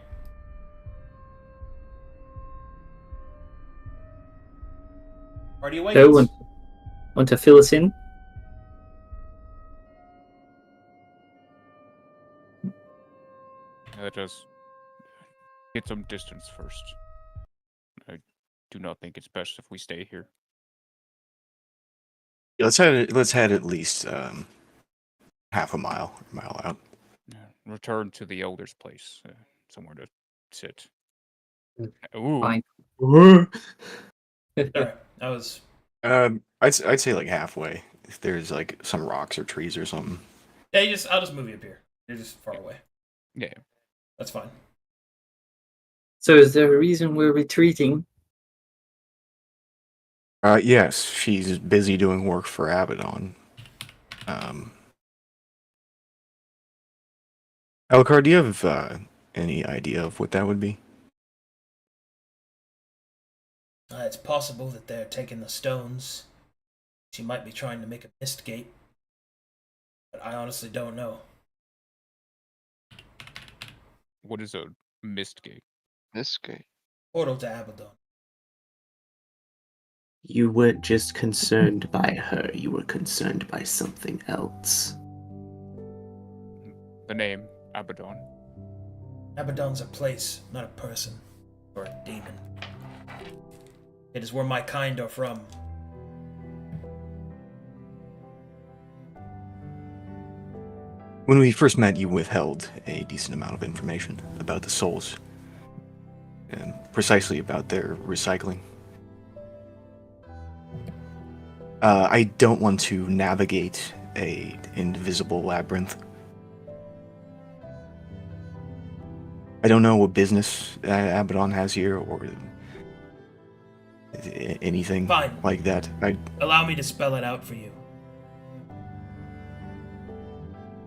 Party awakens.
So, want to fill us in?
Let us get some distance first. I do not think it's best if we stay here.
Yeah, let's head at least half a mile out.
Return to the elder's place, somewhere to sit.
Mm,
Ooh,
Fine.
Alright. That was...
I'd say like halfway. If there's like some rocks or trees or something.
Yeah, I'll just move you up here. You're just far away.
yeah.
That's fine.
So is there a reason we're retreating?
Yes, she's busy doing work for Abaddon. Alucard, do you have any idea of what that would be?
It's possible that they're taking the stones. She might be trying to make a mist gate. But I honestly don't know.
What is a mist gate?
This guy.
Portal to Abaddon.
You weren't just concerned by her, you were concerned by something else.
The name Abaddon.
Abaddon's a place, not a person. Or a demon. It is where my kind are from.
When we first met, you withheld a decent amount of information about the souls. And precisely about their recycling. I don't want to navigate a invisible labyrinth. I don't know what business Abaddon has here, or Anything
Fine.
like that?
Allow me to spell it out for you.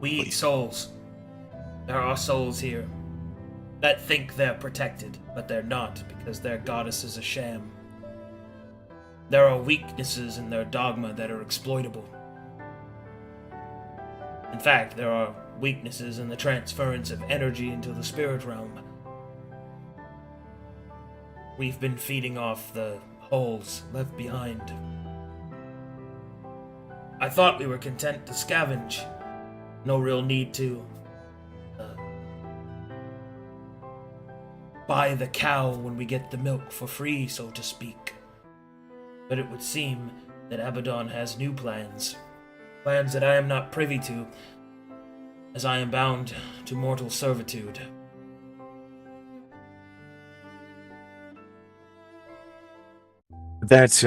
We eat
Please.
souls. There are souls here that think they're protected, but they're not because their goddess is a sham. There are weaknesses in their dogma that are exploitable. In fact, there are weaknesses in the transference of energy into the spirit realm. We've been feeding off the holes left behind. I thought we were content to scavenge. No real need to buy the cow when we get the milk for free, so to speak. But it would seem that Abaddon has new plans. Plans that I am not privy to, as I am bound to mortal servitude.
That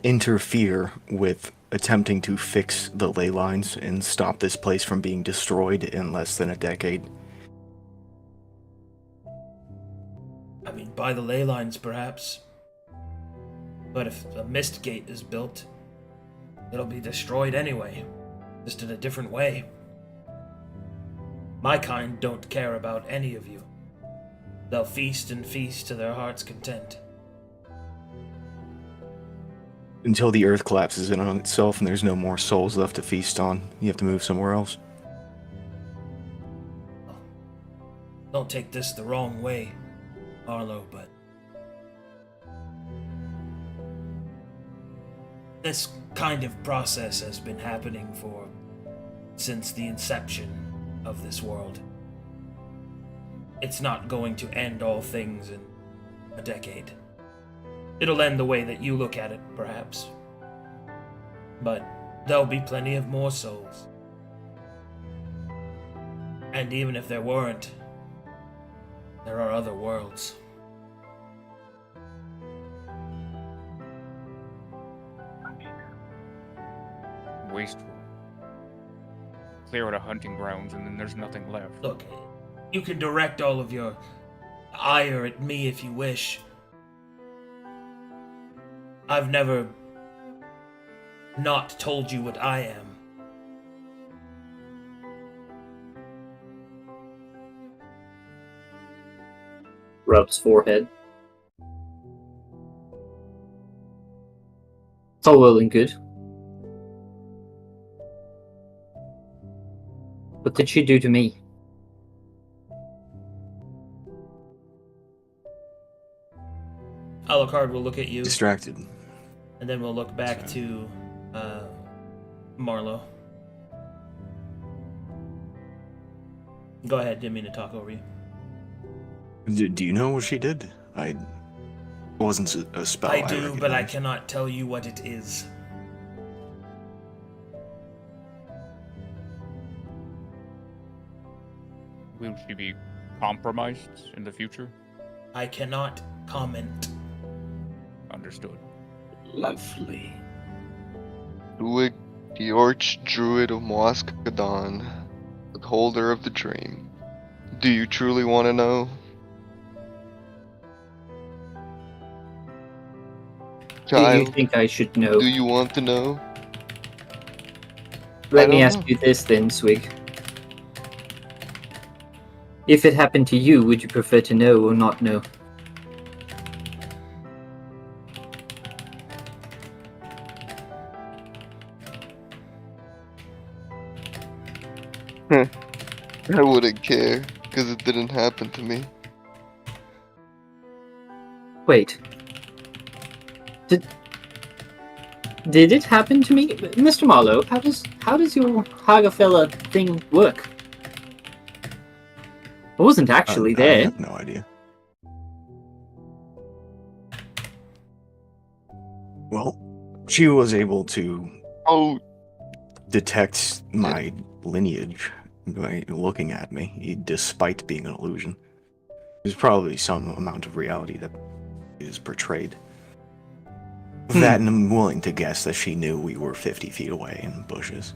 interfere with attempting to fix the ley lines and stop this place from being destroyed in less than a decade.
I mean, by the ley lines, perhaps. But if a mist gate is built, it'll be destroyed anyway, just in a different way. My kind don't care about any of you. They'll feast and feast to their heart's content.
Until the earth collapses in on itself and there's no more souls left to feast on, you have to move somewhere else.
Don't take this the wrong way, Arlo, but this kind of process has been happening since the inception of this world. It's not going to end all things in a decade. It'll end the way that you look at it, perhaps. But there'll be plenty of more souls. And even if there weren't, there are other worlds.
Wasteful. Clear out a hunting grounds and then there's nothing left.
Look, you can direct all of your ire at me if you wish. I've never not told you what I am.
Rubs forehead. It's all well and good. What did she do to me?
Alucard will look at you,
Distracted.
and then we'll look back to Marlowe. Go ahead, didn't mean to talk over you.
Do you know what she did? It wasn't a spell.
I do, but I
recognized.
cannot tell you what it is.
Will she be compromised in the future?
I cannot comment.
Understood.
Lovely.
Luig, the Archdruid of Moaskadon, the holder of the dream. Do you truly want to know?
Do you
Child,
think I should know?
do you want to know?
Let me
don't
ask
know.
you this then, Swig. If it happened to you, would you prefer to know or not know?
I wouldn't care, because it didn't happen to me.
Wait. Did it happen to me? Mr. Marlowe, how does your Hagafella thing work? I wasn't actually
I
there.
have no idea. Well, she was able to
Oh,
detect my lineage by looking at me, despite being an illusion. There's probably some amount of reality that is portrayed. That, and I'm willing to guess that she knew we were 50 feet away in bushes.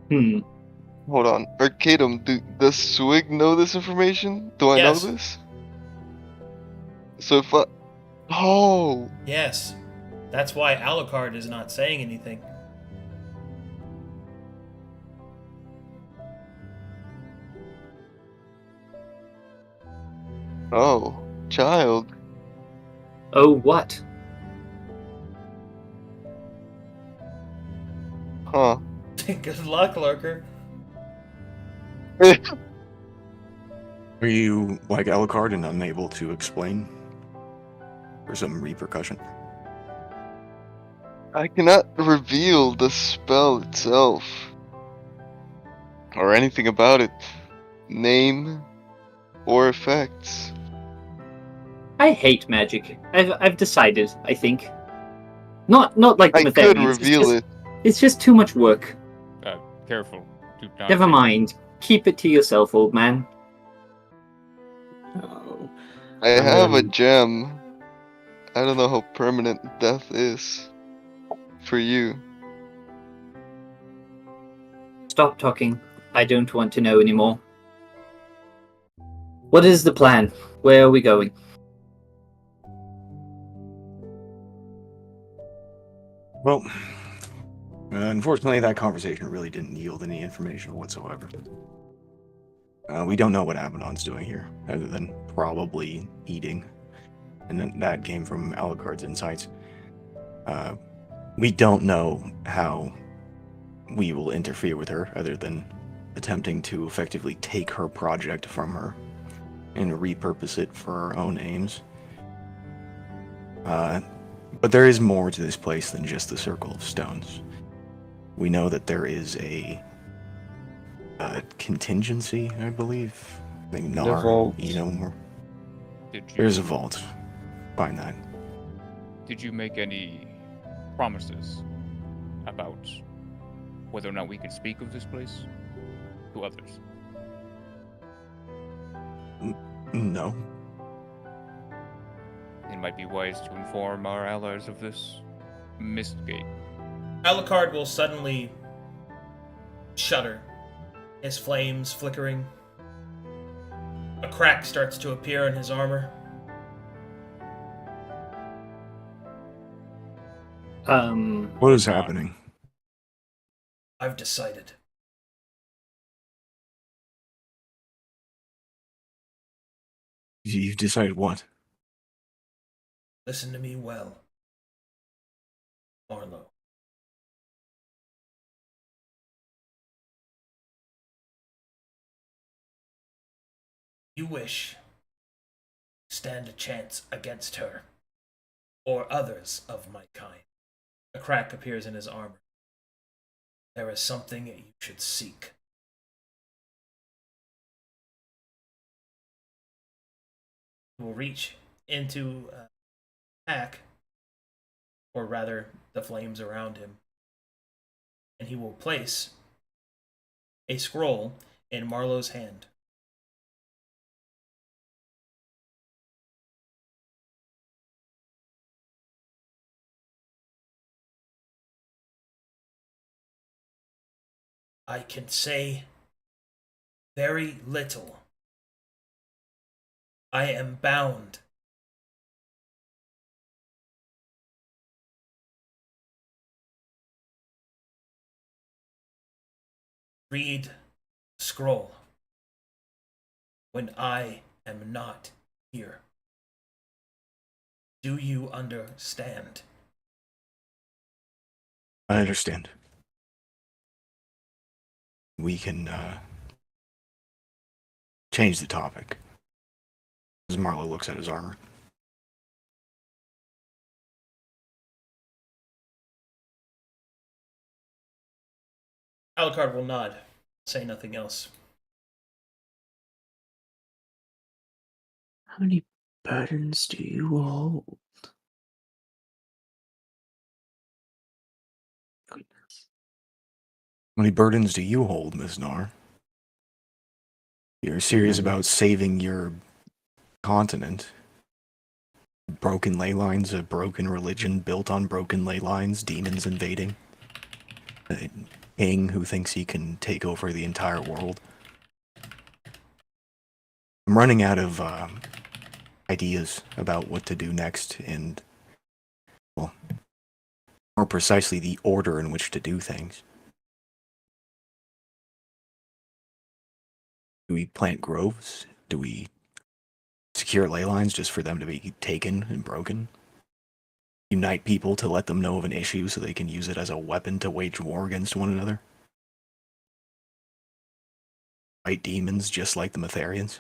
hold on. Arcadum, does Swig know this information? Do I
Yes.
know this? So Oh!
Yes. That's why Alucard is not saying anything.
Oh, child.
Oh, what?
Huh.
Good luck, Lurker.
Are you like Alucard and unable to explain? Or some repercussion?
I cannot reveal the spell itself. Or anything about it. Name or effects.
I hate magic. I've decided, I think. Not like the
I could
Matharians.
reveal it.
It's just too much work.
Careful. Do not
Never
take-
mind. Keep it to yourself, old man.
Oh.
I
I'm
have a
gonna-
gem. I don't know how permanent death is. For you.
Stop talking. I don't want to know anymore. What is the plan? Where are we going?
Well, unfortunately, that conversation really didn't yield any information whatsoever. We don't know what Abaddon's doing here, other than probably eating. And then that came from Alucard's insights. We don't know how we will interfere with her, other than attempting to effectively take her project from her and repurpose it for our own aims. But there is more to this place than just the Circle of Stones. We know that there is a contingency, I believe. I think
The
Nar,
vault.
There's a vault. Find that.
Did you make any promises about whether or not we can speak of this place to others?
No.
It might be wise to inform our allies of this Mistgate.
Alucard will suddenly shudder, his flames flickering. A crack starts to appear in his armor.
What is happening?
I've decided.
You've decided what?
Listen to me well, Marlowe. You wish to stand a chance against her, or others of my kind. A crack appears in his armor. There is something you should seek. He will reach into a pack, or rather the flames around him, and he will place a scroll in Marlowe's hand. I can say very little. I am bound. Read scroll when I am not here. Do you understand?
I understand. We can, change the topic. As Marlowe looks at his armor.
Alucard will nod, say nothing else.
How many burdens do you hold? Goodness.
How many burdens do you hold, Miss Nar? You're serious about saving your continent? Broken ley lines, a broken religion built on broken ley lines, demons invading. A king who thinks he can take over the entire world. I'm running out of ideas about what to do next and, well, more precisely, the order in which to do things. Do we plant groves? Do we secure ley lines just for them to be taken and broken? Unite people to let them know of an issue so they can use it as a weapon to wage war against one another? Fight demons just like the Metherians?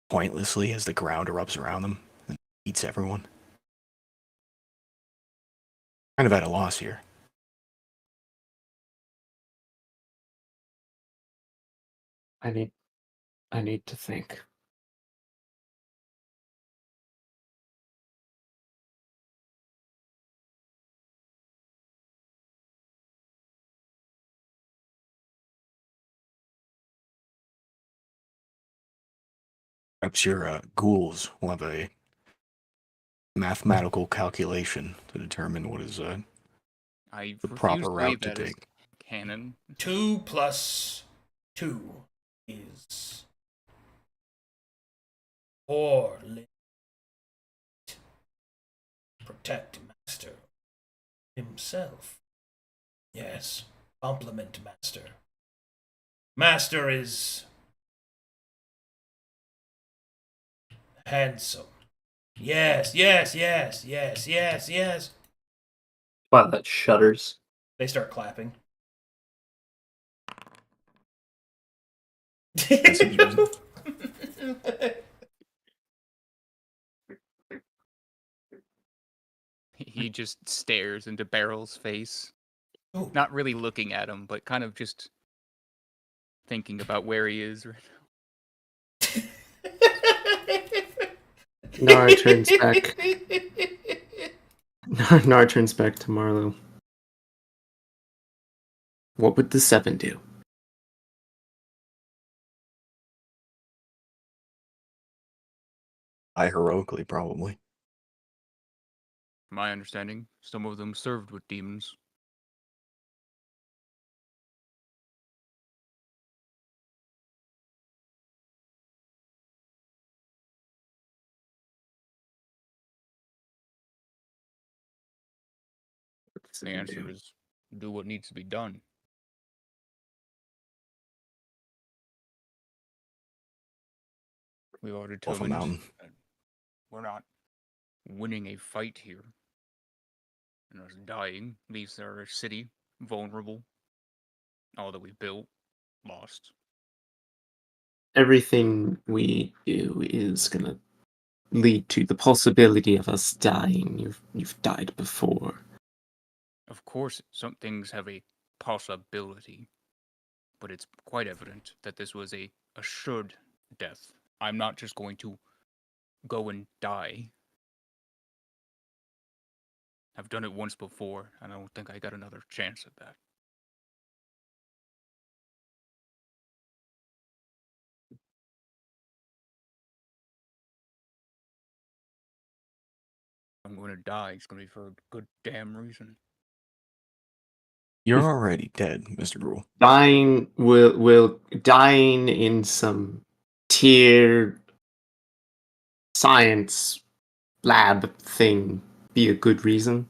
Pointlessly as the ground erupts around them and eats everyone? Kind of at a loss here.
I need to think.
Perhaps your ghouls will have a mathematical calculation to determine what is
I
the
refuse
proper
to believe
route to
that is
take.
canon.
2 plus 2 is 4. Protect master himself. Yes, compliment master. Master is handsome. Yes, yes, yes, yes, yes, yes.
Wow, that shudders.
They start clapping.
That seems reasonable.
He just stares into Barrel's face.
Ooh.
Not really looking at him, but kind of just thinking about where he is right
Nara turns back. Nara turns back to Marlowe. What would the 7 do?
I heroically, probably.
My understanding, some of them served with demons. The answer is do what needs to be done. We are
Off a
determined
mountain.
that we're not winning a fight here. And us dying leaves our city vulnerable. All that we built, lost.
Everything we do is gonna lead to the possibility of us dying. You've died before.
Of course, some things have a possibility, but it's quite evident that this was a assured death. I'm not just going to go and die. I've done it once before, and I don't think I got another chance at that. I'm going to die. It's going to be for a good damn reason.
You're already dead, Mr. Gruel.
Dying in some tier science lab thing be a good reason?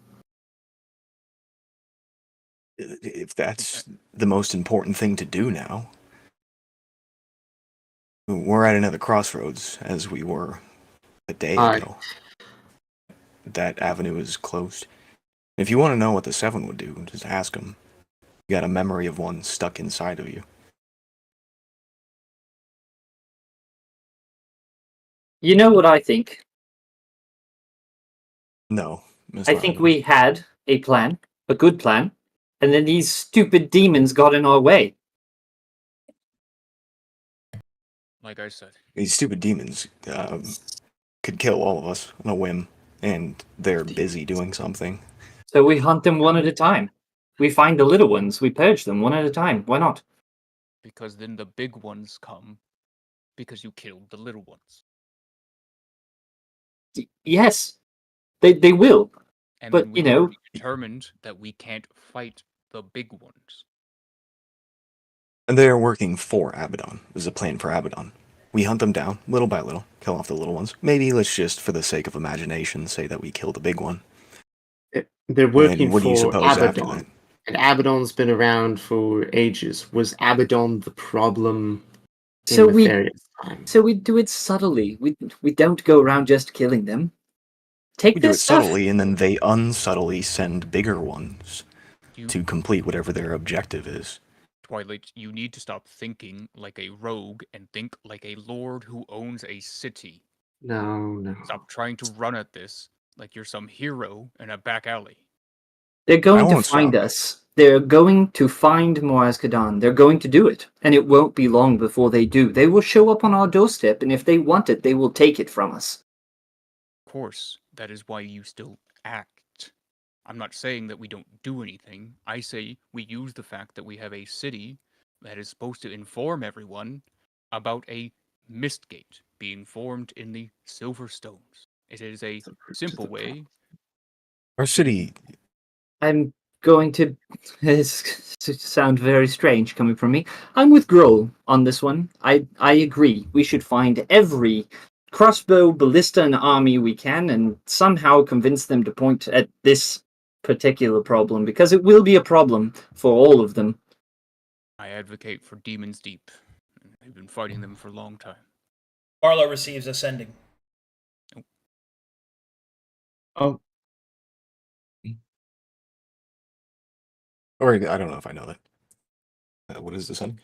If that's the most important thing to do now, we're at another crossroads as we were a day ago. That avenue is closed. If you want to know what the 7 would do, just ask them. You got a memory of one stuck inside of you.
You know what I think?
No, Miss
I think
Marlowe.
we had a plan, a good plan, and then these stupid demons got in our way.
Like I said,
These stupid demons could kill all of us on a whim, and they're busy doing something.
So we hunt them one at a time. We find the little ones, we purge them one at a time. Why not?
because then the big ones come because you killed the little ones.
Yes, they will.
And
But,
then we've
you know-
already determined that we can't fight the big ones.
And they're working for Abaddon. There's a plan for Abaddon. We hunt them down, little by little, kill off the little ones. Maybe let's just, for the sake of imagination, say that we kill the big one.
They're working
And what do you
for
suppose after that?
Abaddon. And Abaddon's been around for ages. Was Abaddon the problem in
So we
nefarious times?
so we do it subtly. We don't go around just killing them. Take
We do it
this stuff.
subtly, and then they unsubtly send bigger ones
You,
to complete whatever their objective is.
Twilight, you need to stop thinking like a rogue and think like a lord who owns a city.
No.
Stop trying to run at this like you're some hero in a back alley.
They're going to
won't
find
stop.
us. They're going to find Moazkadan. They're going to do it. And it won't be long before they do. They will show up on our doorstep, and if they want it, they will take it from us.
Of course, that is why you still act. I'm not saying that we don't do anything. I say we use the fact that we have a city that is supposed to inform everyone about a Mistgate being formed in the Silver Stones. It is a simple way.
Our city,
I'm going to sound very strange coming from me. I'm with Grohl on this one. I agree. We should find every crossbow, ballista, and army we can and somehow convince them to point at this particular problem, because it will be a problem for all of them.
I advocate for Demons Deep. We've been fighting them for a long time.
Marlowe receives a sending.
Oh,
or I don't know if I know that. What is the sending?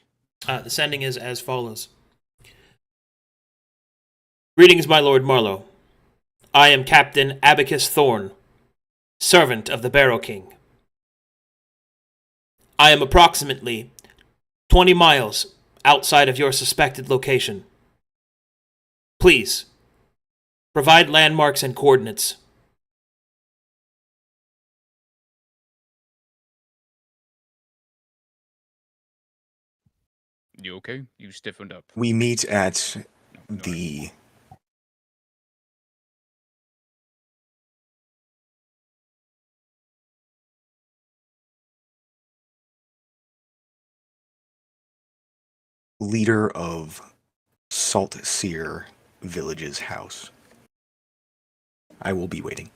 The sending is as follows. Greetings, my lord Marlowe. I am Captain Abacus Thorn, servant of the Barrow King. I am approximately 20 miles outside of your suspected location. Please, provide landmarks and coordinates.
You okay? You stiffened up.
We meet at
No.
the leader of Salt Seer Village's house. I will be waiting.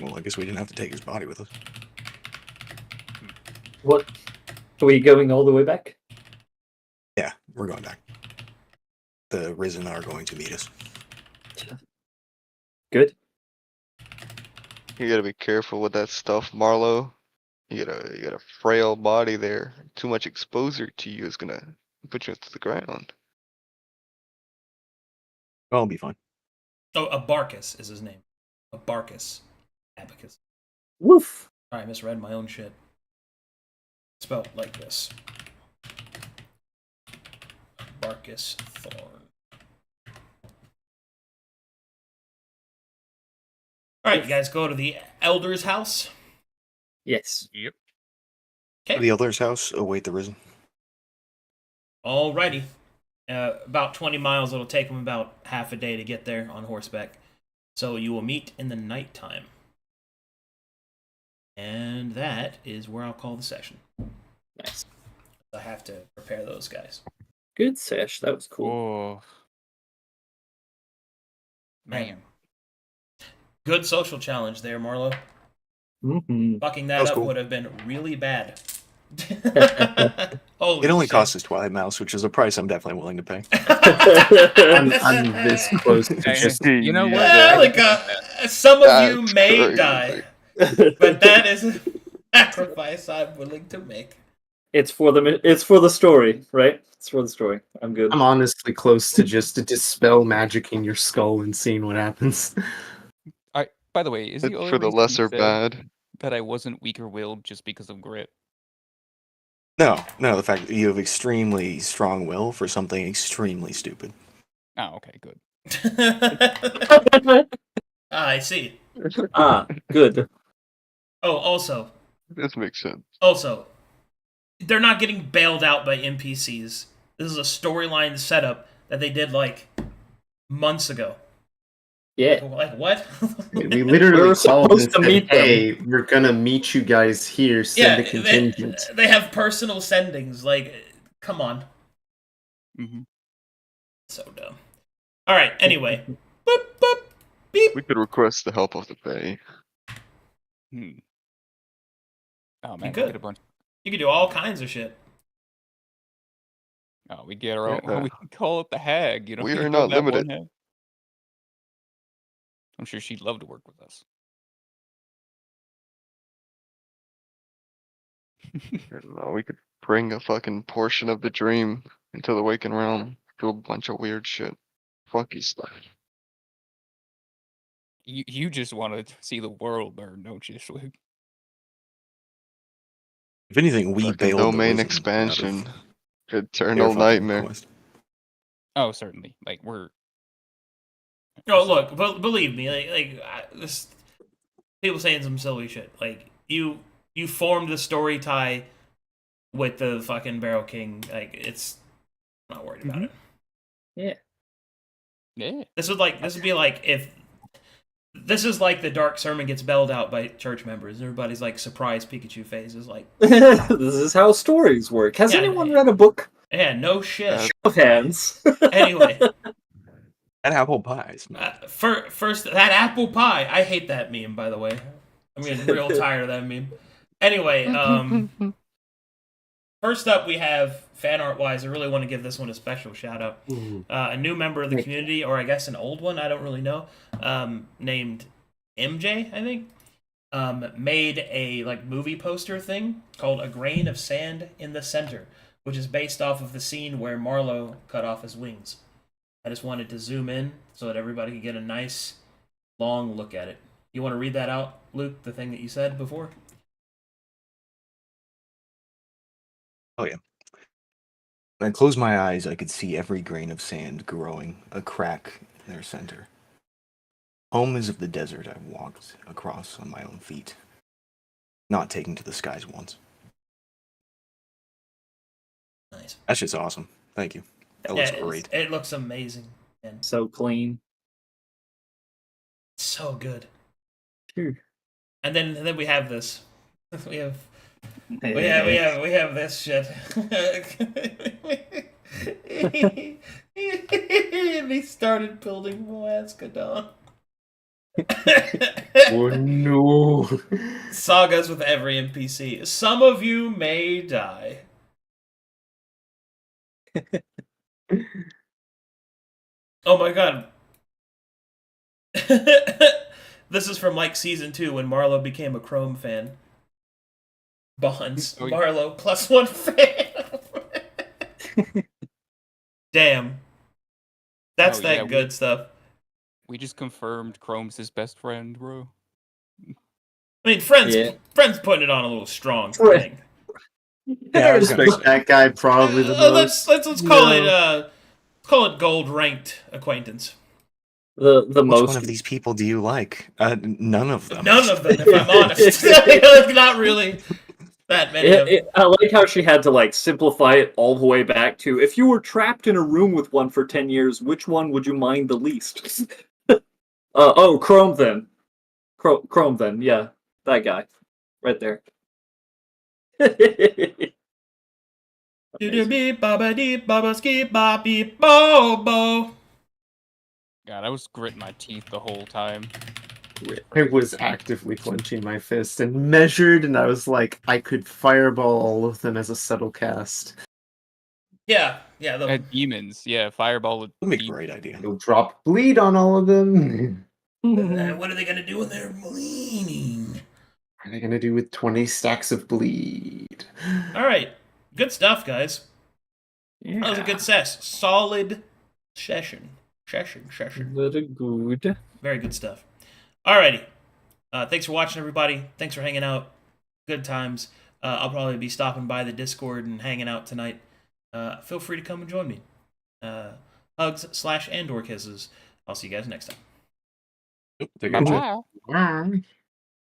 Well, I guess we didn't have to take his body with us.
What? Are we going all the way back?
Yeah, we're going back. The Risen are going to meet us.
Good.
You gotta be careful with that stuff, Marlowe. You got a frail body there. Too much exposure to you is gonna put you into the ground.
I'll be fine.
Oh, Abarcus is his name. Abarcus. Abacus.
Woof.
I misread my own shit. Spelled like this. Abarcus Thorn. Alright, you guys go to the Elder's house.
Yes.
Yep.
Okay.
The Elder's house, await the Risen.
Alrighty. About 20 miles. It'll take them about half a day to get there on horseback. So you will meet in the nighttime. And that is where I'll call the session.
Nice.
I have to prepare those guys.
Good sesh. That was cool.
Oh. Man.
Good social challenge there, Marlo.
Mm-hmm.
Fucking
That
that
was
up
cool.
would have been really bad.
It only costs us Twilight Mouse, which is a price I'm definitely willing to pay.
I'm this close to just.
You know what?
Some of you
That's
may
crazy.
die, but that is a sacrifice I'm willing to make.
It's for the story, right? It's for the story. I'm good.
I'm honestly close to just dispel magic in your skull and seeing what happens.
By the way, is the only
For the
reason you
lesser
said
bad.
that I wasn't weaker-willed just because of grit?
No, the fact that you have extremely strong will for something extremely stupid.
Oh, okay, good.
I see.
Good.
Oh, also,
This makes sense.
they're not getting bailed out by NPCs. This is a storyline setup that they did like months ago.
Yeah.
Like what?
We literally
We're
called and
supposed to
said,
meet them.
"Hey, we're gonna meet you guys here. Send a contingent."
they have personal sendings. Like, come on.
Mm-hmm.
So dumb. All right. Anyway, boop boop beep.
We could request the help of the Bay.
Hmm. Oh man,
You
we
could.
get a bunch.
You could do all kinds of shit.
Oh, we get our own.
Yeah.
We can call it the Hag. You know,
We
you
are
know
not
that one
limited.
hag. I'm sure she'd love to work with us.
I don't know, we could bring a fucking portion of the dream into the waking realm. Do a bunch of weird shit. Funky stuff.
You just want to see the world burn, don't you, Swig?
If anything, we
Fucking
bailed the
domain
wizard
expansion.
out of
Eternal
their fucking
nightmare.
quest.
Oh, certainly. Like we're.
Oh, look, believe me, this people saying some silly shit. Like you formed the story tie with the fucking Barrel King. Like I'm not worried about it.
Yeah.
Yeah.
This would be like if this is like the Dark Sermon gets bailed out by church members. And everybody's like surprised Pikachu phase is like,
This is how stories work. Has
Yeah,
anyone read a book?
yeah, no shit.
Uh,
Of hands.
Anyway,
And apple pies.
first that apple pie. I hate that meme, by the way. I'm getting real tired of that meme. Anyway, first up we have fan art wise. I really want to give this one a special shout out. A new member of the community, or I guess an old one. I don't really know. Named MJ, I think. Made a like movie poster thing called "A Grain of Sand in the Center," which is based off of the scene where Marlowe cut off his wings. I just wanted to zoom in so that everybody could get a nice, long look at it. You want to read that out, Luke, the thing that you said before?
Oh, yeah. When I closed my eyes, I could see every grain of sand growing, a crack in their center. Home is of the desert I've walked across on my own feet, not taking to the skies once.
Nice.
That's just awesome. Thank you. That looks great.
It looks amazing. And
So clean.
so good.
Phew.
And then we have this. We have this shit. They started building Moascadon.
Oh no!
Sagas with every NPC. Some of you may die. Oh my god. This is from like season 2 when Marlowe became a Chrome fan. Bonds.
Oh, yeah.
Marlowe +1 fan. Damn. That's
Oh,
that
yeah,
good stuff.
We just confirmed Chrome's his best friend, bro.
I mean, friends
Yeah.
putting it on a little strong.
Right.
Thing.
Yeah, I respect that guy probably the most.
Let's call it gold ranked acquaintance.
The
Which
most
one of these people do you like? None of them.
None of them, if I'm honest. Like, not really that many of them.
I like how she had to like simplify it all the way back to if you were trapped in a room with one for 10 years, which one would you mind the least? Chrome then. Chrome then, yeah. That guy. Right there.
Beep, baba, deep, baba, ski, bop, beep, bo, bo.
God, I was gritting my teeth the whole time.
I was actively clenching my fist and measured, and I was like, I could fireball all of them as a subtle cast.
Yeah.
Demons, yeah, fireball.
That'd be a great idea.
You'll drop bleed on all of them.
What are they gonna do when they're bleeding?
What are they gonna do with 20 stacks of bleed?
All right, good stuff, guys.
Yeah.
That was a good solid session.
Very good.
Very good stuff. Alrighty. Thanks for watching, everybody. Thanks for hanging out. Good times. I'll probably be stopping by the Discord and hanging out tonight. Feel free to come and join me. Hugs / Andor kisses. I'll see you guys next time.
Take care.
Bye.
Bye.